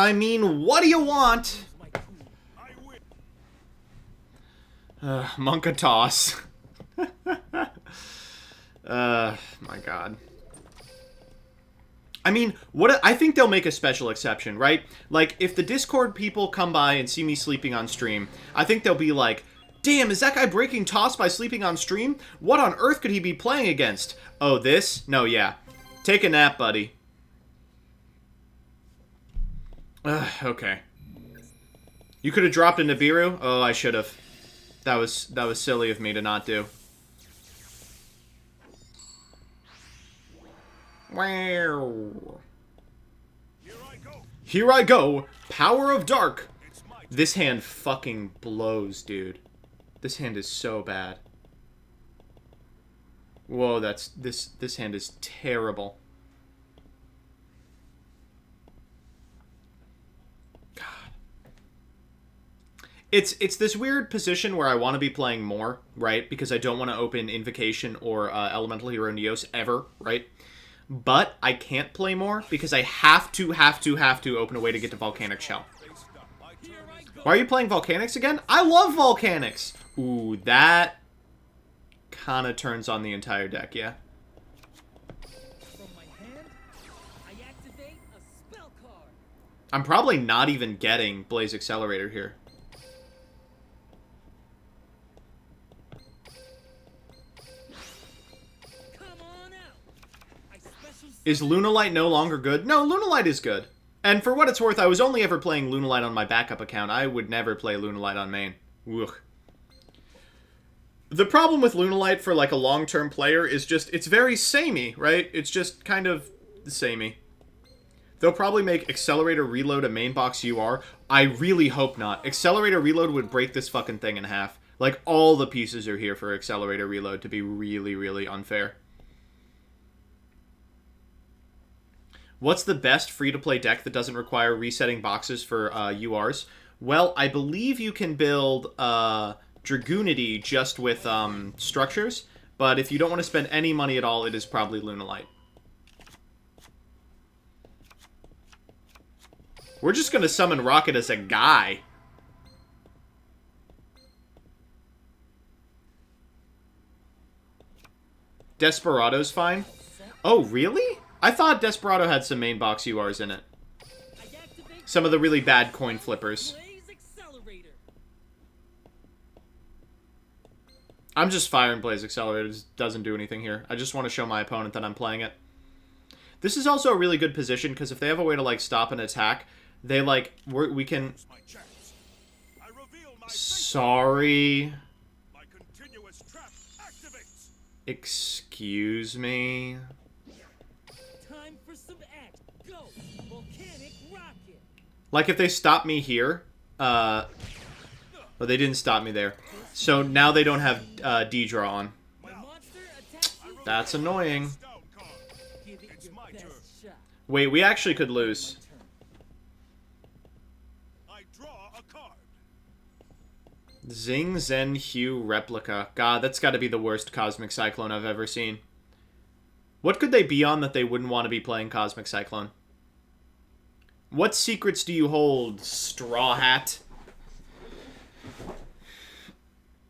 I mean, what do you want? Monka toss. My god. I mean, I think they'll make a special exception, right? Like, if the Discord people come by and see me sleeping on stream, I think they'll be like, damn, is that guy breaking toss by sleeping on stream? What on earth could he be playing against? Oh, this? No, yeah. Take a nap, buddy. Okay. You could have dropped a Nibiru? Oh, I should have. That was silly of me to not do. Wow. Here I go. Power of Dark. This hand fucking blows, dude. This hand is so bad. Whoa, this hand is terrible. God. It's this weird position where I want to be playing more, right? Because I don't want to open Invocation or Elemental Hero Neos ever, right? But I can't play more because I have to open a way to get to Volcanic Shell. Why are you playing Volcanics again? I love Volcanics! Ooh, that kind of turns on the entire deck, yeah. I'm probably not even getting Blaze Accelerator here. Is Lunalight no longer good? No, Lunalight is good. And for what it's worth, I was only ever playing Lunalight on my backup account. I would never play Lunalight on main. Ugh. The problem with Lunalight for like a long-term player is just, it's very samey, right? It's just kind of samey. They'll probably make Accelerator Reload a main box UR. I really hope not. Accelerator Reload would break this fucking thing in half. Like, all the pieces are here for Accelerator Reload to be really, really unfair. What's the best free-to-play deck that doesn't require resetting boxes for URs? Well, I believe you can build Dragoonity just with structures, but if you don't want to spend any money at all, it is probably Lunalight. We're just going to summon Rocket as a guy. Desperado's fine? Oh, really? I thought Desperado had some main box URs in it. Some of the really bad coin flippers. I'm just firing Blaze Accelerator. It doesn't do anything here. I just want to show my opponent that I'm playing it. This is also a really good position, because if they have a way to, like, stop an attack, they, like, we can... Sorry. Excuse me. Like, if they stop me here, well, they didn't stop me there. So now they don't have D-Draw on. That's annoying. Wait, we actually could lose. Zing Zen Hue Replica. God, that's got to be the worst Cosmic Cyclone I've ever seen. What could they be on that they wouldn't want to be playing Cosmic Cyclone? What secrets do you hold, Straw Hat?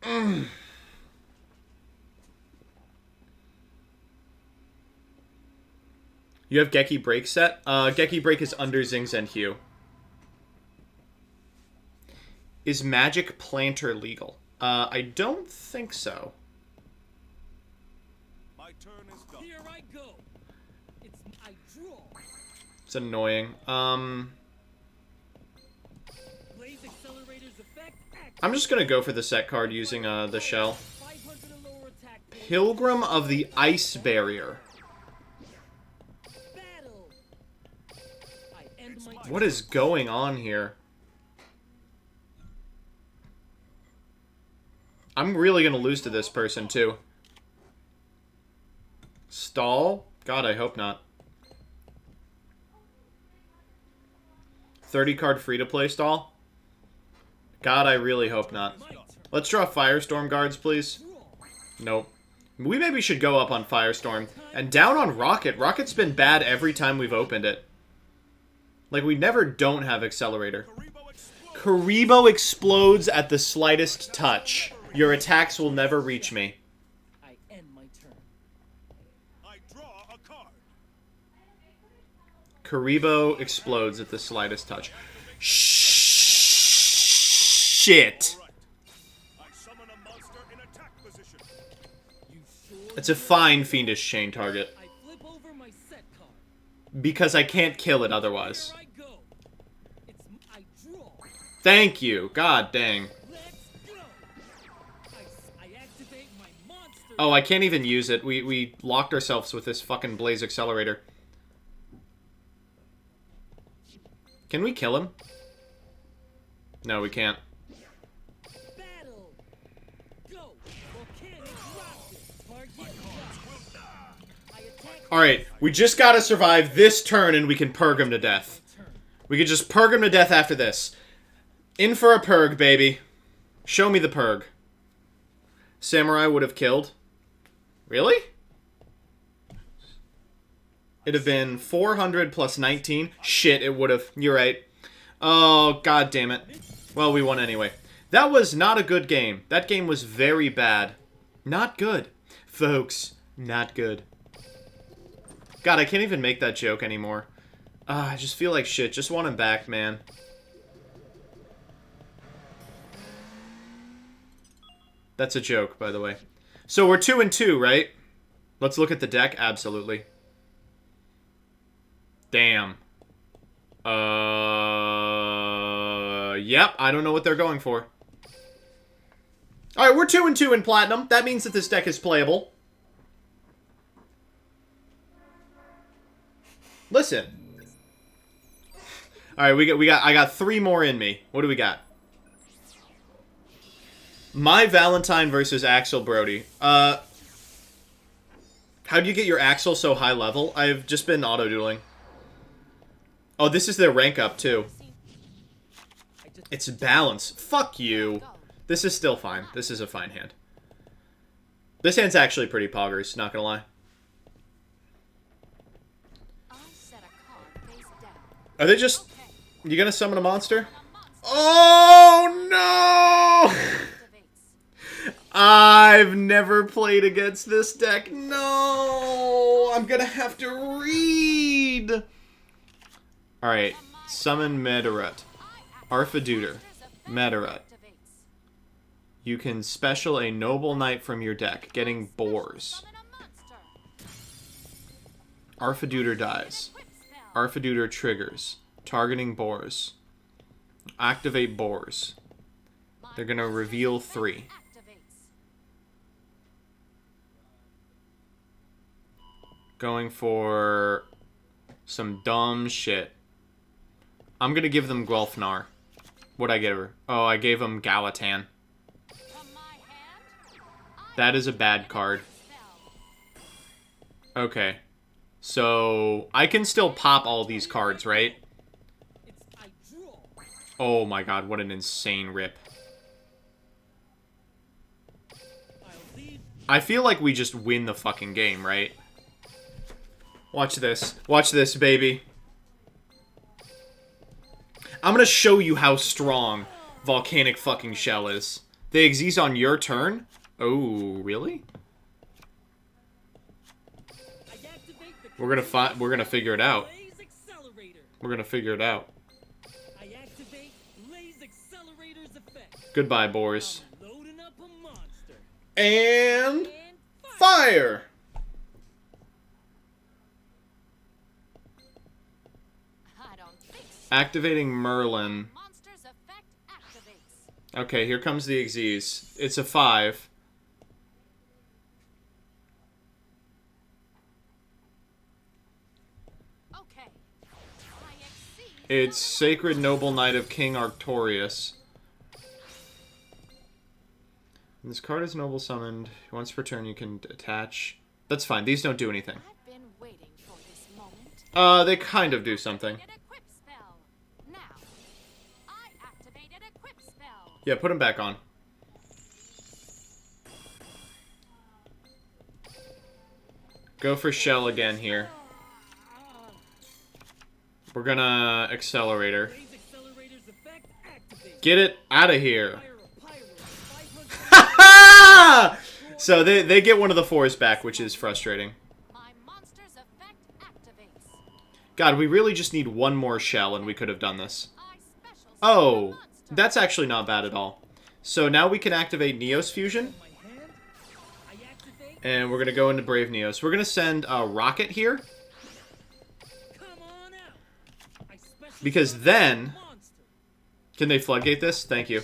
You have Geki Break set? Geki Break is under Zing Zen Hue. Is Magic Planter legal? I don't think so. My turn is done. Here I go. I draw. It's annoying. I'm just gonna go for the set card using the shell. Pilgrim of the Ice Barrier. What is going on here? I'm really gonna lose to this person too. Stall? God, I hope not. 30 card free-to-play stall? God, I really hope not. Let's draw Firestorm Guards, please. Nope. We maybe should go up on Firestorm. And down on Rocket. Rocket's been bad every time we've opened it. Like, we never don't have Accelerator. Karibo explodes at the slightest touch. Your attacks will never reach me. I end my turn. I draw a card. Karibo explodes at the slightest touch. Shit. I summon a monster in attack position. It's a fine fiendish chain target. I flip over my set card. Because I can't kill it otherwise. Here I go. I draw. Thank you. God dang. Let's go. I activate my monster. Oh, I can't even use it. We locked ourselves with this fucking Blaze Accelerator. Can we kill him? No, we can't. Battle. Go. Volcanic rocket. Target. I attack. Alright, we just gotta survive this turn and we can purg him to death. We could just purg him to death after this. In for a purg, baby. Show me the purg. Samurai would have killed. Really? It'd have been 400 plus 19. Shit, it would have. You're right. Oh, god damn it. Well, we won anyway. That was not a good game. That game was very bad. Not good. Folks, not good. God, I can't even make that joke anymore. I just feel like shit. Just want him back, man. That's a joke, by the way. So we're 2-2, right? Let's look at the deck. Absolutely. Damn. Yep, I don't know what they're going for. Alright, we're 2-2 in Platinum. That means that this deck is playable. Listen. Alright, I got 3 more in me. What do we got? My Valentine versus Axel Brody. How do you get your Axel so high level? I've just been auto-dueling. Oh, this is their rank up, too. It's balance. Fuck you. This is still fine. This is a fine hand. This hand's actually pretty poggers, not gonna lie. Are they just... You gonna summon a monster? Oh, no! I've never played against this deck. No! I'm gonna have to read! Alright. Summon Medarut. Arfaduder. Medarut. You can special a Noble Knight from your deck, getting boars. Arfaduder dies. Arfaduder triggers. Targeting boars. Activate boars. They're gonna reveal 3. Going for some dumb shit. I'm gonna give them Guelfnar. What'd I give her? Oh, I gave him Galatan. That is a bad card. Okay. So, I can still pop all these cards, right? Oh my god, what an insane rip. I feel like we just win the fucking game, right? Watch this. Watch this, baby. I'm gonna show you how strong Volcanic fucking Shell is. They exist on your turn? Oh, really? We're gonna figure it out. We're gonna figure it out. Goodbye, boars. And fire! Activating Merlin. Okay, here comes the Xyz. It's a 5. It's Sacred Noble Knight of King Arctorius. When this card is noble summoned, once per turn you can attach. That's fine, these don't do anything. They kind of do something. Yeah, put him back on. Go for Shell again here. We're gonna Accelerator. Get it out of here. Ha! So they get one of the 4s back, which is frustrating. God, we really just need one more shell and we could have done this. Oh, that's actually not bad at all. So now we can activate Neos Fusion. And we're going to go into Brave Neos. We're going to send a Rocket here. Because then... Can they Floodgate this? Thank you.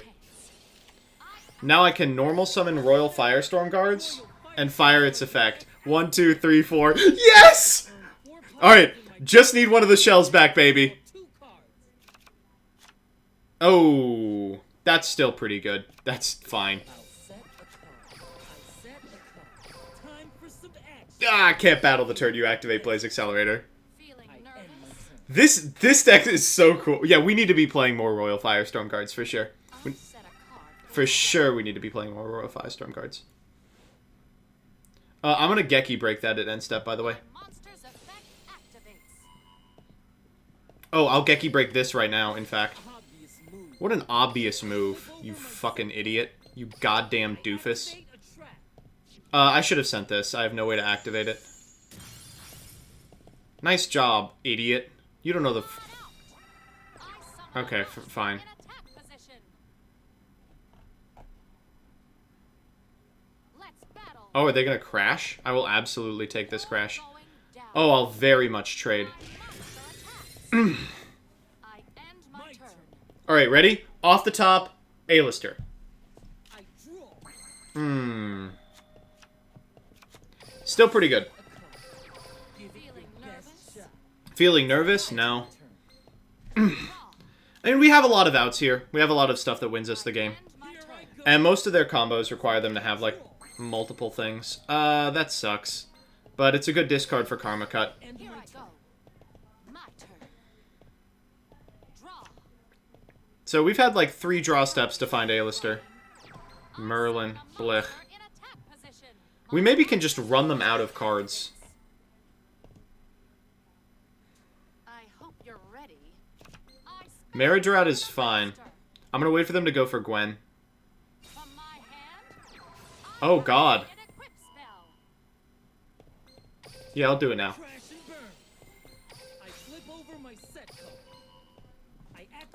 Now I can normal summon Royal Firestorm Guards and fire its effect. 1, 2, 3, 4. Yes! Alright, just need one of the shells back, baby. Oh, that's still pretty good. That's fine. Ah, I can't battle the turn you activate Blaze Accelerator. This deck is so cool. Yeah, we need to be playing more Royal Firestorm Guards for sure. For sure we need to be playing more Royal Firestorm Guards. I'm gonna Geki break that at end step, by the way. Oh, I'll Geki break this right now, in fact. What an obvious move, you fucking idiot. You goddamn doofus. I should have sent this. I have no way to activate it. Nice job, idiot. You don't know the... Okay, fine. Oh, are they gonna crash? I will absolutely take this crash. Oh, I'll very much trade. Alright, ready? Off the top, A-lister. Still pretty good. Feeling nervous? No. I mean, we have a lot of outs here. We have a lot of stuff that wins us the game. And most of their combos require them to have, like, multiple things. That sucks. But it's a good discard for Karma Cut. So we've had, like, 3 draw steps to find A-lister. Merlin, Blech. We maybe can just run them out of cards. Maridrat is fine. I'm gonna wait for them to go for Gwen. Oh, God. Yeah, I'll do it now.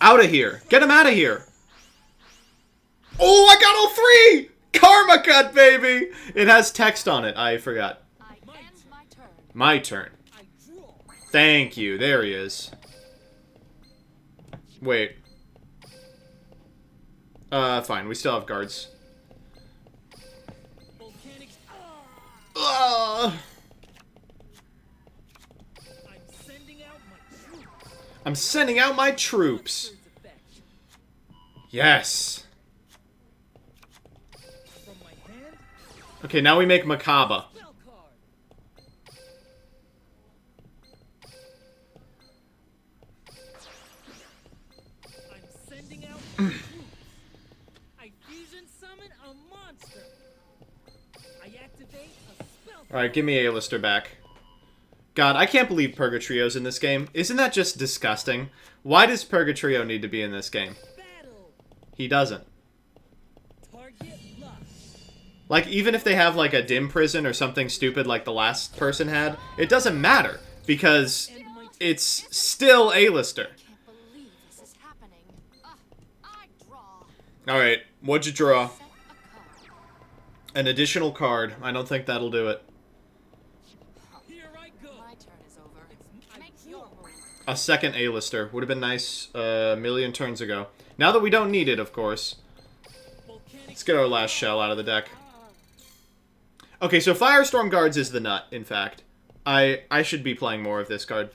Out of here! Get him out of here! Oh, I got all 3! Karma Cut, baby! It has text on it. I forgot. My turn. Thank you. There he is. Wait. Fine. We still have guards. I'm sending out my troops. Yes. Okay, now we make Makaba. Alright, give me A-lister back. God, I can't believe Purgatrio's in this game. Isn't that just disgusting? Why does Purgatrio need to be in this game? He doesn't. Like, even if they have, like, a dim prison or something stupid like the last person had, it doesn't matter, because it's still A-lister. Alright, what'd you draw? An additional card. I don't think that'll do it. A second A-lister. Would have been nice a million turns ago. Now that we don't need it, of course. Let's get our last shell out of the deck. Okay, so Firestorm Guards is the nut, in fact. I should be playing more of this card.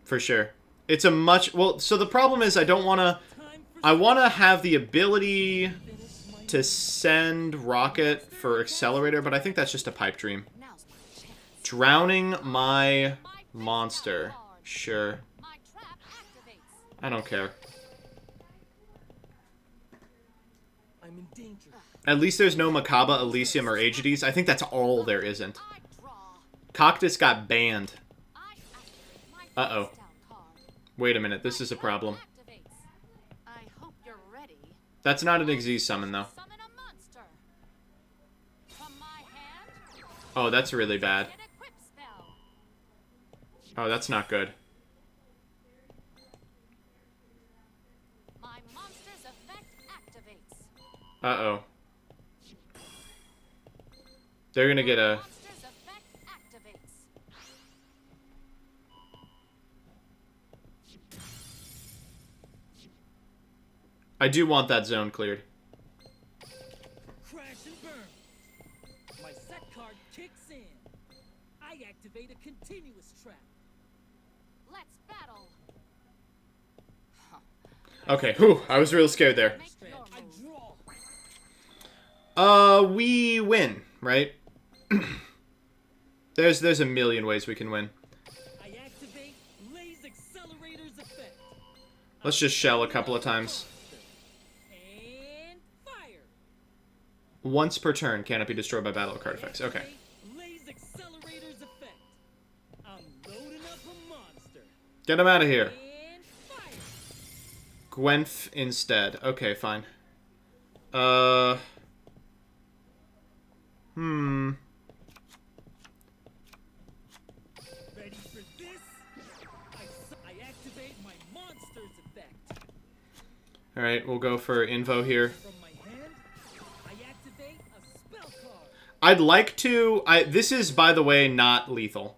For sure. It's a much... Well, so the problem is I don't want to... I want to have the ability to send Rocket for Accelerator, but I think that's just a pipe dream. Drowning my monster. Sure. I don't care. At least there's no Makaba, Elysium, or Aegides. I think that's all there isn't. Coctus got banned. Uh-oh. Wait a minute, this is a problem. I hope you're ready. That's not an Xyz summon, though. Summon a monster. From my hand. Oh, that's really bad. An equip spell. Oh, that's not good. My monster's effect activates. Uh-oh. They're gonna get a... Monster's effect activates. I do want that zone cleared. Crash and burn. My set card kicks in. I activate a continuous trap. Let's battle. Okay, whew, I was real scared there. I draw. We win, right? There's a million ways we can win. I activate Blaze Accelerator's effect. Let's just shell a couple of times. And fire. Once per turn, can it be destroyed by battle or card effects? Okay. Blaze Accelerator's effect. I'm loading up a monster. Get him out of here. And fire. Gwenf instead. Okay, fine. Ready for this? I activate my monster's effect. Alright, we'll go for Invo here. From my hand, I activate a spell card. I'd like to... This is, by the way, not lethal.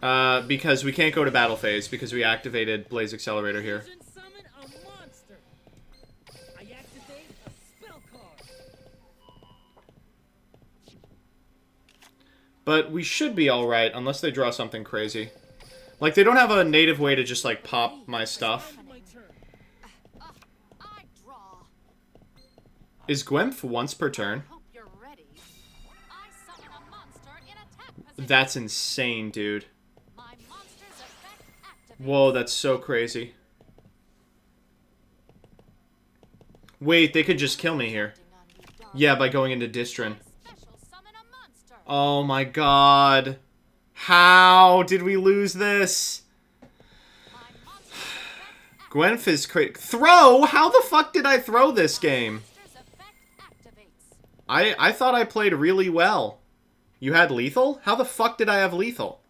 Because we can't go to battle phase because we activated Blaze Accelerator here. Fusion summon a monster. I activate a spell card. But we should be alright unless they draw something crazy. Like, they don't have a native way to just, like, pop my stuff. My turn. I draw. Is Gwemph once per turn? Hope you're ready. I summon a monster in attack position. That's insane, dude. My monster's effect activates. Whoa, that's so crazy. Wait, they could just kill me here. Yeah, by going into Distrin. Special summon a monster. Oh my god. How did we lose this? Gwenf is crazy. Throw? How the fuck did I throw this game? I thought I played really well. You had lethal? How the fuck did I have lethal?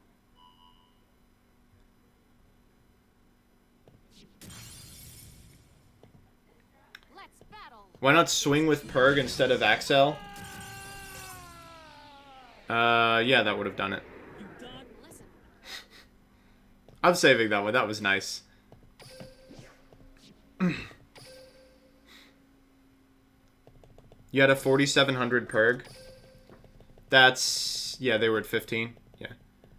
Why not swing with Purg instead of Axel? Yeah, that would have done it. I'm saving that one. That was nice. You had a 4,700 Purg? That's... Yeah, they were at 15. Yeah.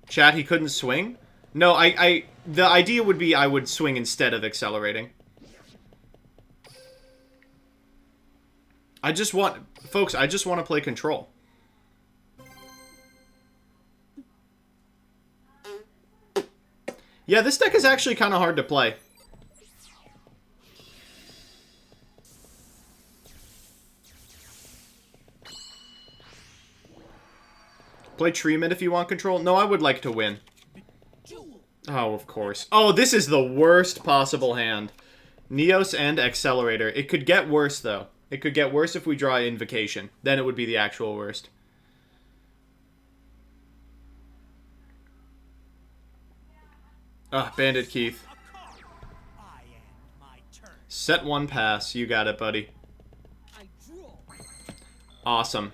Chat, he couldn't swing? No, the idea would be I would swing instead of accelerating. I just want... Folks, I just want to play control. Yeah, this deck is actually kind of hard to play. Play Treatment if you want control. No, I would like to win. Oh, of course. Oh, this is the worst possible hand. Neos and Accelerator. It could get worse, though. It could get worse if we draw Invocation. Then it would be the actual worst. Ah, Bandit Keith. Set one pass. You got it, buddy. Awesome.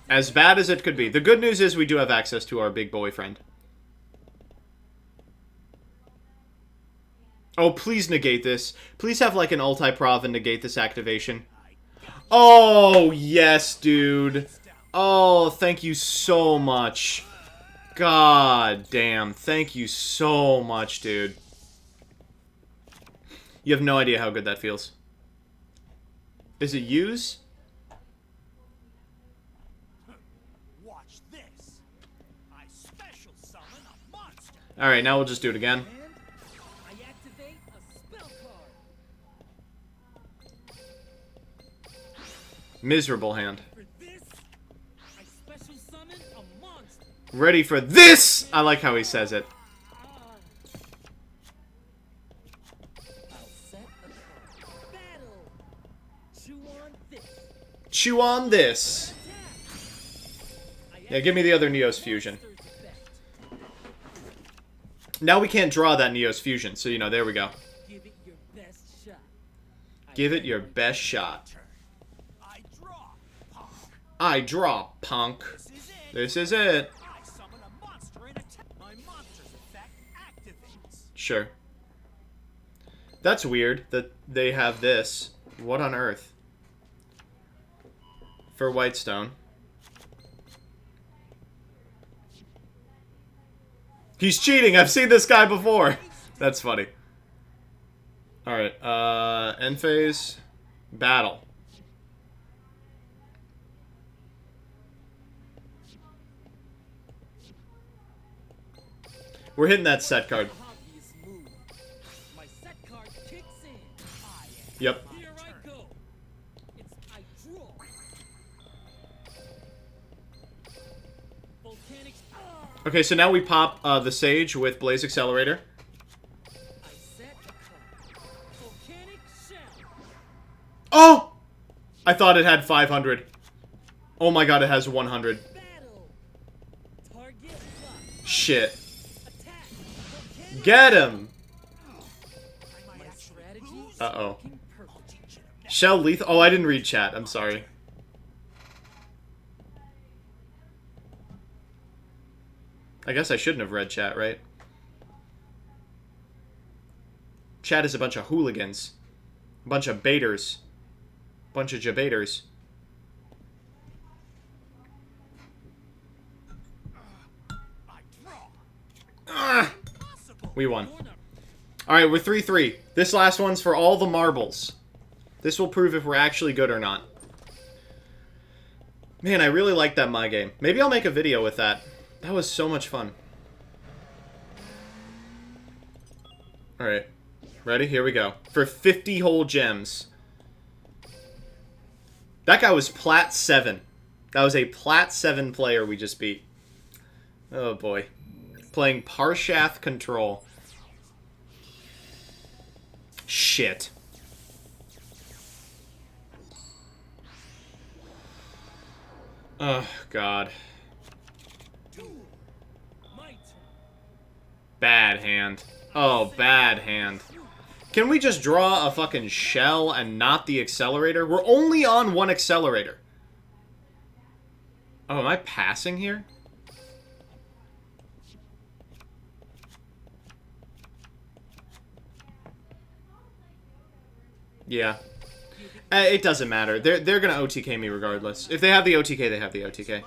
As bad as it could be. The good news is we do have access to our big boyfriend. Oh, please negate this. Please have like an ulti-prov and negate this activation. Oh, yes, dude. Oh, thank you so much. God damn. Thank you so much, dude. You have no idea how good that feels. Is it use? Watch this. I special summon a monster. Alright, now we'll just do it again. I activate a spell card. Miserable hand. For this, I special summon a monster. Ready for this? I like how he says it. Chew on this. Yeah, give me the other Neos Fusion. Now we can't draw that Neos Fusion, so, you know, there we go. Give it your best shot. I draw, punk. This is it. Sure. That's weird that they have this. What on earth? For Whitestone. He's cheating! I've seen this guy before! That's funny. Alright, end phase. Battle. We're hitting that set card. Yep. Okay, so now we pop the Sage with Blaze Accelerator. Oh! I thought it had 500. Oh my god, it has 100. Shit. Get him! Uh-oh. Shell lethal. Oh, I didn't read chat. I'm sorry. I guess I shouldn't have read chat, right? Chat is a bunch of hooligans. A bunch of baiters. A bunch of jabaters. We won. Alright, we're 3-3. This last one's for all the marbles. This will prove if we're actually good or not. Man, I really like that my game. Maybe I'll make a video with that. That was so much fun. Alright. Ready? Here we go. For 50 whole gems. That guy was Plat 7. That was a Plat 7 player we just beat. Oh boy. Playing Parshath Control. Shit. Oh, God. Bad hand. Oh, bad hand. Can we just draw a fucking shell and not the accelerator? We're only on one accelerator. Oh, am I passing here? Yeah. It doesn't matter. They're gonna OTK me regardless. If they have the OTK, they have the OTK.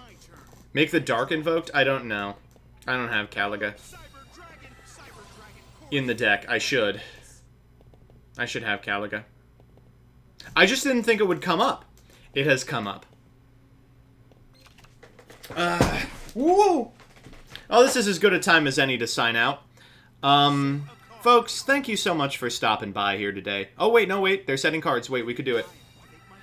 Make the Dark Invoked? I don't know. I don't have Caliga in the deck. I should. I should have Caliga. I just didn't think it would come up. It has come up. Woo! Oh, this is as good a time as any to sign out. Folks, thank you so much for stopping by here today. Oh, wait, no, wait. They're setting cards. Wait, we could do it.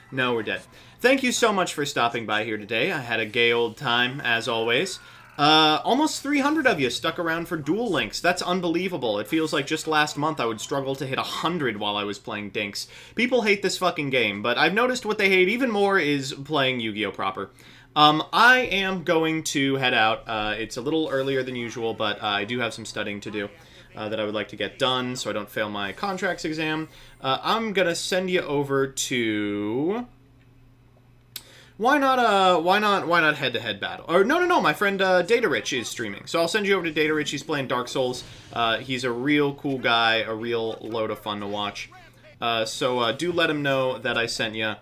No, we're dead. Thank you so much for stopping by here today. I had a gay old time, as always. Almost 300 of you stuck around for Duel Links. That's unbelievable. It feels like just last month I would struggle to hit 100 while I was playing Dinks. People hate this fucking game, but I've noticed what they hate even more is playing Yu-Gi-Oh! Proper. I am going to head out. It's a little earlier than usual, but I do have some studying to do. That I would like to get done so I don't fail my contracts exam. I'm gonna send you over to... Why not head-to-head battle? Or no, my friend Data Rich is streaming. So I'll send you over to Data Rich. He's playing Dark Souls. He's a real cool guy, a real load of fun to watch. So do let him know that I sent you.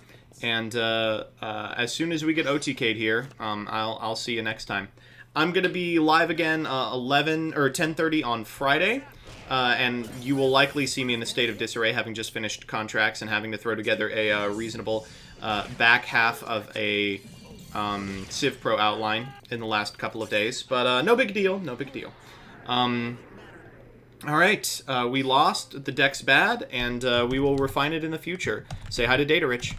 And as soon as we get OTK'd here, I'll see you next time. I'm going to be live again 11 or 10:30 on Friday, and you will likely see me in a state of disarray, having just finished contracts and having to throw together a reasonable back half of a Civ Pro outline in the last couple of days. But no big deal, no big deal. All right, we lost. The deck's bad, and we will refine it in the future. Say hi to Data Rich.